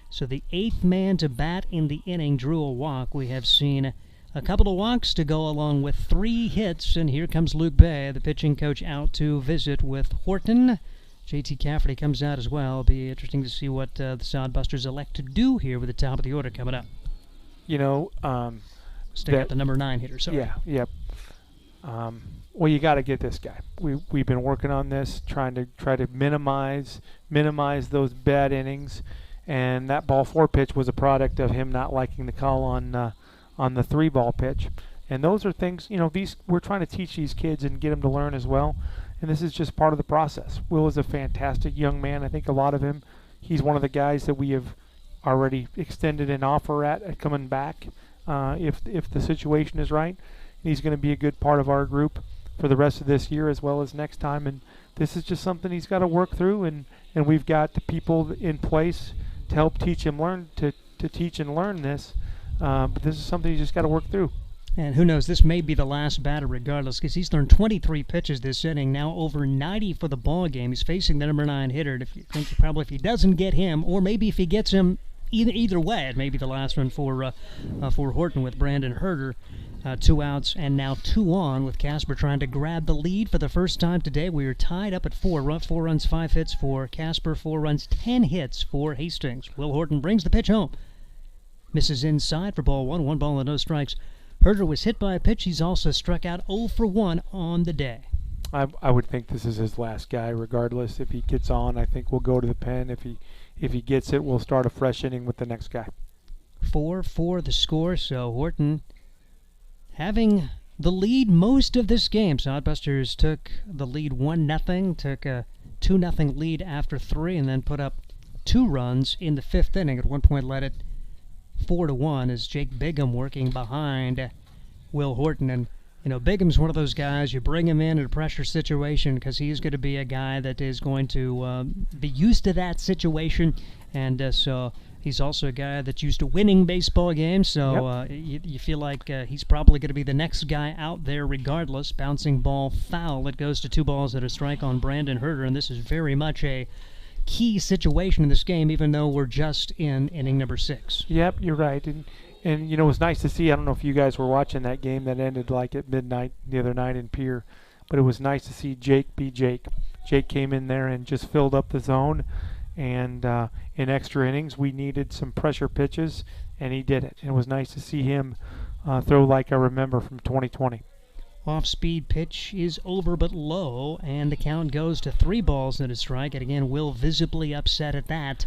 So the 8th man to bat in the inning drew a walk. We have seen a couple of walks to go along with 3 hits, and here comes Luke Bay, the pitching coach, out to visit with Horton. J.T. Cafferty comes out as well. It'll be interesting to see what the Sodbusters elect to do here with the top of the order coming up. Stay at the number 9 hitter. Sorry. Yeah, yep. Well, you got to get this guy. We've been working on this, try to minimize those bad innings, and that ball 4 pitch was a product of him not liking the call on the 3-ball pitch. And those are things, we're trying to teach these kids and get them to learn as well. And this is just part of the process. Will is a fantastic young man. I think a lot of him, he's one of the guys that we have already extended an offer at coming back if the situation is right. And he's going to be a good part of our group for the rest of this year as well as next time. And this is just something he's got to work through. And we've got the people in place to help teach him to teach and learn this. But this is something he's just got to work through. And who knows, this may be the last batter regardless, because he's thrown 23 pitches this inning, now over 90 for the ball game. He's facing the number 9 hitter. And if you think probably if he doesn't get him, or maybe if he gets him, either way, it may be the last one for Horton with Brandon Herder. 2 outs and now 2 on, with Casper trying to grab the lead for the first time today. We are tied up at 4. 4 runs, 5 hits for Casper, 4 runs, 10 hits for Hastings. Will Horton brings the pitch home. Misses inside for ball 1. 1 ball and no strikes. Herder was hit by a pitch. He's also struck out 0 for 1 on the day. I would think this is his last guy regardless. If he gets on, I think we'll go to the pen. If he gets it, we'll start a fresh inning with the next guy. 4-4 the score, so Horton having the lead most of this game. Sodbusters took the lead 1-0, took a 2-0 lead after 3, and then put up 2 runs in the 5th inning. At one point led it 4-1 as Jake Bigham working behind Will Horton. And Bigham's one of those guys, you bring him in a pressure situation because he's going to be a guy that is going to be used to that situation. And so he's also a guy that's used to winning baseball games. So you feel like he's probably going to be the next guy out there regardless. Bouncing ball foul. It goes to 2 balls and a strike on Brandon Herder. And this is very much a key situation in this game, even though we're just in inning number 6. Yep, you're right. And it was nice to see. I don't know if you guys were watching that game that ended like at midnight the other night in Pierre, but it was nice to see Jake be Jake. Jake came in there and just filled up the zone, and in extra innings we needed some pressure pitches, and he did it. It was nice to see him throw like I remember from 2020. Off-speed pitch is over but low, and the count goes to 3 balls and a strike. And again, Will visibly upset at that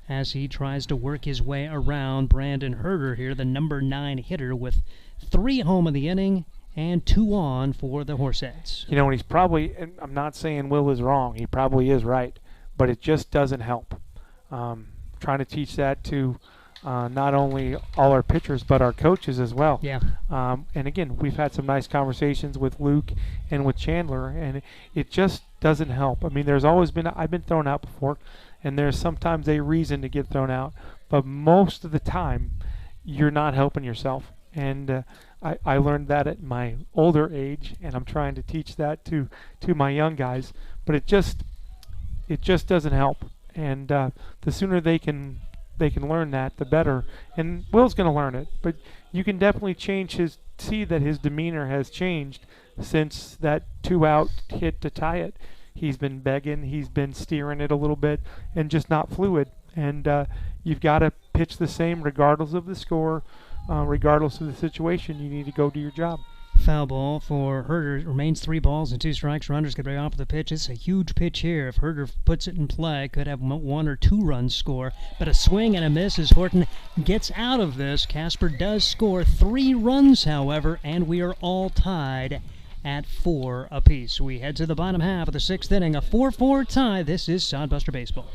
as he tries to work his way around Brandon Herder here, the number 9 hitter, with 3 home in the inning and 2 on for the Horseheads. And he's probably, and I'm not saying Will is wrong, he probably is right, but it just doesn't help. Trying to teach that to not only all our pitchers but our coaches as well. Yeah. And again, we've had some nice conversations with Luke and with Chandler, and it just doesn't help. I mean, I've been thrown out before, and there's sometimes a reason to get thrown out, but most of the time you're not helping yourself. And I learned that at my older age, and I'm trying to teach that to my young guys, but it just doesn't help. And the sooner they can learn that, the better. And Will's going to learn it, but you can definitely see that his demeanor has changed since that 2-out hit to tie it. He's been begging, he's been steering it a little bit, and just not fluid. And you've got to pitch the same regardless of the score, regardless of the situation. You need to go do your job. Foul ball for Herder. Remains 3 balls and 2 strikes. Runners get right off the pitch. It's a huge pitch here. If Herder puts it in play, could have 1 or 2 runs score. But a swing and a miss as Horton gets out of this. Casper does score 3 runs, however, and we are all tied at 4 apiece. We head to the bottom half of the 6th inning. A 4-4 tie. This is Sodbuster Baseball.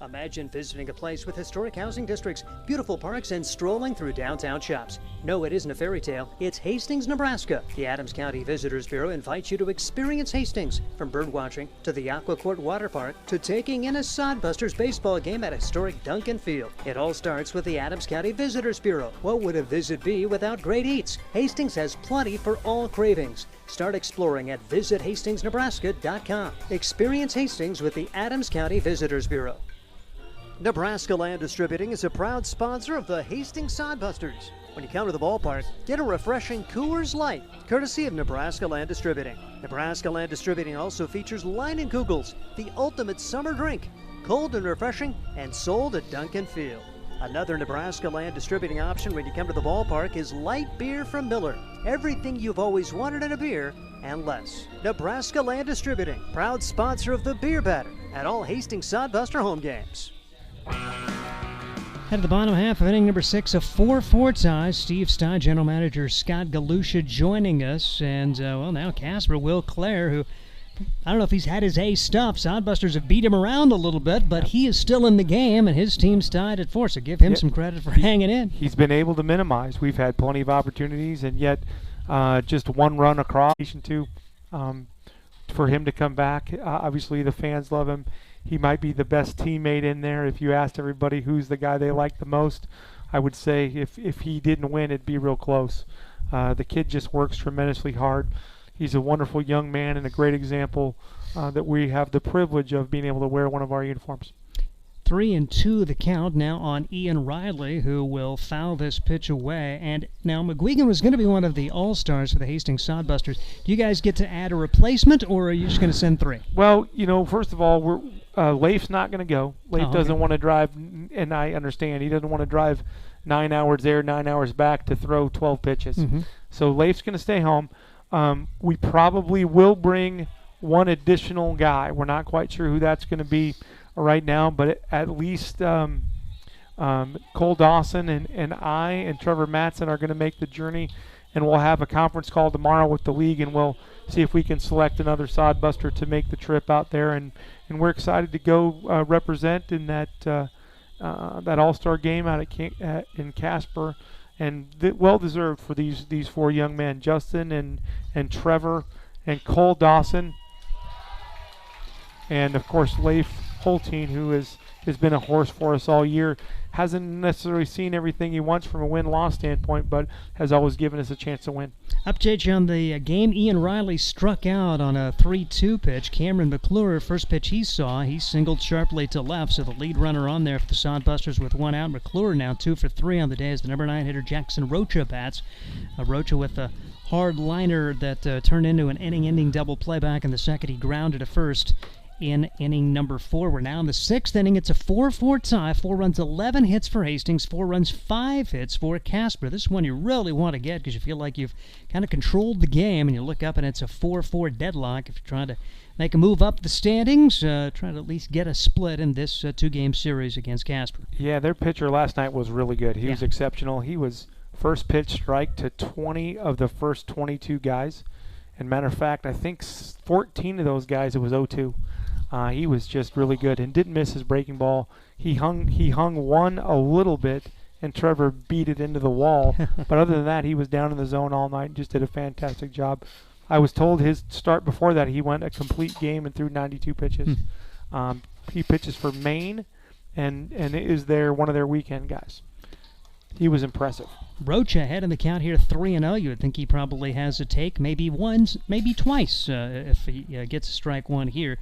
Imagine visiting a place with historic housing districts, beautiful parks, and strolling through downtown shops. No, it isn't a fairy tale. It's Hastings, Nebraska. The Adams County Visitors Bureau invites you to experience Hastings, from bird watching to the Aqua Court Water Park to taking in a Sodbusters baseball game at historic Duncan Field. It all starts with the Adams County Visitors Bureau. What would a visit be without great eats? Hastings has plenty for all cravings. Start exploring at visithastingsnebraska.com. Experience Hastings with the Adams County Visitors Bureau. Nebraska Land Distributing is a proud sponsor of the Hastings Sodbusters. When you come to the ballpark, get a refreshing Coors Light, courtesy of Nebraska Land Distributing. Nebraska Land Distributing also features Leinenkugels, the ultimate summer drink, cold and refreshing, and sold at Duncan Field. Another Nebraska Land Distributing option when you come to the ballpark is light beer from Miller. Everything you've always wanted in a beer and less. Nebraska Land Distributing, proud sponsor of the Beer Batter at all Hastings Sodbuster home games. At the bottom half of inning number 6, a 4-4 tie. Steve Stein, General Manager Scott Galusha joining us. And, now Casper Will Clare, who, I don't know if he's had his A stuff. Sodbusters have beat him around a little bit, but he is still in the game, and his team's tied at 4. So give him some credit for hanging in. He's been able to minimize. We've had plenty of opportunities, and yet just one run across for him to come back. Obviously, the fans love him. He might be the best teammate in there. If you asked everybody who's the guy they like the most, I would say if he didn't win, it'd be real close. The kid just works tremendously hard. He's a wonderful young man and a great example that we have the privilege of being able to wear one of our uniforms. 3-2 the count now on Ian Riley, who will foul this pitch away. And now McGuigan was going to be one of the all-stars for the Hastings Sodbusters. Do you guys get to add a replacement, or are you just going to send 3? Well, first of all, Leif's not going to go. Leif doesn't want to drive, and I understand, he doesn't want to drive 9 hours there, 9 hours back to throw 12 pitches. Mm-hmm. So Leif's going to stay home. We probably will bring one additional guy. We're not quite sure who that's going to be right now, but at least Cole Dawson and I and Trevor Matson are going to make the journey, and we'll have a conference call tomorrow with the league, and we'll see if we can select another Sodbuster to make the trip out there, and we're excited to go represent in that All-Star game out in Casper, and well deserved for these 4 young men, Justin and Trevor and Cole Dawson, and of course Leif Holteen, who has been a horse for us all year. Hasn't necessarily seen everything he wants from a win-loss standpoint, but has always given us a chance to win. Update you on the game. Ian Riley struck out on a 3-2 pitch. Cameron McClure, first pitch he saw, he singled sharply to left, so the lead runner on there for the Sodbusters with 1 out. McClure now 2 for 3 on the day as the number 9 hitter Jackson Rocha bats. Rocha with a hard liner that turned into an inning-ending double play back in the second. He grounded to first in inning number 4. We're now in the 6th inning. It's a 4-4 tie. 4 runs, 11 hits for Hastings. 4 runs, 5 hits for Casper. This is one you really want to get because you feel like you've kind of controlled the game, and you look up and it's a 4-4 deadlock. If you're trying to make a move up the standings, try to at least get a split in this 2-game series against Casper. Yeah, their pitcher last night was really good. He was exceptional. He was first pitch strike to 20 of the first 22 guys. And matter of fact, I think 14 of those guys it was 0-2. He was just really good and didn't miss his breaking ball. He hung one a little bit, and Trevor beat it into the wall. But other than that, he was down in the zone all night and just did a fantastic job. I was told his start before that he went a complete game and threw 92 pitches. He pitches for Maine, and is one of their weekend guys. He was impressive. Rocha ahead in the count here, 3-0. You would think he probably has a take, maybe once, maybe twice, if he gets a strike one here.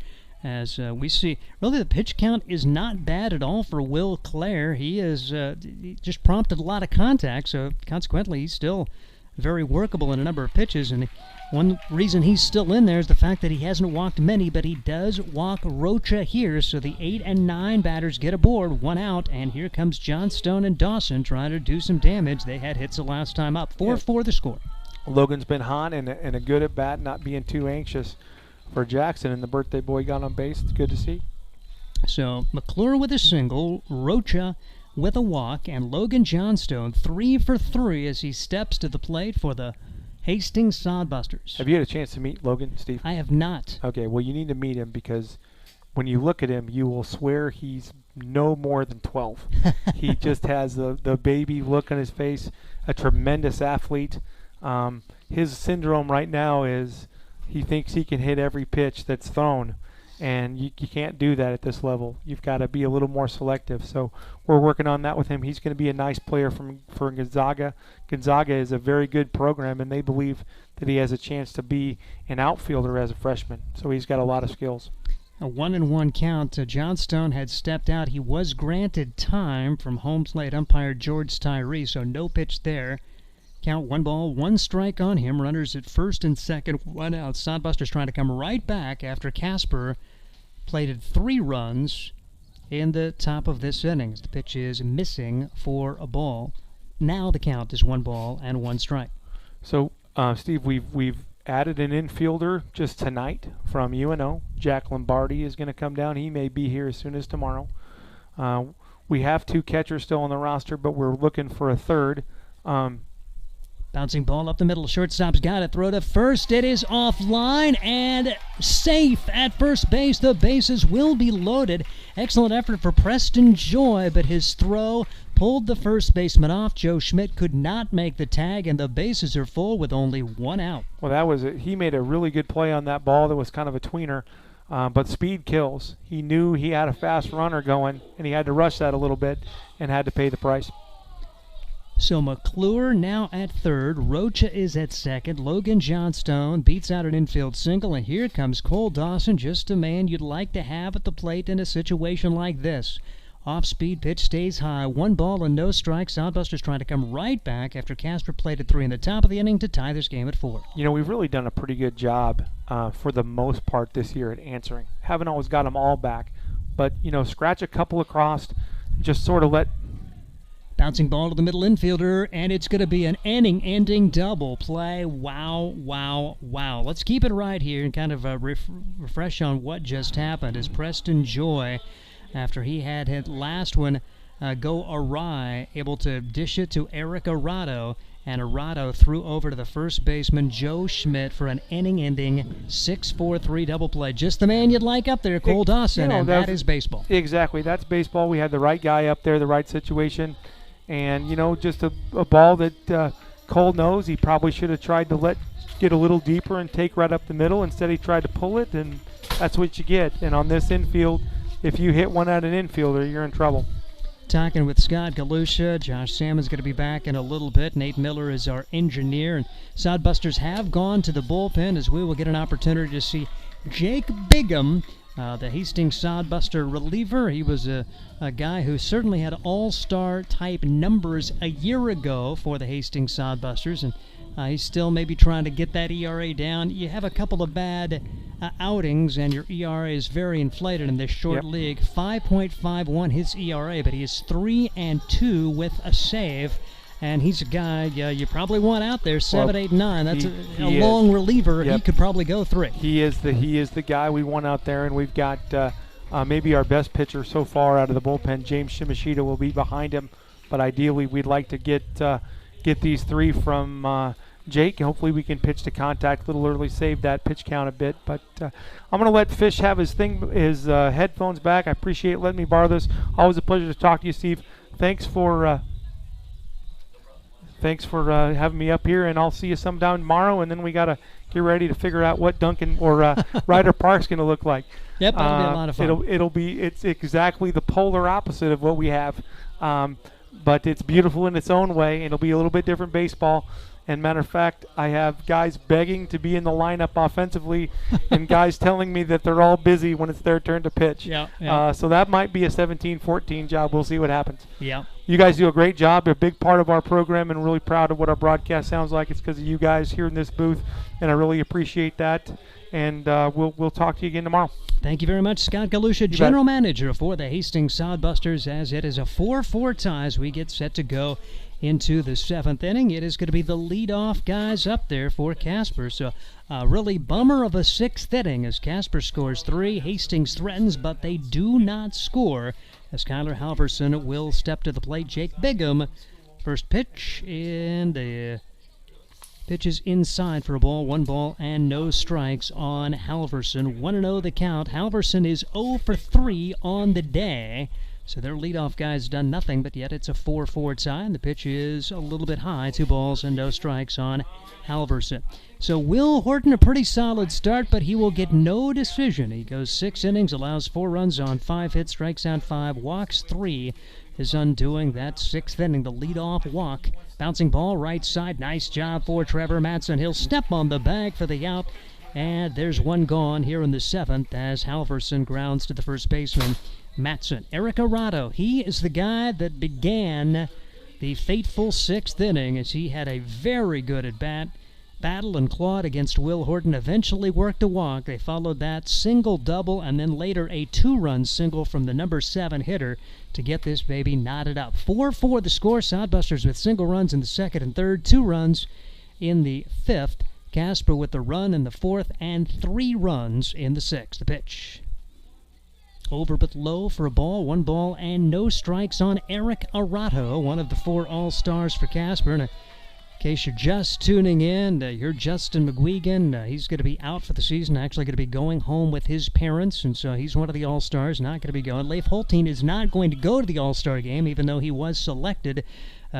As we see, really the pitch count is not bad at all for Will Clare. He has just prompted a lot of contact, so consequently he's still very workable in a number of pitches. And one reason he's still in there is the fact that he hasn't walked many, but he does walk Rocha here. So the 8 and 9 batters get aboard, 1 out, and here comes Johnstone and Dawson trying to do some damage. They had hits the last time up. 4-4 the score. Logan's been hot and a good at bat, not being too anxious for Jackson, and the birthday boy got on base. It's good to see. So McClure with a single, Rocha with a walk, and Logan Johnstone 3 for 3 as he steps to the plate for the Hastings Sodbusters. Have you had a chance to meet Logan, Steve? I have not. Okay, well, you need to meet him because when you look at him, you will swear he's no more than 12. He just has the baby look on his face, a tremendous athlete. His syndrome right now is he thinks he can hit every pitch that's thrown, And you can't do that at this level. You've got to be a little more selective. So we're working on that with him. He's going to be a nice player for Gonzaga. Gonzaga is a very good program, and they believe that he has a chance to be an outfielder as a freshman. So he's got a lot of skills. A 1-1 count. Johnstone had stepped out. He was granted time from home plate umpire George Tyree, so no pitch there. Count 1 ball, 1 strike on him. Runners at first and second, 1 out. Sodbusters trying to come right back after Casper plated 3 runs in the top of this innings. The pitch is missing for a ball. Now the count is 1 ball and 1 strike. So, Steve, we've added an infielder just tonight from UNO. Jack Lombardi is going to come down. He may be here as soon as tomorrow. We have 2 catchers still on the roster, but we're looking for a third. Bouncing ball up the middle. Shortstop's got it. Throw to first. It is offline and safe at first base. The bases will be loaded. Excellent effort for Preston Joy, but his throw pulled the first baseman off. Joe Schmidt could not make the tag, and the bases are full with only 1 out. Well, that was it. He made a really good play on that ball. That was kind of a tweener, but speed kills. He knew he had a fast runner going, and he had to rush that a little bit and had to pay the price. So McClure now at third. Rocha is at second. Logan Johnstone beats out an infield single. And here comes Cole Dawson, just a man you'd like to have at the plate in a situation like this. Off-speed pitch stays high. 1 ball and no strikes. Soundbusters trying to come right back after Casper plated 3 in the top of the inning to tie this game at 4. You know, we've really done a pretty good job for the most part this year at answering. Haven't always got them all back. But, you know, scratch a couple across, just sort of let... Bouncing ball to the middle infielder, and it's going to be an inning-ending double play. Wow, wow, wow. Let's keep it right here and kind of refresh on what just happened as Preston Joy, after he had his last one go awry, able to dish it to Eric Arado, and Arado threw over to the first baseman, Joe Schmidt, for an inning-ending 6-4-3 double play. Just the man you'd like up there, Cole Dawson, and that is baseball. Exactly. That's baseball. We had the right guy up there, the right situation. And, you know, just a ball that Cole knows he probably should have tried to get a little deeper and take right up the middle. Instead, he tried to pull it, and that's what you get. And on this infield, if you hit one at an infielder, you're in trouble. Talking with Scott Galusha. Josh Salmon's going to be back in a little bit. Nate Miller is our engineer. And Sodbusters have gone to the bullpen as we will get an opportunity to see Jake Bigham, the Hastings Sodbuster reliever. He was a guy who certainly had all-star type numbers a year ago for the Hastings Sodbusters, and he's still maybe trying to get that ERA down. You have a couple of bad outings, and your ERA is very inflated in this short league. 5.51 his ERA, but he is 3-2 with a save. And he's a guy you probably want out there, 7, 8, 9. That's a long reliever. He could probably go 3. He is the guy we want out there, and we've got maybe our best pitcher so far out of the bullpen. James Shimashita will be behind him, but ideally we'd like to get these 3 from Jake. Hopefully we can pitch to contact a little early, save that pitch count a bit. But I'm going to let Fish have his headphones back. I appreciate letting me borrow this. Always a pleasure to talk to you, Steve. Thanks for having me up here, and I'll see you sometime tomorrow, and then we got to get ready to figure out what Duncan or Ryder Park's going to look like. Yep, that'll be a lot of fun. It's exactly the polar opposite of what we have, but it's beautiful in its own way, and it'll be a little bit different baseball. And matter of fact, I have guys begging to be in the lineup offensively and guys telling me that they're all busy when it's their turn to pitch. So that might be a 17-14 job. We'll see what happens. Yeah. You guys do a great job. You're a big part of our program, and really proud of what our broadcast sounds like. It's because of you guys here in this booth, and I really appreciate that. And we'll talk to you again tomorrow. Thank you very much, Scott Galusha, General Manager for the Hastings Sodbusters, as it is a 4-4 tie as we get set to go into the 7th inning. It is going to be the leadoff guys up there for Casper. So really bummer of a 6th inning as Casper scores 3. Hastings threatens, but they do not score as Kyler Halverson will step to the plate. Jake Bigham, first pitch in the Pitches inside for a ball, 1 ball and no strikes on Halverson. 1-0 the count. Halverson is 0 for 3 on the day. So their leadoff guy's done nothing, but yet it's a 4-4 tie, and the pitch is a little bit high. 2 balls and no strikes on Halverson. So Will Horton, a pretty solid start, but he will get no decision. He goes 6 innings, allows 4 runs on 5 hits, strikes out 5, walks 3. His undoing that 6th inning, the leadoff walk. Bouncing ball right side. Nice job for Trevor Matson. He'll step on the bag for the out. And there's 1 gone here in the 7th as Halverson grounds to the first baseman, Matson. Eric Arado, he is the guy that began the fateful 6th inning as he had a very good at-bat. Battle and clawed against Will Horton, eventually worked a walk. They followed that single double and then later a 2-run single from the number 7 hitter to get this baby knotted up. 4-4 the score. Sodbusters with single runs in the 2nd and 3rd, 2 runs in the 5th. Casper with the run in the 4th and 3 runs in the 6th. The pitch. Over but low for a ball, 1 ball and no strikes on Eric Arado, one of the 4 All-Stars for Casper. And in case you're just tuning in, you're Justin McGuigan. He's going to be out for the season, actually going to be going home with his parents, and so he's one of the All-Stars, not going to be going. Leif Holtein is not going to go to the All-Star game, even though he was selected.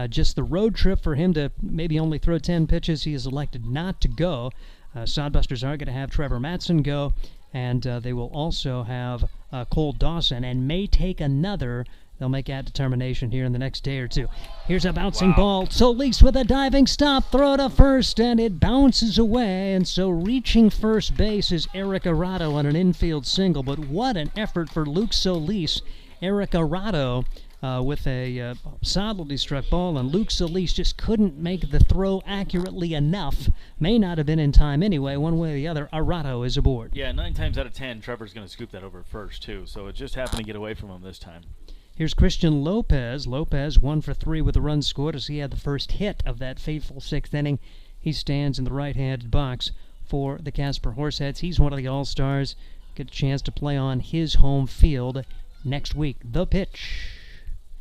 Just the road trip for him to maybe only throw 10 pitches, he is elected not to go. Sodbusters are going to have Trevor Matson go, and they will also have Cole Dawson, and may take another. They'll make that determination here in the next day or 2. Here's a bouncing ball. Solis with a diving stop. Throw to first, and it bounces away. And so reaching first base is Eric Arado on an infield single. But what an effort for Luke Solis. Eric Arado with a solidly struck ball, and Luke Solis just couldn't make the throw accurately enough. May not have been in time anyway. One way or the other, Arado is aboard. Yeah, 9 times out of 10, Trevor's going to scoop that over first, too. So it just happened to get away from him this time. Here's Christian Lopez. Lopez 1 for 3 with a run scored as he had the first hit of that fateful 6th inning. He stands in the right-handed box for the Casper Horse Heads. He's one of the All-Stars. Get a chance to play on his home field next week. The pitch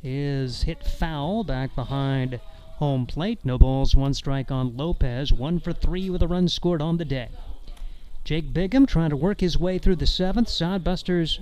is hit foul back behind home plate. No balls, 1 strike on Lopez. 1 for 3 with a run scored on the day. Jake Bigham trying to work his way through the 7th. Sodbusters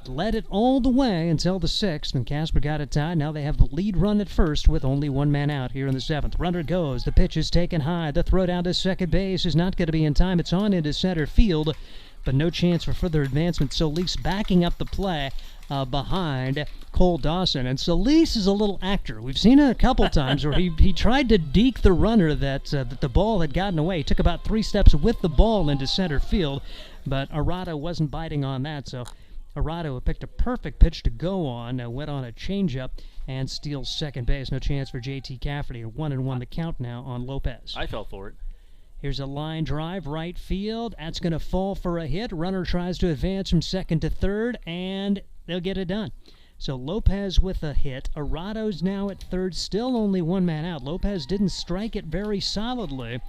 led it all the way until the 6th, and Casper got it tied. Now they have the lead run at first with only 1 man out here in the 7th. Runner goes. The pitch is taken high. The throw down to second base is not going to be in time. It's on into center field, but no chance for further advancement. Solis backing up the play behind Cole Dawson. And Solis is a little actor. We've seen it a couple times where he tried to deke the runner that the ball had gotten away. He took about 3 steps with the ball into center field, but Arado wasn't biting on that, so Arado picked a perfect pitch to go on, went on a changeup, and steals second base. No chance for J.T. Cafferty. 1-1 the count now on Lopez. I fell for it. Here's a line drive, right field. That's going to fall for a hit. Runner tries to advance from second to third, and they'll get it done. So Lopez with a hit. Arado's now at third, still only 1 man out. Lopez didn't strike it very solidly,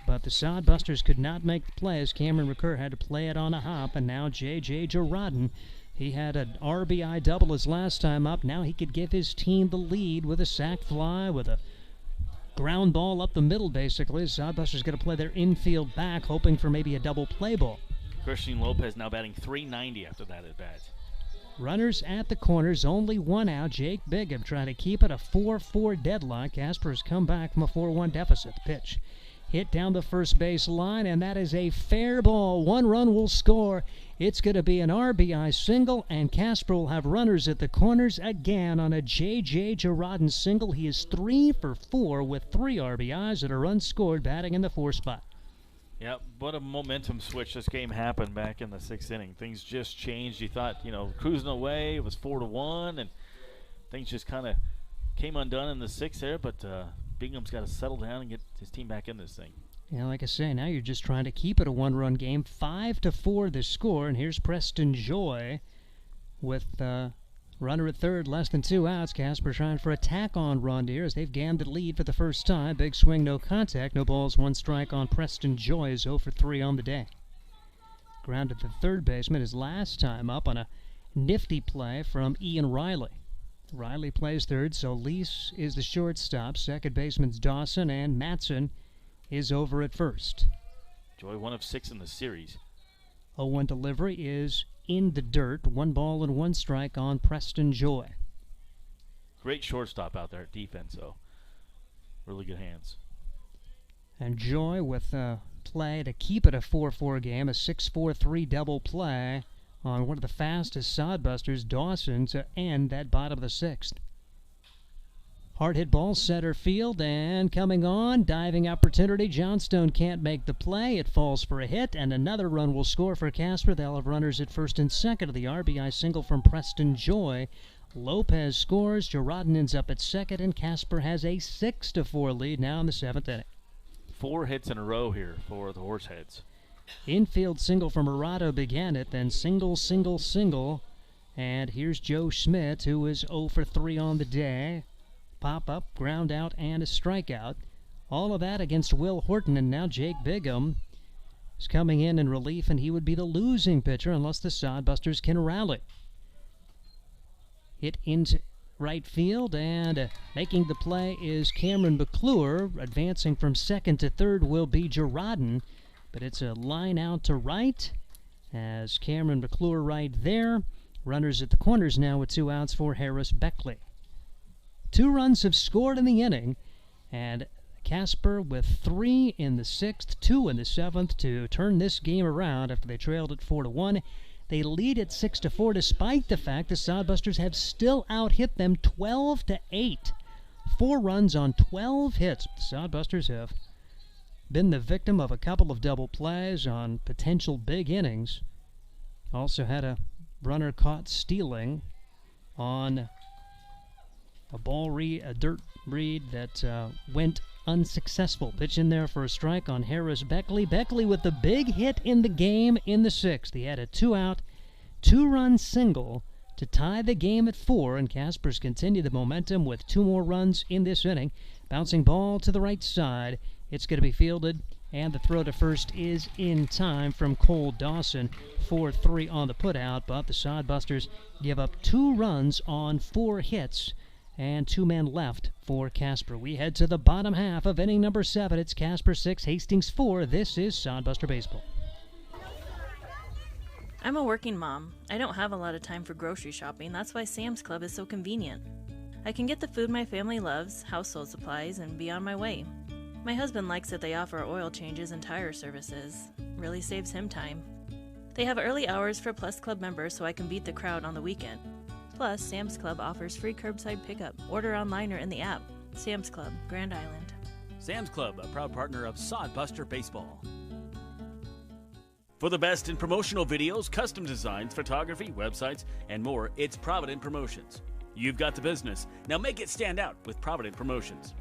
but the Sodbusters could not make the play as Cameron McCurr had to play it on a hop, and now J.J. Girardin, he had an RBI double his last time up. Now he could give his team the lead with a sac fly, with a ground ball up the middle, basically. Sodbusters going to play their infield back, hoping for maybe a double play ball. Christian Lopez now batting .390 after that at bat. Runners at the corners, only 1 out. Jake Bigham trying to keep it a 4-4 deadlock. Casper has come back from a 4-1 deficit. The pitch hit down the first base line, and that is a fair ball. 1 run will score. It's going to be an RBI single, and Casper will have runners at the corners again on a J.J. Girardin single. He is 3 for 4 with 3 RBIs and a run scored, batting in the 4th spot. Yeah, what a momentum switch this game happened back in the 6th inning. Things just changed. You thought, cruising away, it was 4-1, and things just kind of came undone in the 6th there, but Bingham's got to settle down and get his team back in this thing. Yeah, like I say, now you're just trying to keep it a 1-run game. 5-4 the score, and here's Preston Joy with runner at third, less than 2 outs. Casper trying for a tack-on run here as they've gained the lead for the first time. Big swing, no contact, no balls, 1 strike on Preston Joy. Is 0 for 3 on the day. Grounded to third baseman his last time up on a nifty play from Ian Riley. Riley plays third, so Lease is the shortstop. Second baseman's Dawson, and Matson is over at first. Joy 1 of 6 in the series. 0-1 delivery is in the dirt. 1 ball and 1 strike on Preston Joy. Great shortstop out there at defense, though. Really good hands. And Joy with a play to keep it a 4-4 game, a 6-4-3 double play on one of the fastest sodbusters, Dawson, to end that bottom of the 6th. Hard hit ball center field, and coming on, diving opportunity. Johnstone can't make the play. It falls for a hit, and another run will score for Casper. They'll have runners at first and second of the RBI single from Preston Joy. Lopez scores. Gerardin ends up at second, and Casper has a 6-4 lead now in the 7th inning. 4 hits in a row here for the Horseheads. Infield single from Murado began it, then single, single, single. And here's Joe Schmidt, who is 0 for 3 on the day. Pop up, ground out, and a strikeout. All of that against Will Horton, and now Jake Bigham is coming in relief, and he would be the losing pitcher unless the Sodbusters can rally. Hit into right field, and making the play is Cameron McClure. Advancing from second to third will be Gerardin, but it's a line out to right as Cameron McClure right there. Runners at the corners now with 2 outs for Harris Beckley. 2 runs have scored in the inning, and Casper with 3 in the 6th, 2 in the 7th to turn this game around after they trailed it 4-1. They lead at 6-4 despite the fact the Sodbusters have still out-hit them 12-8. 4 runs on 12 hits. The Sodbusters have been the victim of a couple of double plays on potential big innings. Also had a runner caught stealing on a dirt read that went unsuccessful. Pitch in there for a strike on Harris Beckley. Beckley with the big hit in the game in the 6th. He had a 2-out, 2-run single to tie the game at 4, and Caspers continue the momentum with 2 more runs in this inning. Bouncing ball to the right side. It's going to be fielded, and the throw to first is in time from Cole Dawson. 4-3 on the putout, but the Sodbusters give up 2 runs on 4 hits. And 2 men left for Casper. We head to the bottom half of inning number 7. It's Casper 6, Hastings 4. This is Sodbuster Baseball. I'm a working mom. I don't have a lot of time for grocery shopping. That's why Sam's Club is so convenient. I can get the food my family loves, household supplies, and be on my way. My husband likes that they offer oil changes and tire services. Really saves him time. They have early hours for Plus Club members so I can beat the crowd on the weekend. Plus, Sam's Club offers free curbside pickup. Order online or in the app. Sam's Club, Grand Island. Sam's Club, a proud partner of Sodbuster Baseball. For the best in promotional videos, custom designs, photography, websites, and more, it's Provident Promotions. You've got the business. Now make it stand out with Provident Promotions.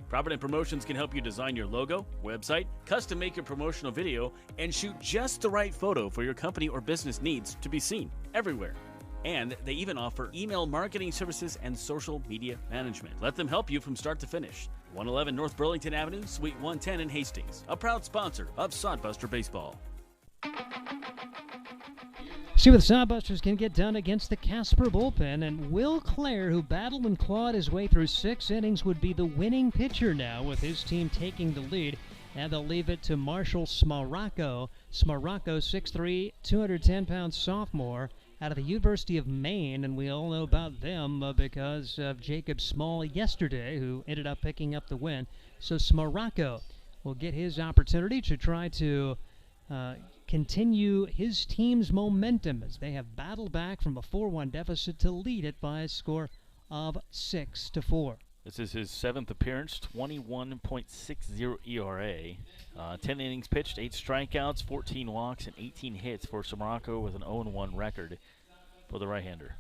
Provident Promotions can help you design your logo, website, custom make your promotional video, and shoot just the right photo for your company or business needs to be seen everywhere. And they even offer email marketing services and social media management. Let them help you from start to finish. 111 North Burlington Avenue, Suite 110 in Hastings. A proud sponsor of Sodbuster Baseball. See what the Sodbusters can get done against the Casper bullpen. And Will Clare, who battled and clawed his way through 6 innings, would be the winning pitcher now with his team taking the lead. And they'll leave it to Marshall Smaracco. Smaracco, 6'3", 210-pound sophomore out of the University of Maine, and we all know about them because of Jacob Small yesterday, who ended up picking up the win. So Smaracco will get his opportunity to try to continue his team's momentum as they have battled back from a 4-1 deficit to lead it by a score of 6-4. This is his 7th appearance, 21.60 ERA. 10 innings pitched, 8 strikeouts, 14 walks, and 18 hits for Smaracco with an 0-1 record for the right-hander.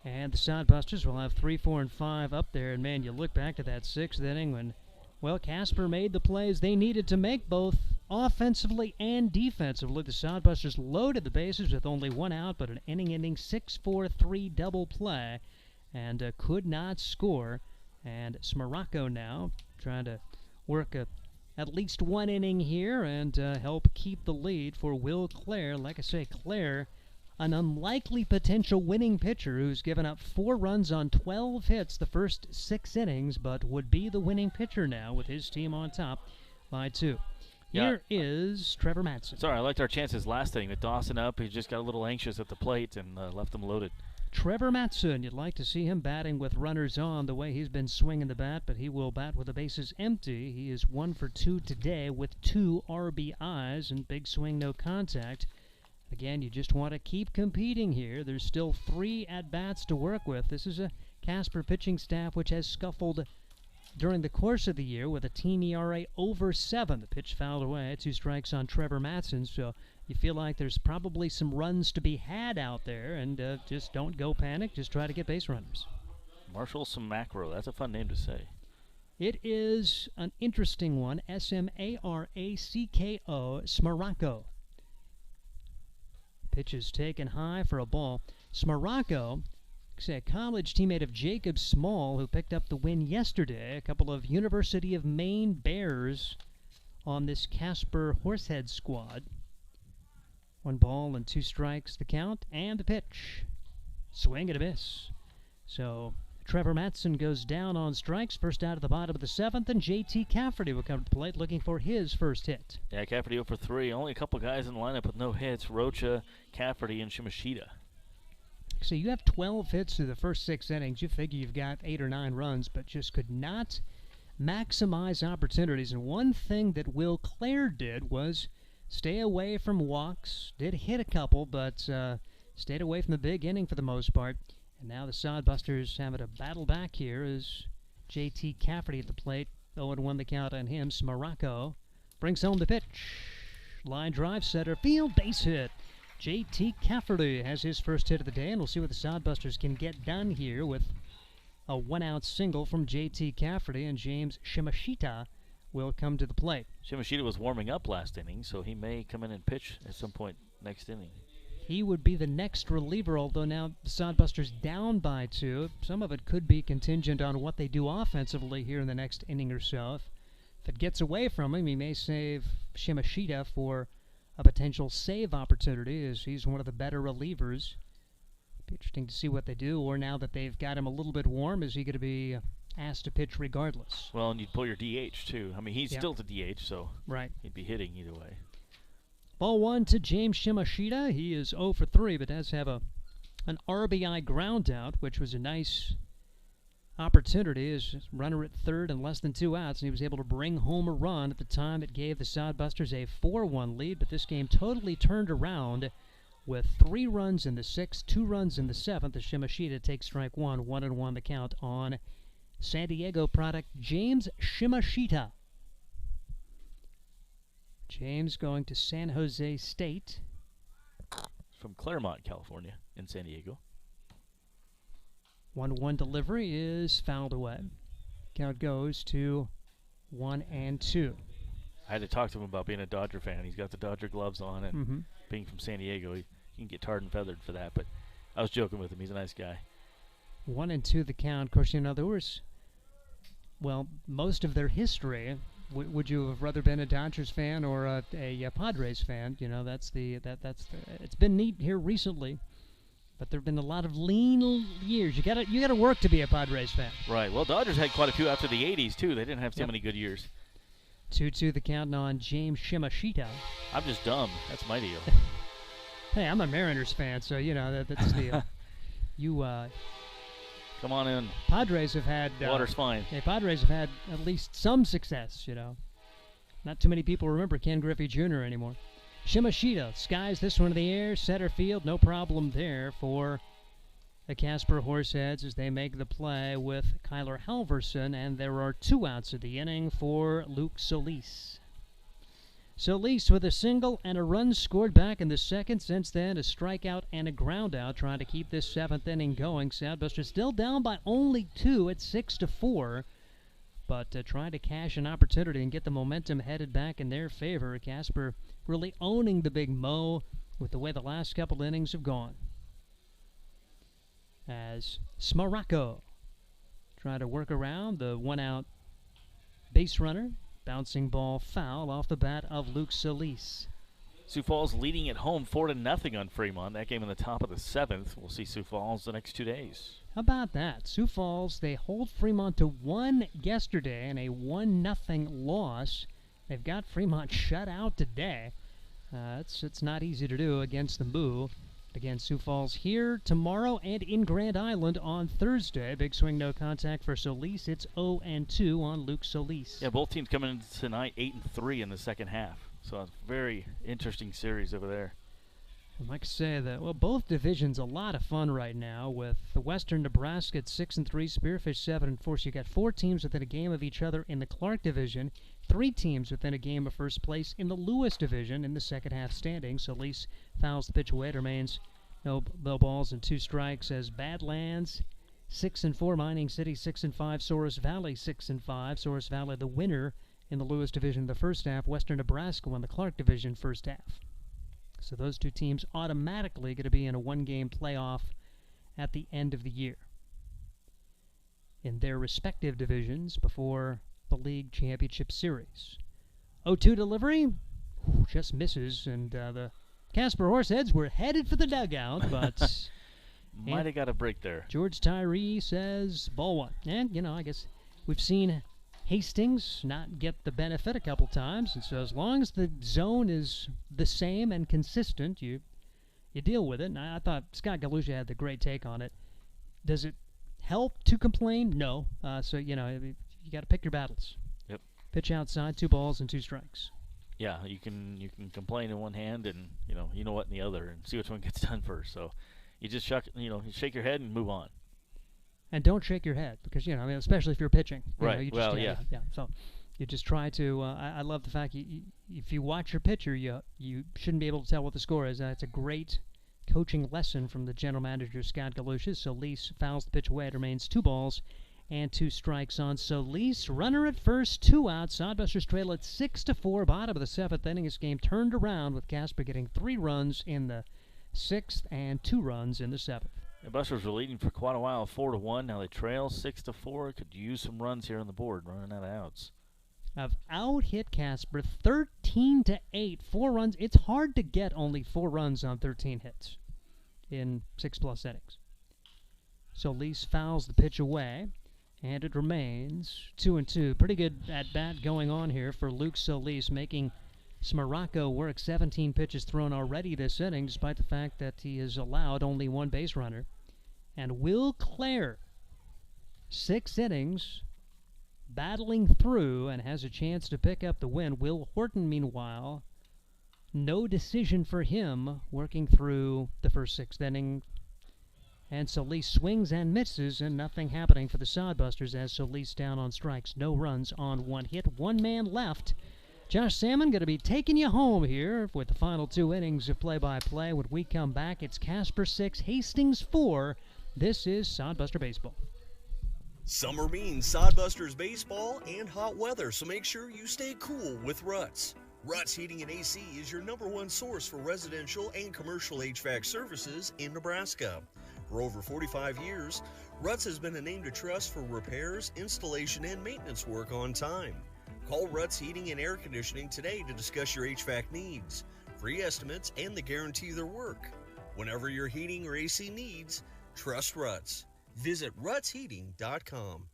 And the Sodbusters will have 3, 4, and 5 up there. And, man, you look back to that 6th inning when, well, Casper made the plays they needed to make both offensively and defensively. The Sodbusters loaded the bases with only 1 out, but an inning-ending 6-4-3 double play and could not score. And Smaracco now trying to work at least 1 inning here and help keep the lead for Will Clare. Like I say, Clare, an unlikely potential winning pitcher who's given up 4 runs on 12 hits the first 6 innings, but would be the winning pitcher now with his team on top. by 2. Yeah. Here is Trevor Matson. Sorry, I liked our chances last inning. With Dawson up, he just got a little anxious at the plate and left him loaded. Trevor Matson, you'd like to see him batting with runners on the way he's been swinging the bat, but he will bat with the bases empty. He is 1 for 2 today with 2 RBIs and big swing, no contact. Again, you just want to keep competing here. There's still 3 at-bats to work with. This is a Casper pitching staff which has scuffled during the course of the year with a team ERA over 7. The pitch fouled away, 2 strikes on Trevor Matson, so you feel like there's probably some runs to be had out there, and just don't go panic. Just try to get base runners. Marshall Samacro, that's a fun name to say. It is an interesting one, S-M-A-R-A-C-K-O, Smaracco. Pitch is taken high for a ball. Smaracco, a college teammate of Jacob Small, who picked up the win yesterday. A couple of University of Maine Bears on this Casper Horse Heads squad. 1 ball and 2 strikes the count, and the pitch. Swing and a miss. So Trevor Matson goes down on strikes, first out of the bottom of the 7th, and J.T. Cafferty will come to the plate looking for his first hit. Yeah, Cafferty 0 for 3. Only a couple guys in the lineup with no hits. Rocha, Cafferty, and Shimashita. So you have 12 hits through the first 6 innings. You figure you've got 8 or 9 runs, but just could not maximize opportunities. And one thing that Will Clare did was stay away from walks. Did hit a couple, but stayed away from the big inning for the most part. And now the Sodbusters having a battle back here as J.T. Cafferty at the plate. 0-1 the count on him. Smaracco brings home the pitch. Line drive, center field, base hit. J.T. Cafferty has his first hit of the day, and we'll see what the Sodbusters can get done here with a 1-out single from J.T. Cafferty, and James Shimashita will come to the plate. Shimashita was warming up last inning, so he may come in and pitch at some point next inning. He would be the next reliever, although now the Sodbusters down by 2. Some of it could be contingent on what they do offensively here in the next inning or so. If it gets away from him, he may save Shimashita for a potential save opportunity, as he's one of the better relievers. Be interesting to see what they do, or now that they've got him a little bit warm, is he going to be asked to pitch regardless? Well, and you'd pull your DH, too. I mean, he's still the DH, so right. He'd be hitting either way. Ball 1 to James Shimashita. He is 0 for 3, but does have an RBI ground out, which was a nice opportunity as runner at third and less than 2 outs, and he was able to bring home a run. At the time, it gave the Sodbusters a 4-1 lead, but this game totally turned around with 3 runs in the 6th, 2 runs in the 7th. The Shimashita takes strike 1, 1-1 the count on San Diego product James Shimashita. James going to San Jose State. From Claremont, California, in San Diego. 1-1 delivery is fouled away. Count goes to 1-2. I had to talk to him about being a Dodger fan. He's got the Dodger gloves on, and being from San Diego, he can get tarred and feathered for that. But I was joking with him. He's a nice guy. 1-2 the count. Of course, you know, there was, well, most of their history. Would you have rather been a Dodgers fan or a Padres fan? You know, that's it's been neat here recently, but there've been a lot of lean years. You gotta work to be a Padres fan. Right. Well, Dodgers had quite a few after the '80s too. They didn't have so many good years. 2-2 the count on James Shimashita. I'm just dumb. That's my deal. Hey, I'm a Mariners fan, so you know that's the you. Come on in. Padres have had water's fine. Yeah, Padres have had at least some success. You know, not too many people remember Ken Griffey Jr. anymore. Shimashita skies this one in the air, center field, no problem there for the Casper Horse Heads as they make the play with Kyler Halverson, and there are 2 outs of the inning for Luke Solis. Solis with a single and a run scored back in the 2nd. Since then, a strikeout and a ground out, trying to keep this 7th inning going. Sodbusters still down by only 2 at 6-4, but trying to cash an opportunity and get the momentum headed back in their favor. Casper really owning the Big Mo with the way the last couple innings have gone. As Smaracco trying to work around the 1-out base runner. Bouncing ball foul off the bat of Luke Solis. Sioux Falls leading at home 4-0 on Fremont. That game in the top of the 7th. We'll see Sioux Falls the next 2 days. How about that? Sioux Falls, they hold Fremont to 1 yesterday and a 1-0 loss They've got Fremont shut out today. It's not easy to do against the Moo. Again, Sioux Falls here tomorrow and in Grand Island on Thursday. Big swing, no contact for Solis. It's 0-2 on Luke Solis. Yeah, both teams coming in tonight 8-3 in the second half. So it's a very interesting series over there. I'd like to say that, well, both divisions a lot of fun right now with the Western Nebraska at 6-3, Spearfish 7-4. So you got 4 teams within a game of each other in the Clark division, 3 teams within a game of first place in the Lewis division in the second half standings. So Solis fouls the pitch away. It remains no balls and 2 strikes as Badlands 6-4, Mining City 6-5, Soros Valley 6-5. Soros Valley the winner in the Lewis division the first half. Western Nebraska won the Clark division first half. So those 2 teams automatically going to be in a 1-game playoff at the end of the year in their respective divisions before the league championship series. 0-2 delivery, just misses, and the Casper Horse Heads were headed for the dugout, but might have got a break there. George Tyree says ball 1. And, I guess we've seen Hastings not get the benefit a couple times, and so as long as the zone is the same and consistent, you deal with it. And I thought Scott Galusha had the great take on it. Does it help to complain? No. So you got to pick your battles. Yep. Pitch outside, 2 balls and 2 strikes. Yeah, you can complain in one hand and you know what in the other, and see which one gets done first. So you just you shake your head and move on. And don't shake your head because, especially if you're pitching. Right. You just, yeah. So you just try to, I love the fact if you watch your pitcher, you shouldn't be able to tell what the score is. It's a great coaching lesson from the general manager, Scott Galusha. Solis fouls the pitch away. It remains 2 balls and 2 strikes on Solis. Runner at first, 2 out. Sodbusters trail at 6-4. Bottom of the 7th inning. This game turned around with Casper getting 3 runs in the 6th and 2 runs in the 7th. The Busters were leading for quite a while, 4-1. Now they trail 6-4. Could use some runs here on the board, running out of outs. Have out-hit Casper 13-8, 4 runs. It's hard to get only 4 runs on 13 hits in 6+ innings. Solis fouls the pitch away, and it remains 2-2. Pretty good at-bat going on here for Luke Solis, making Smaracco work. 17 pitches thrown already this inning, despite the fact that he has allowed only 1 base runner. And Will Clare, 6 innings, battling through and has a chance to pick up the win. Will Horton, meanwhile, no decision for him, working through the first 6th inning. And Solis swings and misses, and nothing happening for the Sodbusters as Solis down on strikes. No runs on 1 hit. 1 man left. Josh Salmon going to be taking you home here with the final 2 innings of play-by-play. When we come back, it's Casper 6, Hastings 4. This is Sodbuster Baseball. Summer means Sodbusters baseball and hot weather, so make sure you stay cool with Ruts. Ruts Heating and AC is your #1 source for residential and commercial HVAC services in Nebraska. For over 45 years, Ruts has been a name to trust for repairs, installation, and maintenance work on time. Call Ruts Heating and Air Conditioning today to discuss your HVAC needs, free estimates, and the guarantee their work. Whenever your heating or AC needs, trust Ruts. Visit rutsheating.com.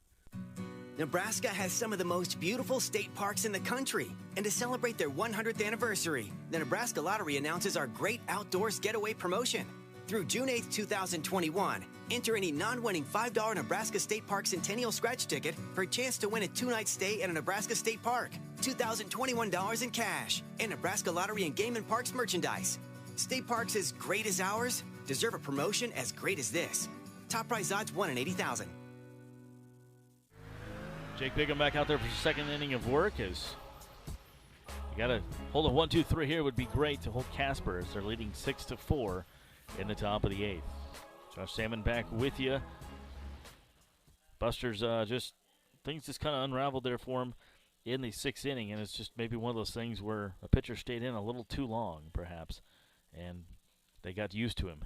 Nebraska has some of the most beautiful state parks in the country. And to celebrate their 100th anniversary, the Nebraska Lottery announces our Great Outdoors Getaway promotion. Through June 8, 2021, enter any non-winning $5 Nebraska State Park Centennial Scratch ticket for a chance to win a 2-night stay at a Nebraska State Park, $2,021 in cash, and Nebraska Lottery and Game and Parks merchandise. State parks as great as ours deserve a promotion as great as this. Top prize odds 1 in 80,000. Jake Bigham back out there for the 2nd inning of work. As you got to hold a 1-2-3 here would be great to hold Casper as they're leading 6-4 in the top of the 8th. Josh Salmon back with you. Busters things just kind of unraveled there for him in the 6th inning, and it's just maybe one of those things where a pitcher stayed in a little too long, perhaps, and they got used to him.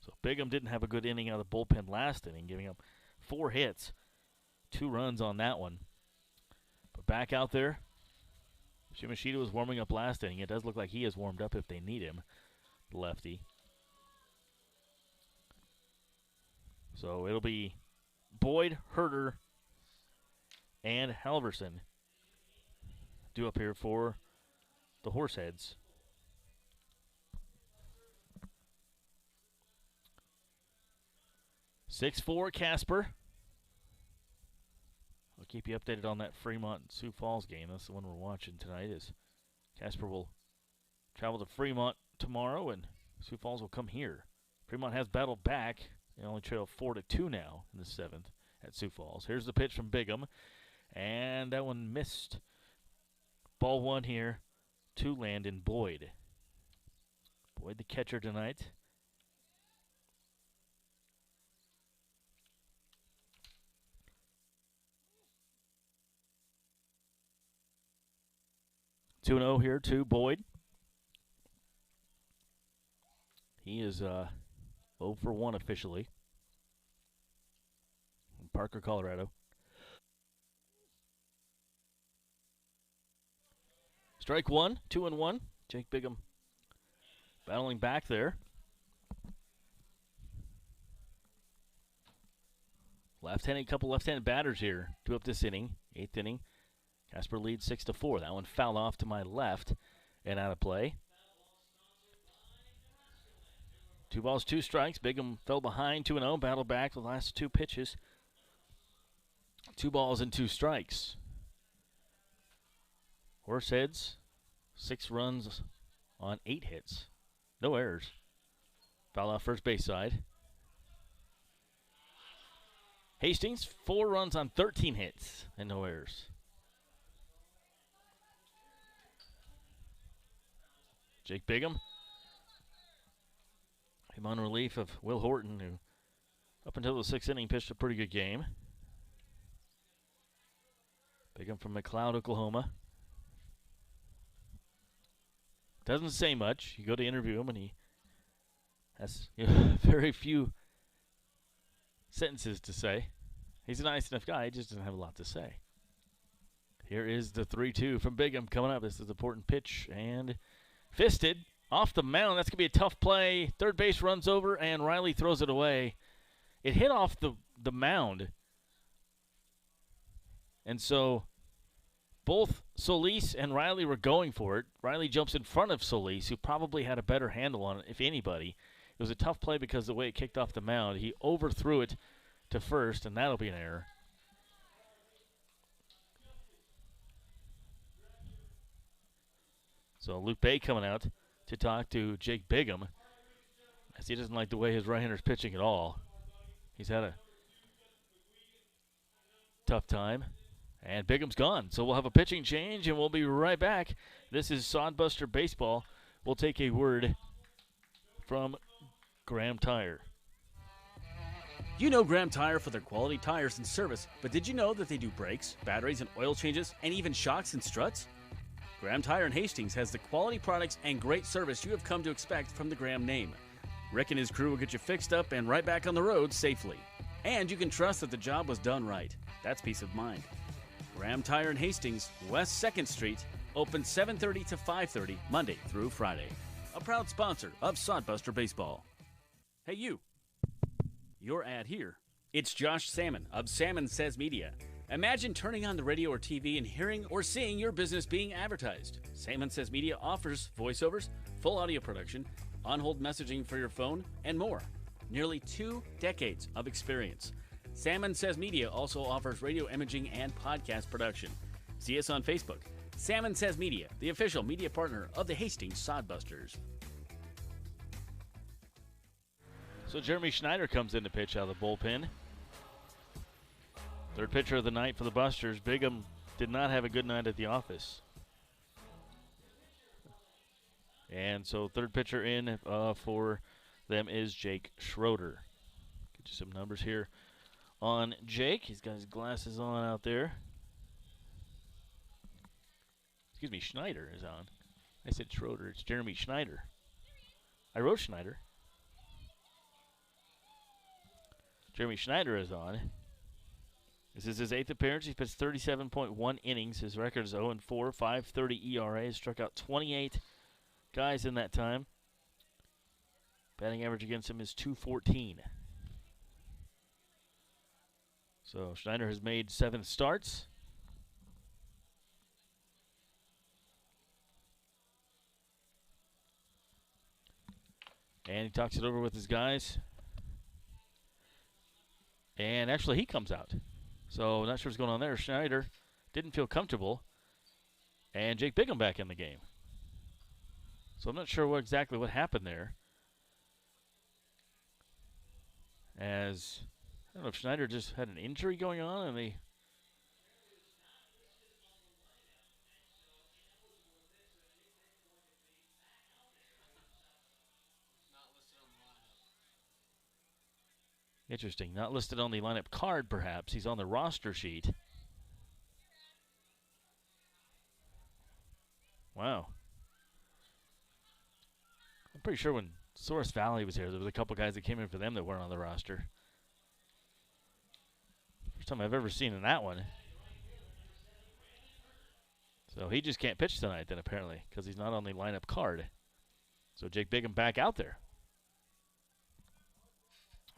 So Bigham didn't have a good inning out of the bullpen last inning, giving up 4 hits, 2 runs on that one. But back out there, Shimashita was warming up last inning. It does look like he is warmed up if they need him, the lefty. So it'll be Boyd, Herter, and Halverson due up here for the Horseheads. (6-4) Casper. I'll keep you updated on that Fremont-Sioux Falls game. That's the one we're watching tonight. Is Casper will travel to Fremont tomorrow, and Sioux Falls will come here. Fremont has battled back. They only trail 4-2 now in the 7th at Sioux Falls. Here's the pitch from Bigham, and that one missed. Ball one here to Landon Boyd. Boyd the catcher tonight. Two 2-0 here to Boyd. He is 0 for 1 officially. In Parker, Colorado. Strike one, 2-1. Jake Bigham battling back there. Left-handed, couple left-handed batters here. Two up this inning, 8th inning. Casper leads 6-4. That one fouled off to my left and out of play. 2 balls, 2 strikes. Bigham fell behind 2-0. Battled back the last 2 pitches. 2 balls and 2 strikes. Horseheads, 6 runs on 8 hits. No errors. Foul off first base side. Hastings, 4 runs on 13 hits and no errors. Jake Bigham. Him on relief of Will Horton, who up until the 6th inning pitched a pretty good game. Bigham from McLeod, Oklahoma. Doesn't say much. You go to interview him, and he has very few sentences to say. He's a nice enough guy. He just doesn't have a lot to say. Here is the 3-2 from Bigham coming up. This is an important pitch, and fisted off the mound. That's going to be a tough play. Third base runs over, and Riley throws it away. It hit off the mound. And so both Solis and Riley were going for it. Riley jumps in front of Solis, who probably had a better handle on it, if anybody. It was a tough play because of the way it kicked off the mound. He overthrew it to first, and that'll be an error. So Luke Bay coming out to talk to Jake Bigham, as he doesn't like the way his right-hander's pitching at all. He's had a tough time. And Bigham's gone. So we'll have a pitching change, and we'll be right back. This is Sodbuster Baseball. We'll take a word from Graham Tire. You know Graham Tire for their quality tires and service, but did you know that they do brakes, batteries, and oil changes, and even shocks and struts? Graham Tire in Hastings has the quality products and great service you have come to expect from the Graham name. Rick and his crew will get you fixed up and right back on the road safely. And you can trust that the job was done right. That's peace of mind. Graham Tire in Hastings, West 2nd Street, open 7:30 to 5:30, Monday through Friday. A proud sponsor of Sodbuster Baseball. Hey you, your ad here. It's Josh Salmon of Salmon Says Media. Imagine turning on the radio or TV and hearing or seeing your business being advertised. Salmon Says Media offers voiceovers, full audio production, on-hold messaging for your phone, and more. Nearly 2 decades of experience. Salmon Says Media also offers radio imaging and podcast production. See us on Facebook. Salmon Says Media, the official media partner of the Hastings Sodbusters. So Jeremy Schneider comes in to pitch out of the bullpen. Third pitcher of the night for the Busters. Bigham did not have a good night at the office. And so third pitcher in for them is Jake Schroeder. Get you some numbers here on Jake. He's got his glasses on out there. Excuse me, Schneider is on. I said Schroeder. It's Jeremy Schneider. I wrote Schneider. Jeremy Schneider is on. This is his 8th appearance. He's pitched 37.1 innings. His record is 0-4, 5.30 ERA. He's struck out 28 guys in that time. Batting average against him is .214. So Schneider has made 7 starts. And he talks it over with his guys. And actually, he comes out. So, not sure what's going on there. Schneider didn't feel comfortable. And Jake Bigham back in the game. So, I'm not sure exactly what happened there. As, I don't know if Schneider just had an injury going on and they... Interesting. Not listed on the lineup card, perhaps. He's on the roster sheet. Wow. I'm pretty sure when Source Valley was here, there was a couple guys that came in for them that weren't on the roster. First time I've ever seen in that one. So he just can't pitch tonight then, apparently, because he's not on the lineup card. So Jake Bigham back out there.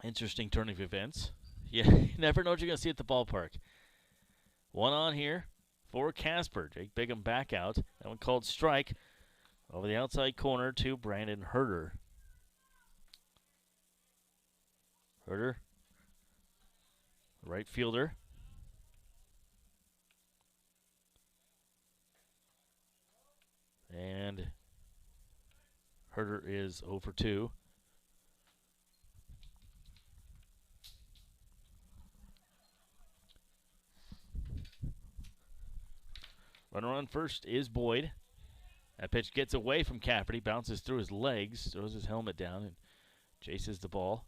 Interesting turn of events. Yeah, you never know what you're going to see at the ballpark. One on here for Casper. Jake Bigham back out. That one called strike over the outside corner to Brandon Herder. Herder, right fielder. And Herder is 0 for 2. Runner on first is Boyd. That pitch gets away from Cafferty, bounces through his legs, throws his helmet down, and chases the ball.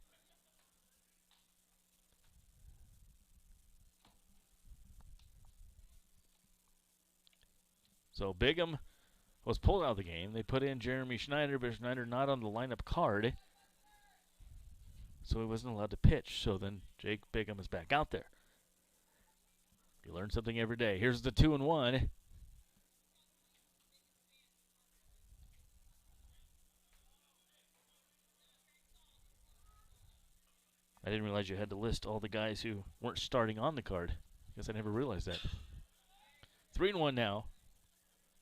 So Bigham was pulled out of the game. They put in Jeremy Schneider, but Schneider not on the lineup card, so he wasn't allowed to pitch. So then Jake Bigham is back out there. You learn something every day. Here's the 2-1. I didn't realize you had to list all the guys who weren't starting on the card. Guess I never realized that. 3-1 now.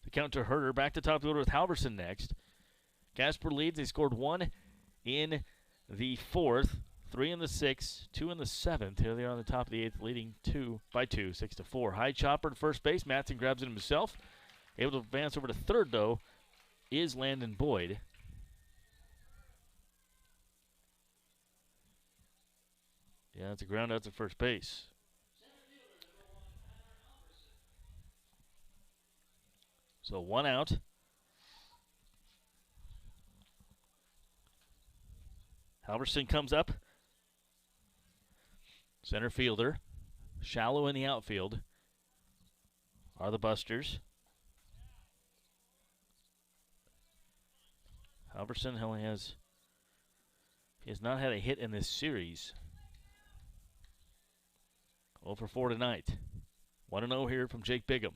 The count to Herder. Back to top of the order with Halverson next. Casper leads. They scored 1 in the 4th, 3 in the 6th, 2 in the 7th. Here they are on the top of the 8th, leading 2 by 2, 6-4. High chopper to first base. Matson grabs it himself. Able to advance over to third, though, is Landon Boyd. Yeah, it's a ground out to first base. So 1 out. Halverson comes up. Center fielder. Shallow in the outfield are the Busters. Halverson he has not had a hit in this series. 0 for 4 tonight. 1-0 here from Jake Bigham.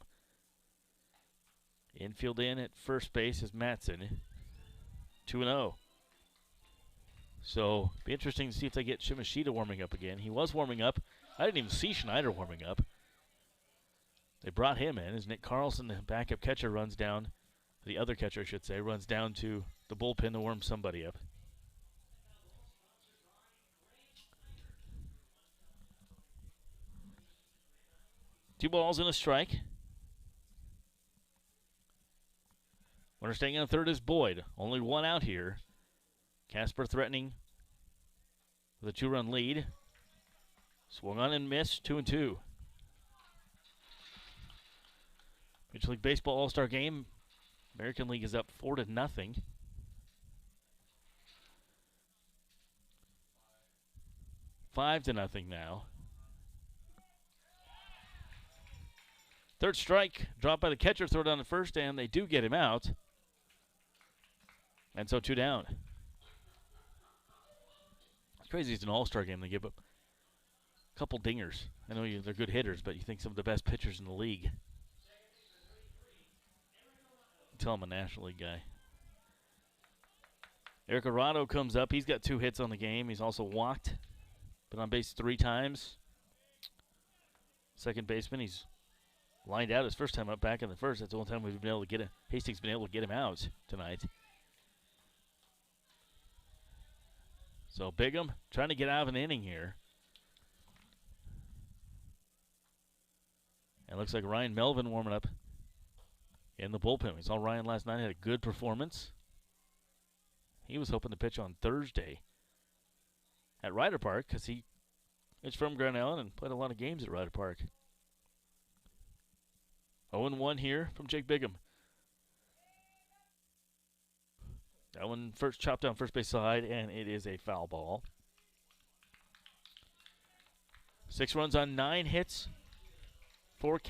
Infield in at first base is Matson. 2-0. So, be interesting to see if they get Shimashita warming up again. He was warming up. I didn't even see Schneider warming up. They brought him in as Nick Carlson, the backup catcher, runs down. The other catcher, I should say, runs down to the bullpen to warm somebody up. Two balls and a strike. Runner staying on third is Boyd. Only 1 out here. Casper threatening with a 2-run lead. Swung on and missed. 2-2. Major League Baseball All-Star Game. American League is up 4-0. Five to nothing now. Third strike, dropped by the catcher, throw down to first, and they do get him out. And so 2 down. It's crazy it's an all-star game. They give up a couple dingers. I know they're good hitters, but you think some of the best pitchers in the league. Tell I'm a National League guy. Eric Arado comes up. He's got 2 hits on the game. He's also walked. Been on base 3 times. Second baseman, he's lined out his first time up back in the first. That's the only time we've been able to get him. Hastings been able to get him out tonight. So Bigham trying to get out of an inning here. And it looks like Ryan Melvin warming up in the bullpen. We saw Ryan last night, had a good performance. He was hoping to pitch on Thursday at Ryder Park because he is from Grand Island and played a lot of games at Ryder Park. 0-1 here from Jake Bigham. That one first chopped down first base side, and it is a foul ball. 6 runs on 9 hits for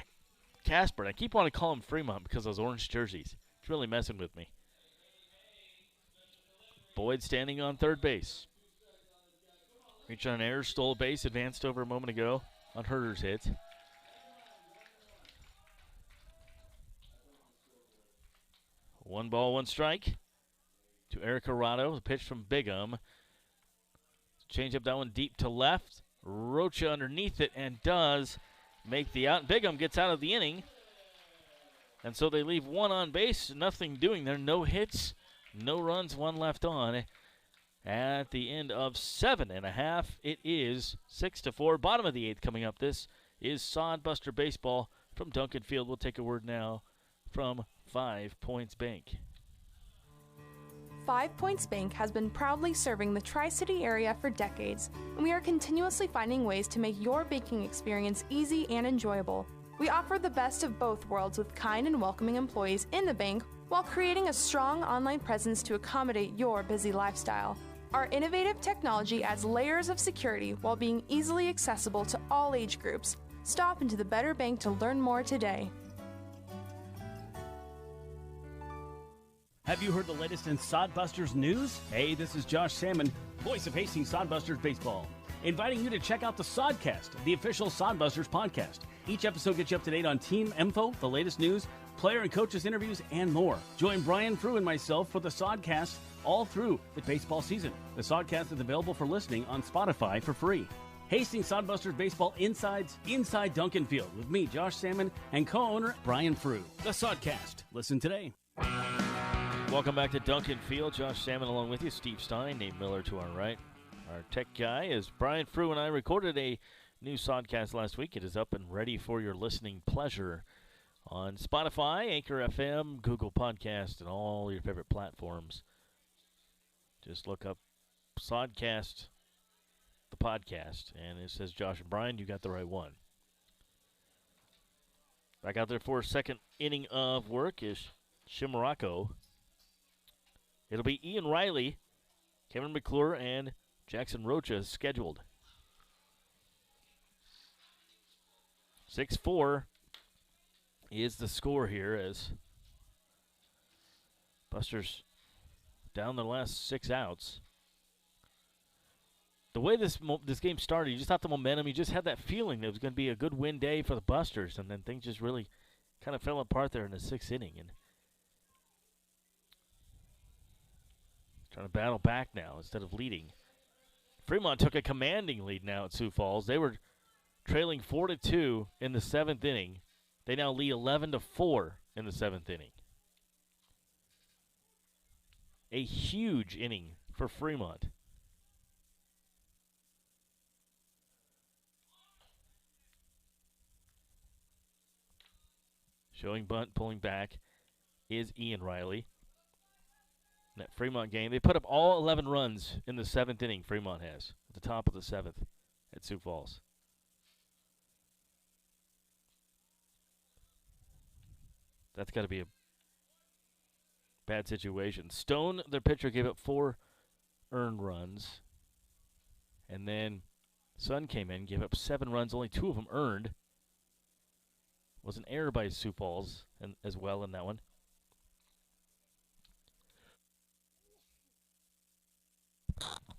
Casper. And I keep wanting to call him Fremont because of those orange jerseys. It's really messing with me. Boyd standing on third base. Reached on an error, stole a base, advanced over a moment ago on Herder's hit. One ball, one strike to Eric Corrado. The pitch from Bigham. Change up that one deep to left. Rocha underneath it and does make the out. Bigham gets out of the inning. And so they leave one on base, nothing doing there. No hits, no runs, one left on. At the end of 7.5, it is 6-4. Bottom of the 8th coming up. This is Sodbuster Baseball from Duncan Field. We'll take a word now from 5 Points Bank. 5 Points Bank has been proudly serving the Tri-City area for decades, and we are continuously finding ways to make your banking experience easy and enjoyable. We offer the best of both worlds with kind and welcoming employees in the bank while creating a strong online presence to accommodate your busy lifestyle. Our innovative technology adds layers of security while being easily accessible to all age groups. Stop into the Better Bank to learn more today. Have you heard the latest in Sodbusters news? Hey, this is Josh Salmon, voice of Hastings Sodbusters Baseball, inviting you to check out the Sodcast, the official Sodbusters podcast. Each episode gets you up to date on team info, the latest news, player and coaches interviews, and more. Join Brian Frew and myself for the Sodcast all through the baseball season. The Sodcast is available for listening on Spotify for free. Hastings Sodbusters Baseball Insides Inside Duncan Field with me, Josh Salmon, and co-owner Brian Frew. The Sodcast. Listen today. Welcome back to Duncan Field. Josh Salmon along with you. Steve Stein, Nate Miller to our right. Our tech guy is Brian Frew, and I recorded a new Sodcast last week. It is up and ready for your listening pleasure on Spotify, Anchor FM, Google Podcast, and all your favorite platforms. Just look up Sodcast, the podcast, and it says Josh and Brian. You got the right one. Back out there for a second inning of work is Shimaraco. It'll be Ian Riley, Cameron McClure, and Jackson Rocha scheduled. 6-4 is the score here as Busters down the last 6 outs. The way this game started, you just thought the momentum, you just had that feeling that it was going to be a good win day for the Busters, and then things just really kind of fell apart there in the 6th inning. And trying to battle back now instead of leading. Fremont took a commanding lead now at Sioux Falls. They were trailing 4-2 in the 7th inning. They now lead 11-4 in the 7th inning. A huge inning for Fremont. Showing bunt, pulling back is Ian Riley. In that Fremont game, they put up all 11 runs in the 7th inning, Fremont has, at the top of the 7th at Sioux Falls. That's got to be a bad situation. Stone, their pitcher, gave up 4 earned runs. And then Sun came in, gave up 7 runs, only 2 of them earned. Was an error by Sioux Falls as well in that one.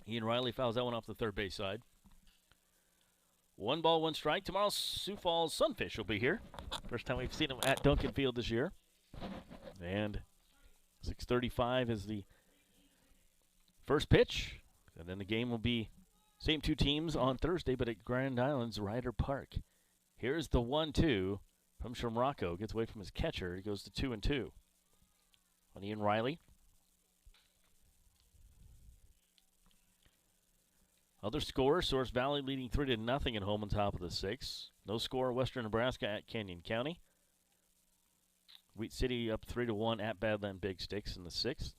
Ian Riley fouls that one off the third base side. 1 ball, 1 strike. Tomorrow, Sioux Falls Sunfish will be here. First time we've seen them at Duncan Field this year. And 6:35 is the first pitch. And then the game will be same 2 teams on Thursday, but at Grand Island's Ryder Park. Here's the 1-2 from Shamrocco. Gets away from his catcher. He goes to 2-2 on Ian Riley. Other scores, Source Valley leading 3-0 at home on top of the 6th. No score, Western Nebraska at Canyon County. Wheat City up 3-1 at Badland Big Sticks in the 6th.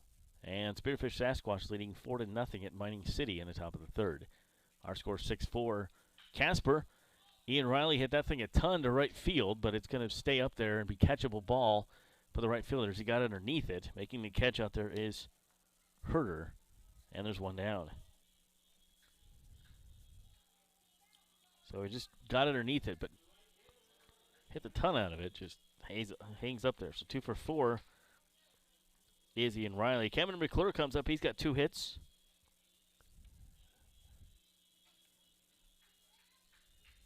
And Spearfish Sasquatch leading 4-0 at Mining City in the top of the 3rd. Our score 6-4. Casper. Ian Riley hit that thing a ton to right field, but it's going to stay up there and be catchable ball for the right fielders. He got underneath it. Making the catch out there is Herder. And there's one down. So he just got underneath it, but hit the ton out of it. Just hangs up there. So 2 for 4 is Ian Riley. Cameron McClure comes up. He's got 2 hits.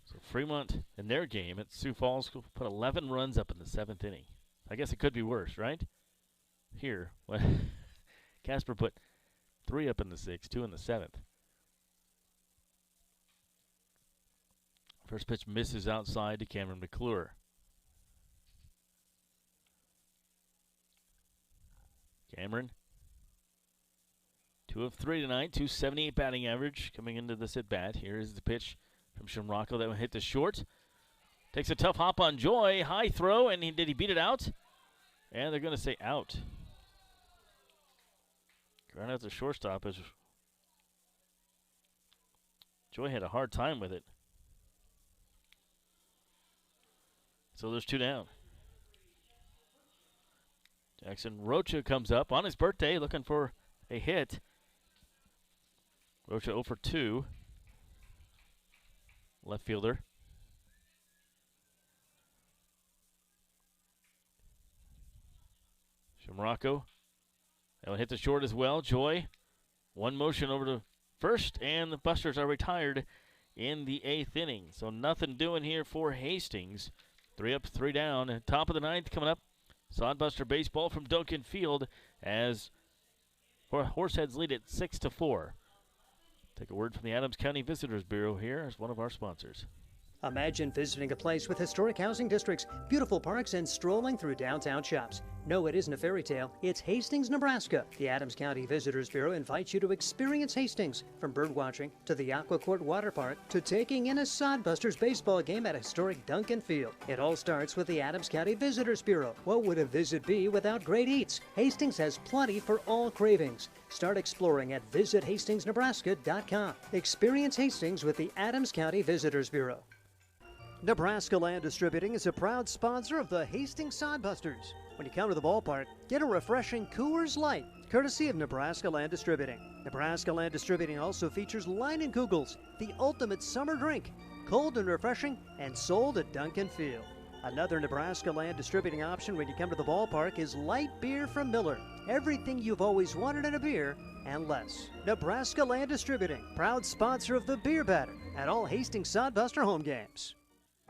So Fremont in their game at Sioux Falls put 11 runs up in the 7th inning. I guess it could be worse, right? Here, Casper put 3 up in the 6th, 2 in the 7th. First pitch misses outside to Cameron McClure. Cameron, 2 of 3 tonight, 278 batting average coming into this at bat. Here is the pitch from Shamrocco that will hit the short. Takes a tough hop on Joy, high throw, and did he beat it out? And they're going to say out. Ground out the shortstop as Joy had a hard time with it. So there's 2 down. Jackson Rocha comes up on his birthday looking for a hit. Rocha 0 for 2. Left fielder. Shamrocco. That will hit the short as well. Joy. One motion over to first, and the Busters are retired in the 8th inning. So nothing doing here for Hastings. 3 up, 3 down. And top of the 9th coming up. Sodbuster baseball from Duncan Field as Horseheads lead it 6-4. Take a word from the Adams County Visitors Bureau here as one of our sponsors. Imagine visiting a place with historic housing districts, beautiful parks, and strolling through downtown shops. No, it isn't a fairy tale. It's Hastings, Nebraska. The Adams County Visitors Bureau invites you to experience Hastings, from bird watching to the Aqua Court Water Park to taking in a Sodbusters baseball game at historic Duncan Field. It all starts with the Adams County Visitors Bureau. What would a visit be without great eats? Hastings has plenty for all cravings. Start exploring at visithastingsnebraska.com. Experience Hastings with the Adams County Visitors Bureau. Nebraska Land Distributing is a proud sponsor of the Hastings Sodbusters. When you come to the ballpark, get a refreshing Coors Light, courtesy of Nebraska Land Distributing. Nebraska Land Distributing also features Leinenkugels, the ultimate summer drink, cold and refreshing, and sold at Duncan Field. Another Nebraska Land Distributing option when you come to the ballpark is light beer from Miller. Everything you've always wanted in a beer and less. Nebraska Land Distributing, proud sponsor of the Beer Batter at all Hastings Sodbuster home games.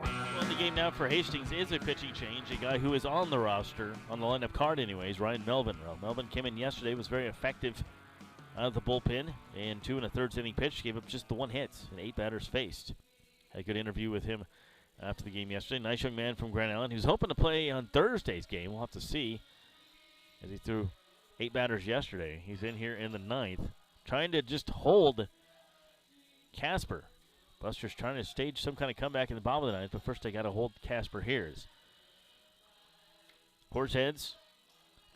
Well, the game now for Hastings is a pitching change. A guy who is on the roster, on the lineup card anyways, Ryan Melvin. Melvin came in yesterday, was very effective out of the bullpen, and 2 1/3 inning pitch, gave up just the 1 hit, and 8 batters faced. Had a good interview with him after the game yesterday. Nice young man from Grand Island who's hoping to play on Thursday's game. We'll have to see, as he threw 8 batters yesterday. He's in here in the 9th, trying to just hold Casper. Buster's trying to stage some kind of comeback in the bottom of the 9th, but first they got to hold Casper here. Horseheads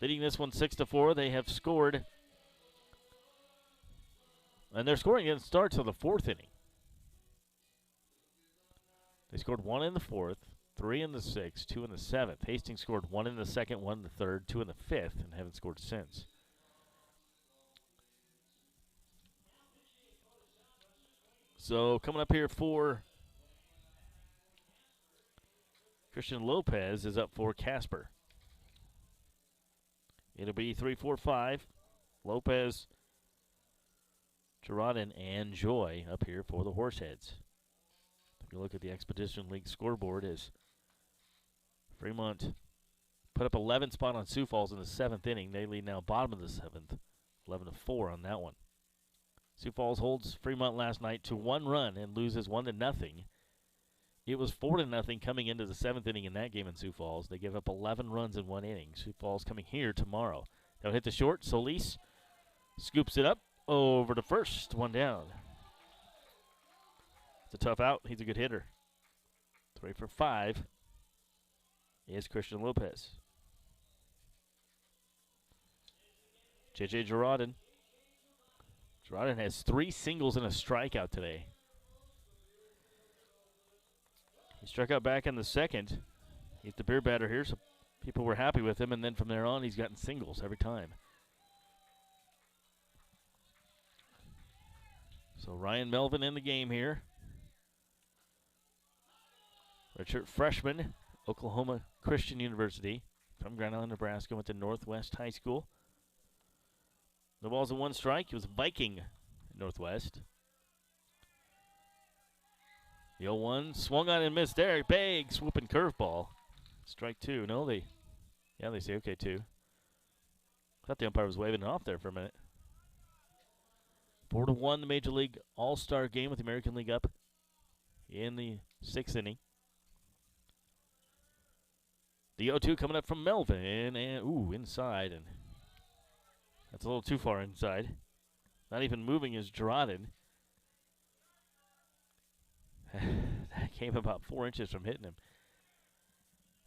leading this one 6-4. They have scored, and their scoring didn't start till the 4th inning. They scored 1 in the 4th, 3 in the 6th, 2 in the 7th. Hastings scored 1 in the 2nd, 1 in the 3rd, 2 in the 5th, and haven't scored since. So coming up here for Christian Lopez is up for Casper. It'll be 3-4-5. Lopez, Gerardin, and Joy up here for the Horseheads. Take a look at the Expedition League scoreboard as Fremont put up 11 spot on Sioux Falls in the 7th inning. They lead now bottom of the 7th, 11-4 on that one. Sioux Falls holds Fremont last night to 1 run and loses 1-0. It was 4-0 coming into the 7th inning in that game in Sioux Falls. They gave up 11 runs in 1 inning. Sioux Falls coming here tomorrow. They'll hit the short. Solis scoops it up over to first. 1 down. It's a tough out. He's a good hitter. 3 for 5 is Christian Lopez. J.J. Girardin. Girardin has 3 singles and a strikeout today. He struck out back in the second. He's the beer batter here, so people were happy with him, and then from there on, he's gotten singles every time. So Ryan Melvin in the game here. Redshirt freshman, Oklahoma Christian University. From Grand Island, Nebraska, went to Northwest High School. No balls and 1 strike. He was Viking Northwest. The 0-1 swung on and missed there. Big swooping curveball. Strike 2. No, they say okay 2. Thought the umpire was waving it off there for a minute. 4-1 the Major League All-Star game with the American League up in the 6th inning. The 0-2 coming up from Melvin, and inside, and that's a little too far inside. Not even moving is Girardin. That came about 4 inches from hitting him.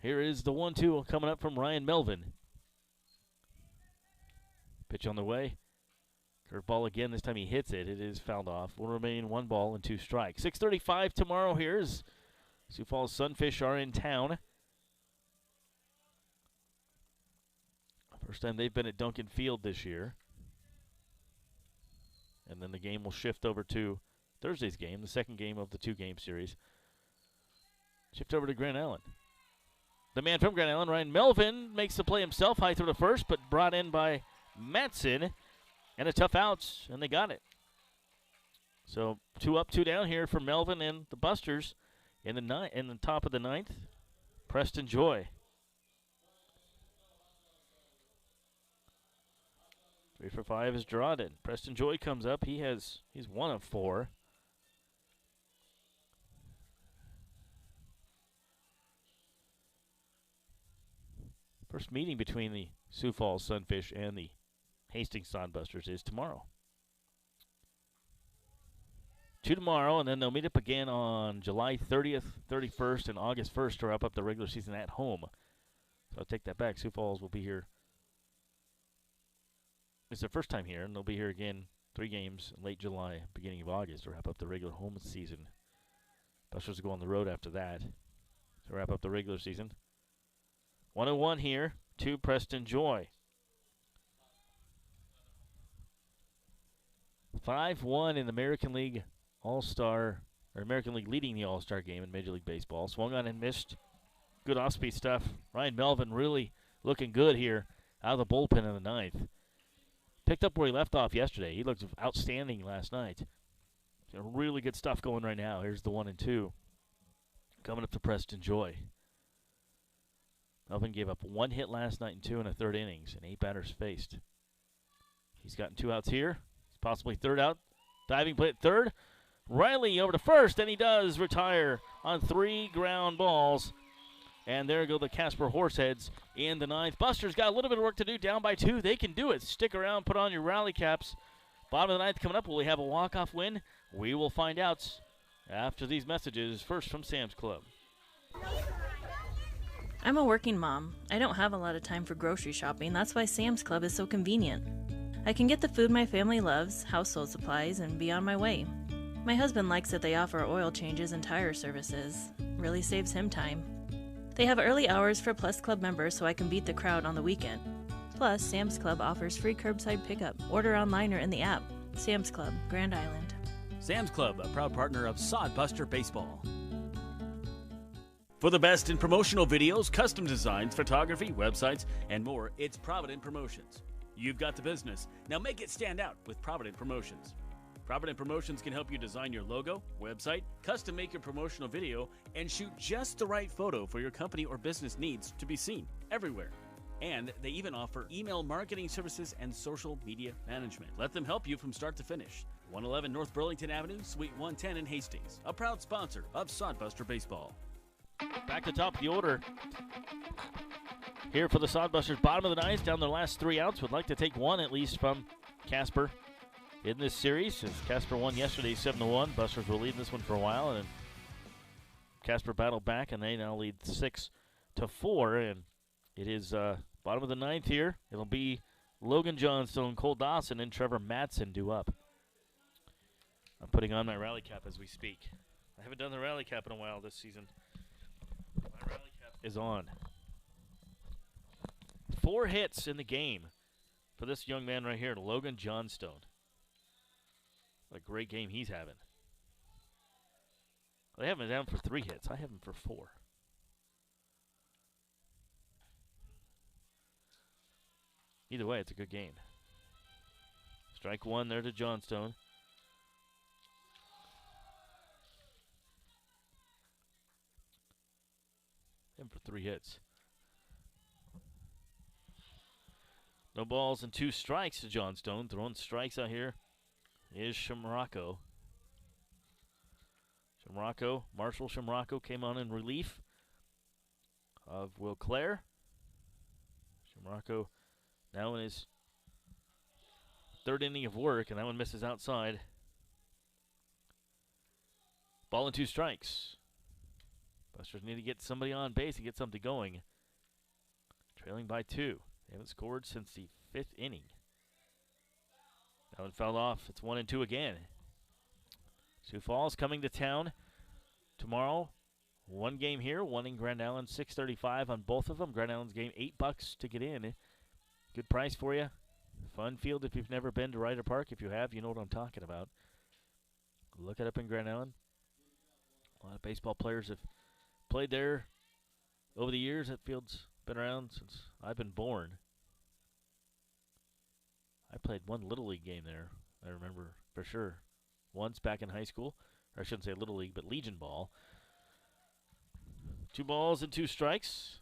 Here is the 1-2 coming up from Ryan Melvin. Pitch on the way. Curveball again. This time he hits it. It is fouled off. Will remain 1 ball and 2 strikes. 6:35 tomorrow. Here's Sioux Falls Sunfish are in town. First time they've been at Duncan Field this year. And then the game will shift over to Thursday's game, the second game of the 2-game series. Shift over to Grand Island. The man from Grand Island, Ryan Melvin, makes the play himself. High throw to first, but brought in by Matson. And a tough outs, and they got it. So 2 up, 2 down here for Melvin and the Busters in the top of the 9th. Preston Joy. 3 for 5 is Girardin. Preston Joy comes up. He's 1 of 4. First meeting between the Sioux Falls Sunfish and the Hastings Sodbusters is tomorrow. 2 tomorrow, and then they'll meet up again on July 30th, 31st, and August 1st to wrap up the regular season at home. So I'll take that back. Sioux Falls will be here. It's their first time here, and they'll be here again 3 games in late July, beginning of August to wrap up the regular home season. Busters will go on the road after that to wrap up the regular season. 1-1 here to Preston Joy. 5-1 in the American League All-Star, or American League leading the All-Star game in Major League Baseball. Swung on and missed. Good off-speed stuff. Ryan Melvin really looking good here out of the bullpen in the 9th. Picked up where he left off yesterday. He looked outstanding last night. So really good stuff going right now. Here's the 1-2. Coming up to Preston Joy. Melvin gave up 1 hit last night in 2 1/3 innings, and 8 batters faced. He's gotten 2 outs here. It's possibly 3rd out. Diving play at 3rd. Riley over to 1st, and he does retire on 3 ground balls. And there go the Casper Horse Heads in the 9th. Busters got a little bit of work to do, down by 2. They can do it. Stick around, put on your rally caps. Bottom of the 9th coming up. Will we have a walk-off win? We will find out after these messages. First from Sam's Club. I'm a working mom. I don't have a lot of time for grocery shopping. That's why Sam's Club is so convenient. I can get the food my family loves, household supplies, and be on my way. My husband likes that they offer oil changes and tire services. Really saves him time. They have early hours for Plus Club members so I can beat the crowd on the weekend. Plus, Sam's Club offers free curbside pickup. Order online or in the app. Sam's Club, Grand Island. Sam's Club, a proud partner of Sodbuster Baseball. For the best in promotional videos, custom designs, photography, websites, and more, it's Provident Promotions. You've got the business. Now make it stand out with Provident Promotions. Provident Promotions can help you design your logo, website, custom make your promotional video, and shoot just the right photo for your company or business needs to be seen everywhere. And they even offer email marketing services and social media management. Let them help you from start to finish. 111 North Burlington Avenue, Suite 110 in Hastings. A proud sponsor of Sodbuster Baseball. Back to top of the order. Here for the Sodbusters, bottom of the 9th, down their last 3 outs. Would like to take one at least from Casper. in this series, since Casper won yesterday 7-1. Busters were leading this one for a while, and Casper battled back, and they now lead 6-4. And it is bottom of the ninth here. It'll be Logan Johnstone, Cole Dawson, and Trevor Matson due up. I'm putting on my rally cap as we speak. I haven't done the rally cap in a while this season. My rally cap is on. 4 hits in the game for this young man right here, Logan Johnstone. What a great game he's having. They have him down for 3 hits. I have him for 4. Either way, it's a good game. Strike 1 there to Johnstone. Him for 3 hits. No balls and 2 strikes to Johnstone. Throwing strikes out here is Shamrocco. Marshall Shamrocco came on in relief of Will Clare. Shamrocco now in his 3rd inning of work, and that one misses outside. Ball and 2 strikes. Busters need to get somebody on base and get something going. Trailing by 2. They haven't scored since the 5th inning. That one fell off. It's 1-2 again. Sioux Falls coming to town tomorrow. 1 game here, 1 in Grand Island. $6.35 on both of them. Grand Island's game, $8 to get in. Good price for you. Fun field if you've never been to Ryder Park. If you have, you know what I'm talking about. Look it up in Grand Island. A lot of baseball players have played there over the years. That field's been around since I've been born. I played 1 Little League game there, I remember for sure. Once back in high school. Or I shouldn't say Little League, but Legion Ball. 2 balls and 2 strikes.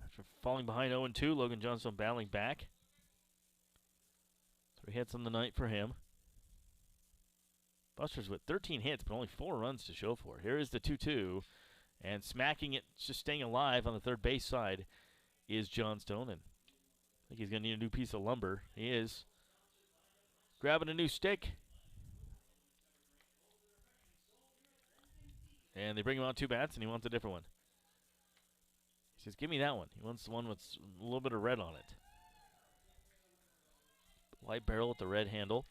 After falling behind 0-2, Logan Johnstone battling back. 3 hits on the night for him. Busters with 13 hits, but only 4 runs to show for. Here is the 2-2. And smacking it, just staying alive on the third base side is Johnstone. And I think he's going to need a new piece of lumber. He is. Grabbing a new stick. And they bring him out 2 bats, and he wants a different one. He says, give me that one. He wants the one with a little bit of red on it. Light barrel with the red handle.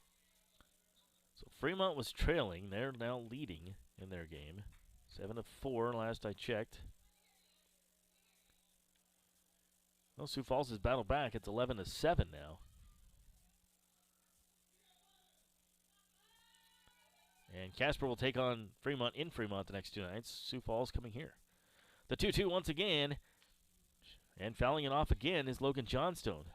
So Fremont was trailing. They're now leading in their game. 7-4 last I checked. Well, Sioux Falls has battled back. It's 11-7 now. And Casper will take on Fremont in Fremont the next 2 nights. Sioux Falls coming here. The 2-2 once again. And fouling it off again is Logan Johnstone.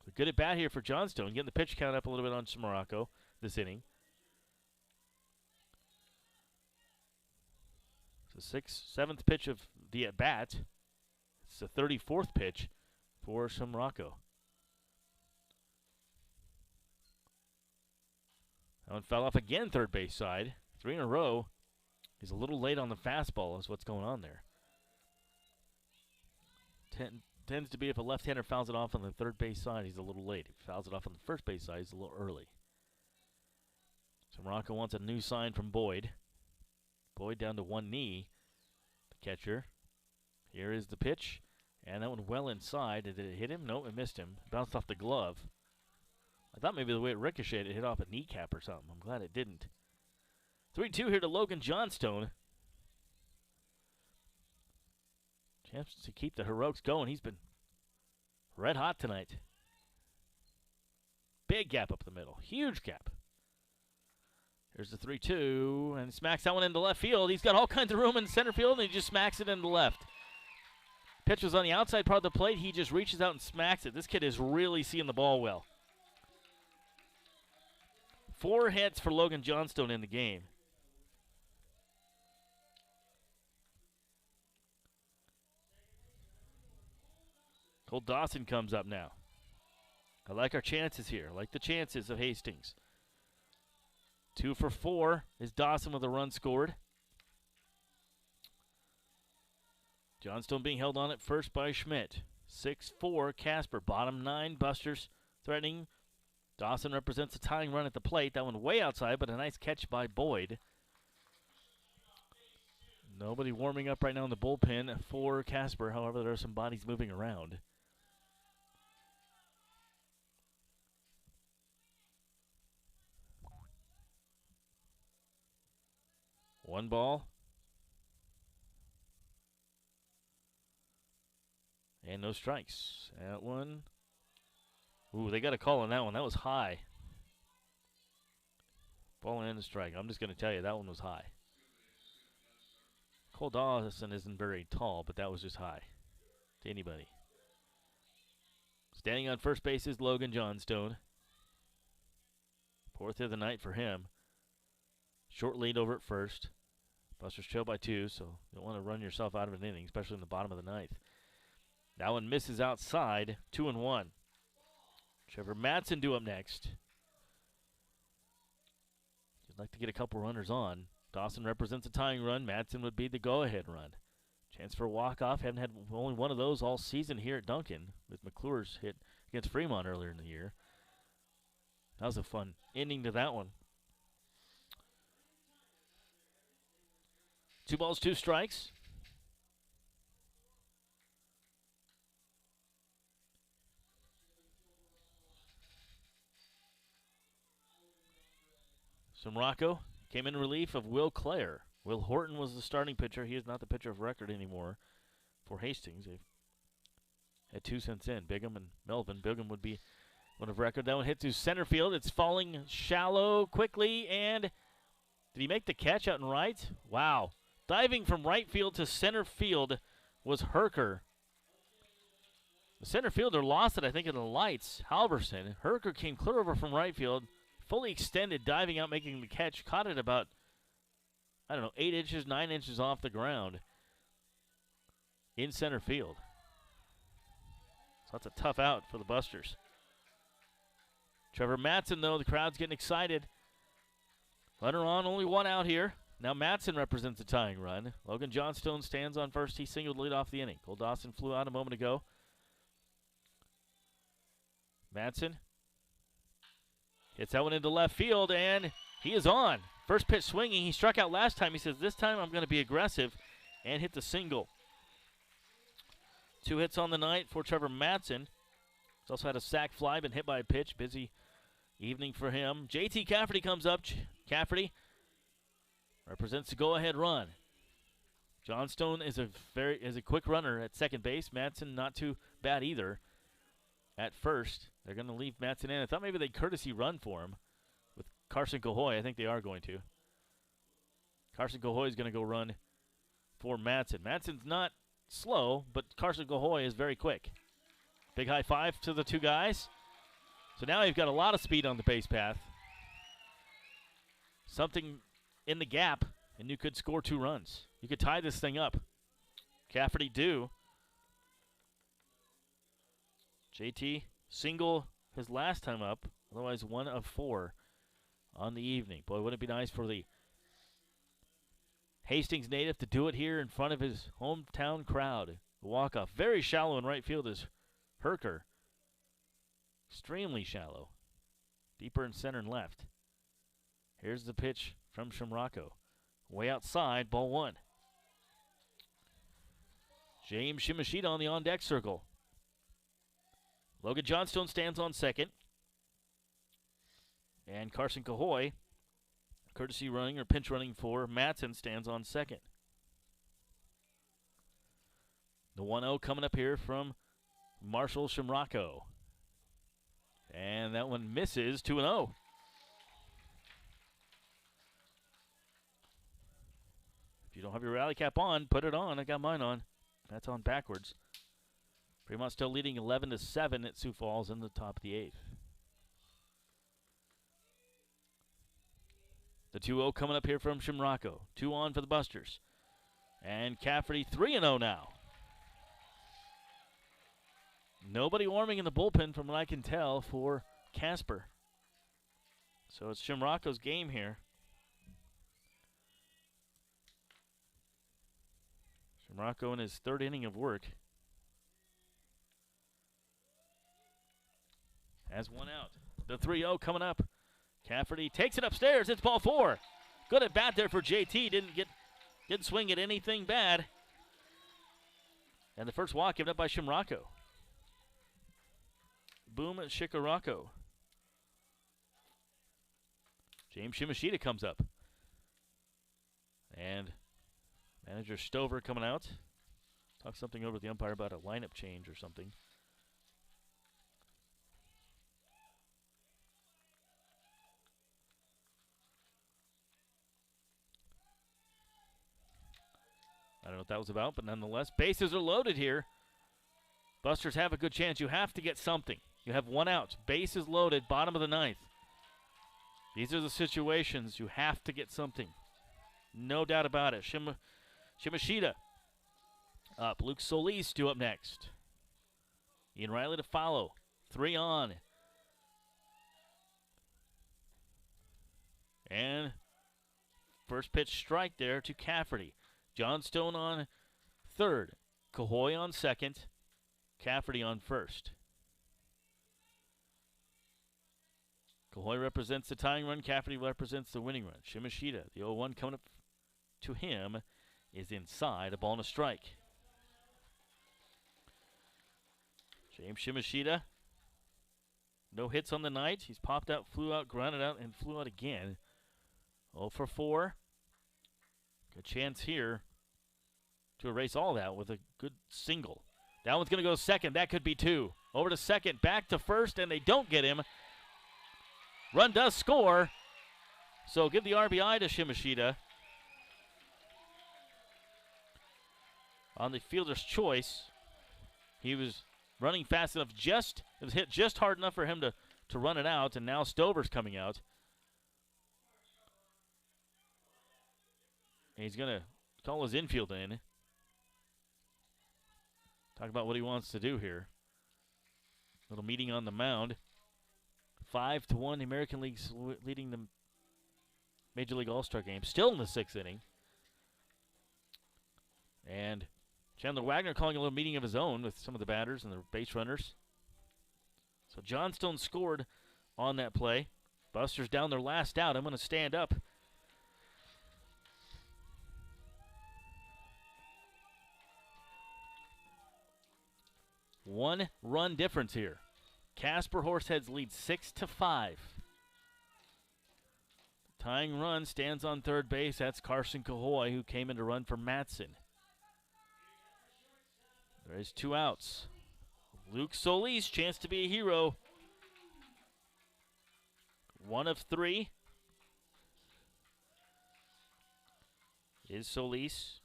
So good at bat here for Johnstone. Getting the pitch count up a little bit on Morocco this inning. The 7th pitch of the at-bat. It's the 34th pitch for Shamrocco. That one fell off again, third base side. 3 in a row. He's a little late on the fastball is what's going on there. Tends to be if a left-hander fouls it off on the third base side, he's a little late. If he fouls it off on the first base side, he's a little early. Shamrocco wants a new sign from Boyd. Boyd down to 1 knee. The catcher. Here is the pitch. And that one well inside. Did it hit him? No, it missed him. Bounced off the glove. I thought maybe the way it ricocheted, it hit off a kneecap or something. I'm glad it didn't. 3-2 here to Logan Johnstone. Chance to keep the heroics going. He's been red hot tonight. Big gap up the middle. Huge gap. Here's the 3-2, and smacks that one into left field. He's got all kinds of room in center field, and he just smacks it into left. Pitch was on the outside part of the plate. He just reaches out and smacks it. This kid is really seeing the ball well. 4 hits for Logan Johnstone in the game. Cole Dawson comes up now. I like our chances here. I like the chances of Hastings. 2 for 4 is Dawson with a run scored. Johnstone being held on at first by Schmidt. 6-4 Casper. Bottom 9 Busters threatening. Dawson represents a tying run at the plate. That one way outside, but a nice catch by Boyd. Nobody warming up right now in the bullpen for Casper. However, there are some bodies moving around. One ball. And no strikes. That one. Ooh, they got a call on that one. That was high. Ball and a strike. I'm just going to tell you, that one was high. Cole Dawson isn't very tall, but that was just high to anybody. Standing on first base is Logan Johnstone. 4th of the night for him. Short lead over at first. Busters trail by 2, so you don't want to run yourself out of an inning, especially in the bottom of the 9th. That one misses outside, 2-1. Trevor Madsen due up next. You'd like to get a couple runners on. Dawson represents a tying run. Madsen would be the go-ahead run. Chance for a walk-off. Haven't had only one of those all season here at Duncan with McClure's hit against Fremont earlier in the year. That was a fun ending to that one. 2 balls, 2 strikes. Rocco came in relief of Will Clare. Will Horton was the starting pitcher. He is not the pitcher of record anymore for Hastings. They've had 2 since in, Bigham and Melvin. Bigham would be one of record. That one hit to center field. It's falling shallow quickly, and did he make the catch out in right? Wow. Diving from right field to center field was Herker. The center fielder lost it, I think, in the lights. Halverson. Herker came clear over from right field. Fully extended, diving out, making the catch. Caught it about, 8 inches, 9 inches off the ground in center field. So that's a tough out for the Busters. Trevor Madsen, though, the crowd's getting excited. Runner on, only 1 out here. Now Madsen represents a tying run. Logan Johnstone stands on first. He singled lead off the inning. Cole Dawson flew out a moment ago. Madsen hits that one into left field, and he is on. First pitch swinging. He struck out last time. He says, this time I'm going to be aggressive, and hit the single. 2 hits on the night for Trevor Madsen. He's also had a sac fly, been hit by a pitch. Busy evening for him. J.T. Cafferty comes up. Cafferty represents the go-ahead run. Johnstone is a quick runner at second base. Madsen not too bad either. At first, they're going to leave Madsen in. I thought maybe they'd courtesy run for him with Carson Cahoy. I think they are going to. Carson Cahoy is going to go run for Madsen. Madsen's not slow, but Carson Cahoy is very quick. Big high five to the 2 guys. So now you've got a lot of speed on the base path. Something in the gap, and you could score 2 runs. You could tie this thing up. Cafferty due. JT single his last time up, otherwise 1 of 4 on the evening. Boy, wouldn't it be nice for the Hastings native to do it here in front of his hometown crowd. The walk-off. Very shallow in right field is Herker. Extremely shallow. Deeper in center and left. Here's the pitch from Shamrocco. Way outside, ball 1. James Shimashita on the on-deck circle. Logan Johnstone stands on second. And Carson Cahoy, courtesy running or pinch running for Madsen, stands on second. The 1-0 coming up here from Marshall Shamrocco. And that one misses, 2-0. If you don't have your rally cap on, put it on. I got mine on. That's on backwards. Fremont still leading 11-7 at Sioux Falls in the top of the 8th. The 2-0 coming up here from Shamrocco. 2 on for the Busters. And Cafferty 3-0 now. Nobody warming in the bullpen from what I can tell for Casper. So it's Shamrocco's game here. Shamrocco in his 3rd inning of work. has one out. The 3-0 coming up. Cafferty takes it upstairs. It's ball 4. Good at bat there for JT. Didn't swing at anything bad. And the first walk given up by Shimrako. Boom Shikarako. James Shimashita comes up. And manager Stover coming out. Talk something over with the umpire about a lineup change or something. I don't know what that was about, but nonetheless, bases are loaded here. Busters have a good chance. You have to get something. You have one out. Bases loaded, bottom of the 9th. These are the situations you have to get something. No doubt about it. Shimashita up. Luke Solis due up next. Ian Riley to follow. 3 on. And first pitch strike there to Cafferty. Johnstone on third. Cahoy on second. Cafferty on first. Cahoy represents the tying run. Cafferty represents the winning run. Shimashita, the 0-1 coming up to him, is inside. A ball and a strike. James Shimashita, no hits on the night. He's popped out, flew out, grounded out, and flew out again. 0 for 4. Good chance here to erase all that with a good single. That one's going to go second. That could be 2. Over to second, back to first, and they don't get him. Run does score. So give the RBI to Shimashita. On the fielder's choice, he was running fast enough. It was hit just hard enough for him to run it out, and now Stover's coming out. And he's going to call his infield in. Talk about what he wants to do here. Little meeting on the mound. 5-1, the American League's leading the Major League All-Star game. Still in the 6th inning. And Chandler Wagner calling a little meeting of his own with some of the batters and the base runners. So Johnstone scored on that play. Busters down their last out. I'm going to stand up. One run difference here. Casper Horse Heads lead 6-5. Tying run stands on third base. That's Carson Cahoy, who came in to run for Matson. There is 2 outs. Luke Solis, chance to be a hero. 1 of 3 is Solis.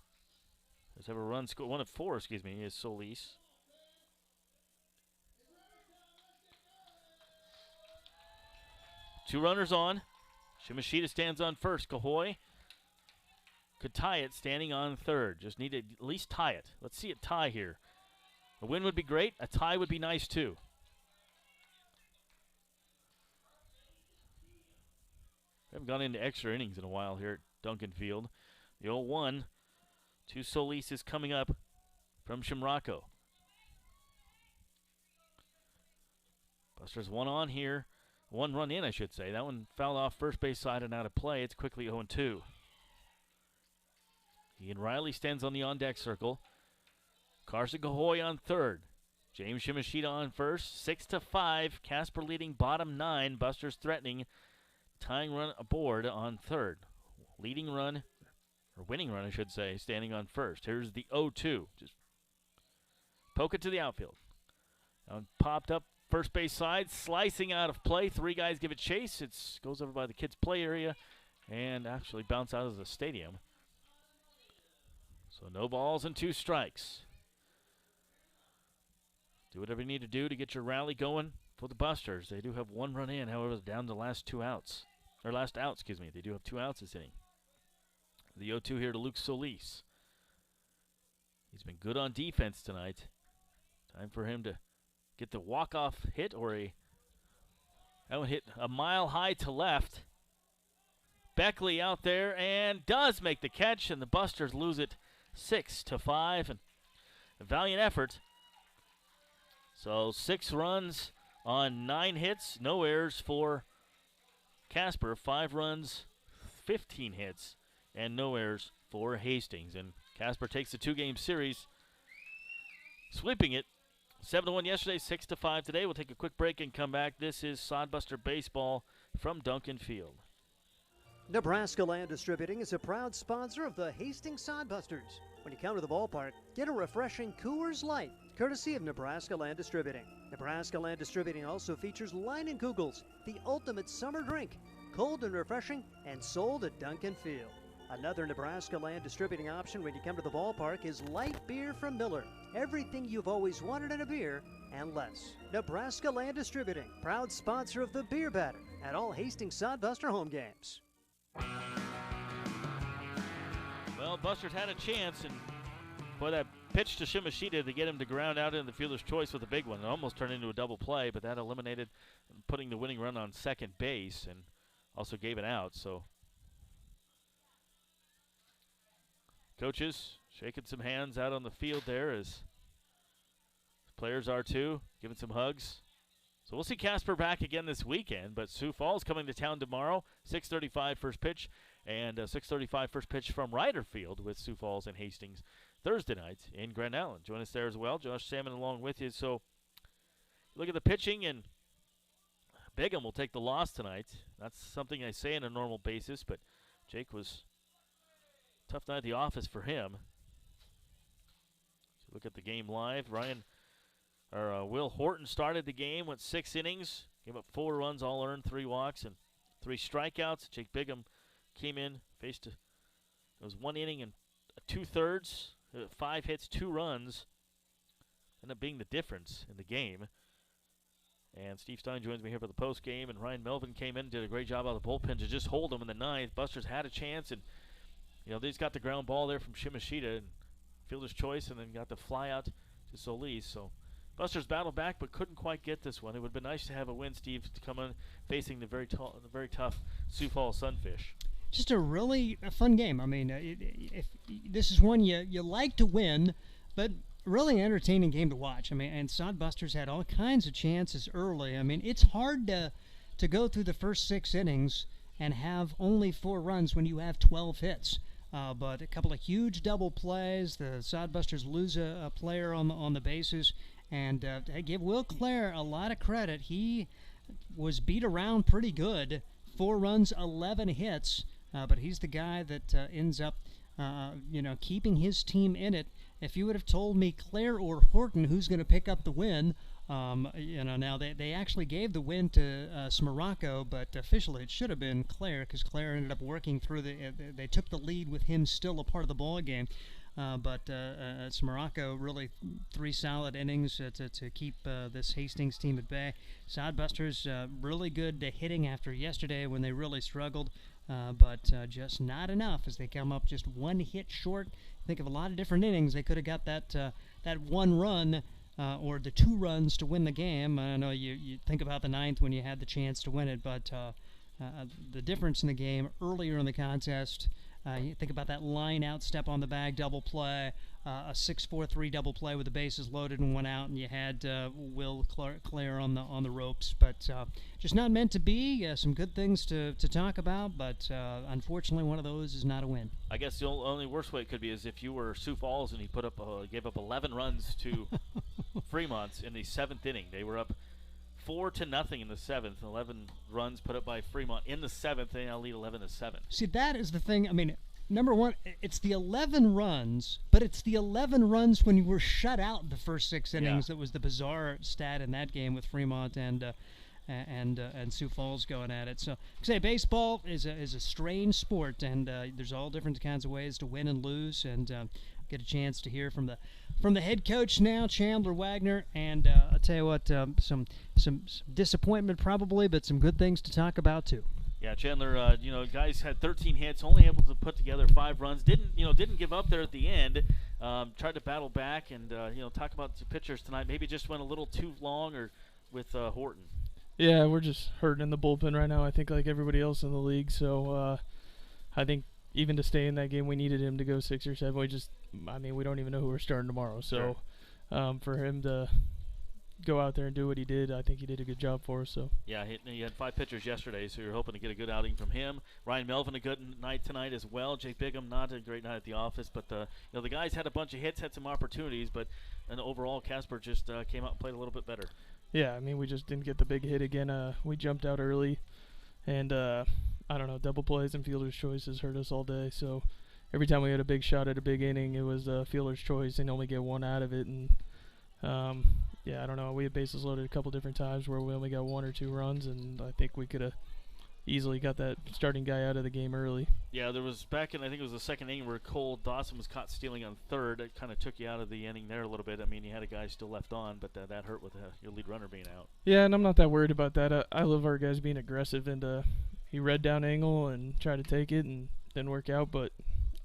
Let's have a run score. 1 of 4, excuse me, is Solis. Two runners on. Shimashita stands on first. Cahoy could tie it standing on third. Just need to at least tie it. Let's see it tie here. A win would be great. A tie would be nice too. We haven't gone into extra innings in a while here at Duncan Field. The 0-1 to Solis is coming up from Shimrako. Busters 1 on here. 1 run in, I should say. That one fouled off first base side and out of play. It's quickly 0-2. Ian Riley stands on the on-deck circle. Carson Cahoy on third. James Shimashita on first. 6-5. Casper leading bottom 9. Busters threatening. Tying run aboard on third. Leading run, or winning run, I should say, standing on first. Here's the 0-2. Just poke it to the outfield. Now popped up first base side, slicing out of play. 3 guys give it chase. It goes over by the kids' play area and actually bounce out of the stadium. So no balls and 2 strikes. Do whatever you need to do to get your rally going for the Busters. They do have 1 run in, however, down to last 2 outs. Or last out, excuse me. They do have 2 outs this inning. The 0-2 here to Luke Solis. He's been good on defense tonight. Time for him to get the walk-off hit, or that one hit a mile high to left. Beckley out there and does make the catch, and the Busters lose it 6-5. And a valiant effort. So 6 runs on 9 hits, no errors for Casper. 5 runs, 15 hits, and no errors for Hastings. And Casper takes the 2-game series, sweeping it 7-1 yesterday, 6-5 today. We'll take a quick break and come back. This is Sodbuster Baseball from Duncan Field. Nebraska Land Distributing is a proud sponsor of the Hastings Sodbusters. When you come to the ballpark, get a refreshing Coors Light, courtesy of Nebraska Land Distributing. Nebraska Land Distributing also features Line and Kugels, the ultimate summer drink, cold and refreshing, and sold at Duncan Field. Another Nebraska Land Distributing option when you come to the ballpark is light beer from Miller. Everything you've always wanted in a beer and less. Nebraska Land Distributing, proud sponsor of the Beer Batter at all Hastings Sodbuster home games. Well, Buster's had a chance, and boy, that pitch to Shimashita to get him to ground out in the fielder's choice with a big one. It almost turned into a double play, but that eliminated putting the winning run on second base and also gave it out. So coaches shaking some hands out on the field there as players are too, giving some hugs. So we'll see Casper back again this weekend, but Sioux Falls coming to town tomorrow, 6:35 first pitch, and 6:35 first pitch from Ryder Field with Sioux Falls and Hastings Thursday night in Grand Island. Join us there as well. Josh Salmon along with you. So look at the pitching, and Bigham will take the loss tonight. That's something I say on a normal basis, but Jake was a tough night at the office for him. So look at the game live. Will Horton started the game, went 6 innings, gave up 4 runs, all earned, 3 walks, and 3 strikeouts. Jake Bigham came in, it was 1 inning and 2/3, 5 hits, 2 runs, ended up being the difference in the game. And Steve Stein joins me here for the post game, and Ryan Melvin came in, did a great job out of the bullpen to just hold him in the 9th. Busters had a chance, and they just got the ground ball there from Shimashita, and fielder's choice, and then got the fly out to Solis. So Busters battled back, but couldn't quite get this one. It would have been nice to have a win, Steve, to come in facing the very tough Sioux Falls Sunfish. Just a really fun game. I mean, if this is one you like to win, but really entertaining game to watch. I mean, and Sodbusters had all kinds of chances early. I mean, it's hard to go through the first 6 innings and have only 4 runs when you have 12 hits. But a couple of huge double plays. The Sodbusters lose a player on the bases. And I give Will Clare a lot of credit. He was beat around pretty good. 4 runs, 11 hits. But he's the guy that ends up, keeping his team in it. If you would have told me Clare or Horton who's going to pick up the win, now they actually gave the win to Smiracco, but officially it should have been Clare because Clare ended up working through they took the lead with him still a part of the ball game. But Smiracco really 3 solid innings to keep this Hastings team at bay. Sodbusters really good hitting after yesterday when they really struggled, but just not enough as they come up just 1 hit short. Think of a lot of different innings. They could have got that 1 run or the 2 runs to win the game. I know you think about the 9th when you had the chance to win it, but the difference in the game earlier in the contest. You think about that line out, step on the bag, double play, a 6-4-3 double play with the bases loaded and 1 out, and you had Will Clare on the ropes, but just not meant to be. Some good things to talk about, but unfortunately, one of those is not a win. I guess the only worst way it could be is if you were Sioux Falls and he gave up 11 runs to Fremont in the 7th inning. They were up 4-0 in the 7th. 11 runs put up by Fremont in the 7th. They now lead 11-7. See, that is the thing. I mean, number one, it's the 11 runs, but it's the 11 runs when you were shut out the first 6 innings. That was the bizarre stat in that game with Fremont and Sioux Falls going at it. So, say baseball is a strange sport, and there's all different kinds of ways to win and lose, and get a chance to hear from the head coach now, Chandler Wagner, and I'll tell you what, some disappointment probably, but some good things to talk about too. Yeah, Chandler, guys had 13 hits, only able to put together 5 runs. Didn't give up there at the end. Tried to battle back and talk about the pitchers tonight. Maybe just went a little too long or with Horton. Yeah, we're just hurting in the bullpen right now. I think like everybody else in the league. So I think even to stay in that game, we needed him to go 6 or 7. We don't even know who we're starting tomorrow. So for him to go out there and do what he did. I think he did a good job for us. So yeah, he had 5 pitchers yesterday, so you're hoping to get a good outing from him. Ryan Melvin, a good night tonight as well. Jake Bigham, not a great night at the office, but the guys had a bunch of hits, had some opportunities, but and overall Casper just came out and played a little bit better. Yeah, I mean, we just didn't get the big hit again. We jumped out early, and I don't know, double plays and fielder's choices hurt us all day. So every time we had a big shot at a big inning, it was fielder's choice and only get one out of it. And yeah, I don't know. We had bases loaded a couple different times where we only got 1 or 2 runs, and I think we could have easily got that starting guy out of the game early. Yeah, there was back in, I think it was the second inning where Cole Dawson was caught stealing on third. It kind of took you out of the inning there a little bit. I mean, you had a guy still left on, but that hurt with your lead runner being out. Yeah, and I'm not that worried about that. I love our guys being aggressive, and he read down angle and tried to take it and didn't work out, but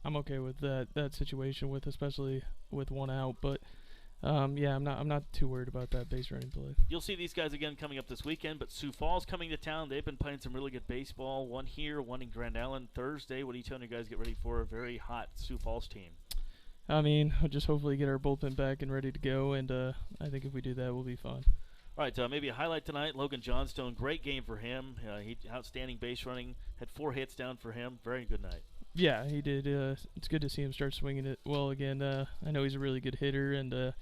I'm okay with that situation, with especially with 1 out. But yeah, I'm not too worried about that base running play. You'll see these guys again coming up this weekend, but Sioux Falls coming to town. They've been playing some really good baseball. One here, one in Grand Island Thursday. What are you telling you guys get ready for a very hot Sioux Falls team? I mean, I'll just hopefully get our bullpen back and ready to go, and I think if we do that, we'll be fine. All right, maybe a highlight tonight. Logan Johnstone, great game for him. He outstanding base running, had 4 hits down for him. Very good night. Yeah, he did. It's good to see him start swinging it well again. I know he's a really good hitter, and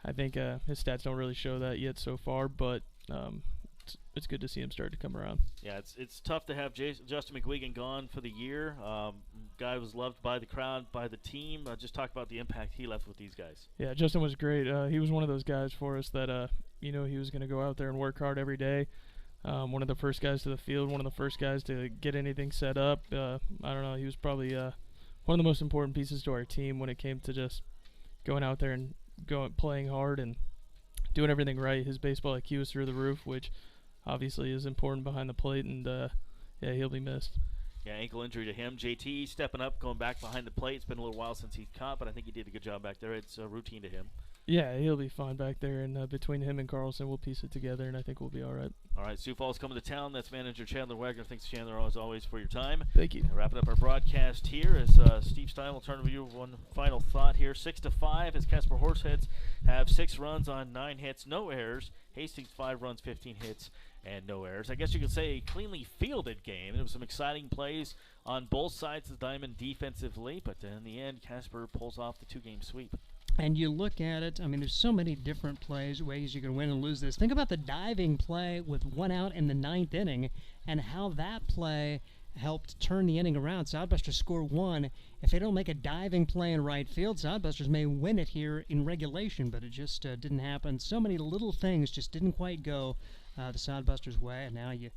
I think his stats don't really show that yet so far, but it's good to see him start to come around. Yeah, it's tough to have Justin McGuigan gone for the year. Guy was loved by the crowd, by the team. Just talk about the impact he left with these guys. Yeah, Justin was great. He was one of those guys for us that he was going to go out there and work hard every day. One of the first guys to the field, one of the first guys to get anything set up. I don't know, he was probably one of the most important pieces to our team when it came to just going out there and playing hard and doing everything right. His baseball IQ is through the roof, which obviously is important behind the plate, and yeah, he'll be missed. Yeah, ankle injury to him. JT stepping up, going back behind the plate. It's been a little while since he's caught, but I think he did a good job back there. It's routine to him. Yeah, he'll be fine back there, and between him and Carlson, we'll piece it together, and I think we'll be all right. All right, Sioux Falls coming to town. That's manager Chandler Wagner. Thanks, Chandler, as always, for your time. Thank you. Wrapping up our broadcast here as Steve Stein will turn to you one final thought here. 6-5 as Casper Horse Heads have 6 runs on 9 hits, no errors. Hastings 5 runs, 15 hits, and no errors. I guess you could say a cleanly fielded game. There was some exciting plays on both sides of the diamond defensively, but in the end, Casper pulls off the 2-game sweep. And you look at it, I mean, there's so many different ways you can win and lose this. Think about the diving play with 1 out in the 9th inning and how that play helped turn the inning around. Sodbusters score 1. If they don't make a diving play in right field, Sodbusters may win it here in regulation, but it just didn't happen. So many little things just didn't quite go the Sodbusters' way, and now you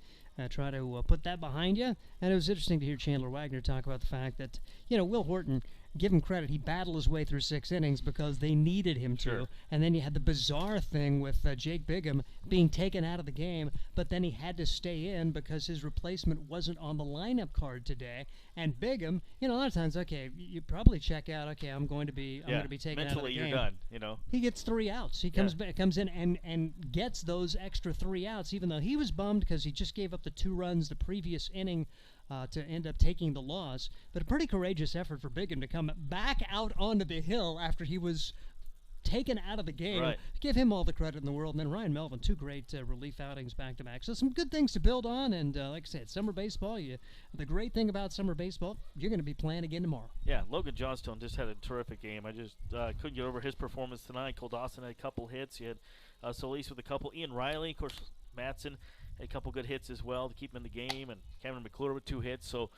try to put that behind you. And it was interesting to hear Chandler Wagner talk about the fact that, Will Horton, give him credit, he battled his way through 6 innings because they needed him to. Sure. And then you had the bizarre thing with Jake Bigham being taken out of the game, but then he had to stay in because his replacement wasn't on the lineup card today. And Bigham, a lot of times, okay, you probably check out, okay, I'm going to be taken out of the game. Mentally, you're done, He gets 3 outs. He comes in and gets those extra 3 outs, even though he was bummed because he just gave up the 2 runs the previous inning to end up taking the loss. But a pretty courageous effort for Bigham to come back out onto the hill after he was taken out of the game. Right. Give him all the credit in the world. And then Ryan Melvin, 2 great relief outings back-to-back. So some good things to build on. And like I said, summer baseball, the great thing about summer baseball, you're going to be playing again tomorrow. Yeah, Logan Johnstone just had a terrific game. I just couldn't get over his performance tonight. Cole Dawson had a couple hits. You had Solis with a couple. Ian Riley, of course, Matson had a couple good hits as well to keep him in the game, and Cameron McClure with 2 hits. So,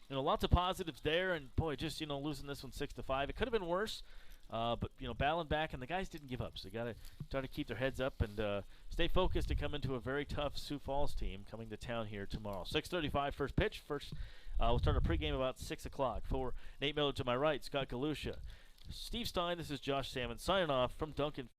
lots of positives there. And boy, just losing this one 6-5, it could have been worse. But battling back, and the guys didn't give up. So you got to try to keep their heads up and stay focused and come into a very tough Sioux Falls team coming to town here tomorrow. 6:35 first pitch. We'll start our pregame about 6 o'clock. For Nate Miller to my right, Scott Galusha, Steve Stein. This is Josh Salmon signing off from Duncan.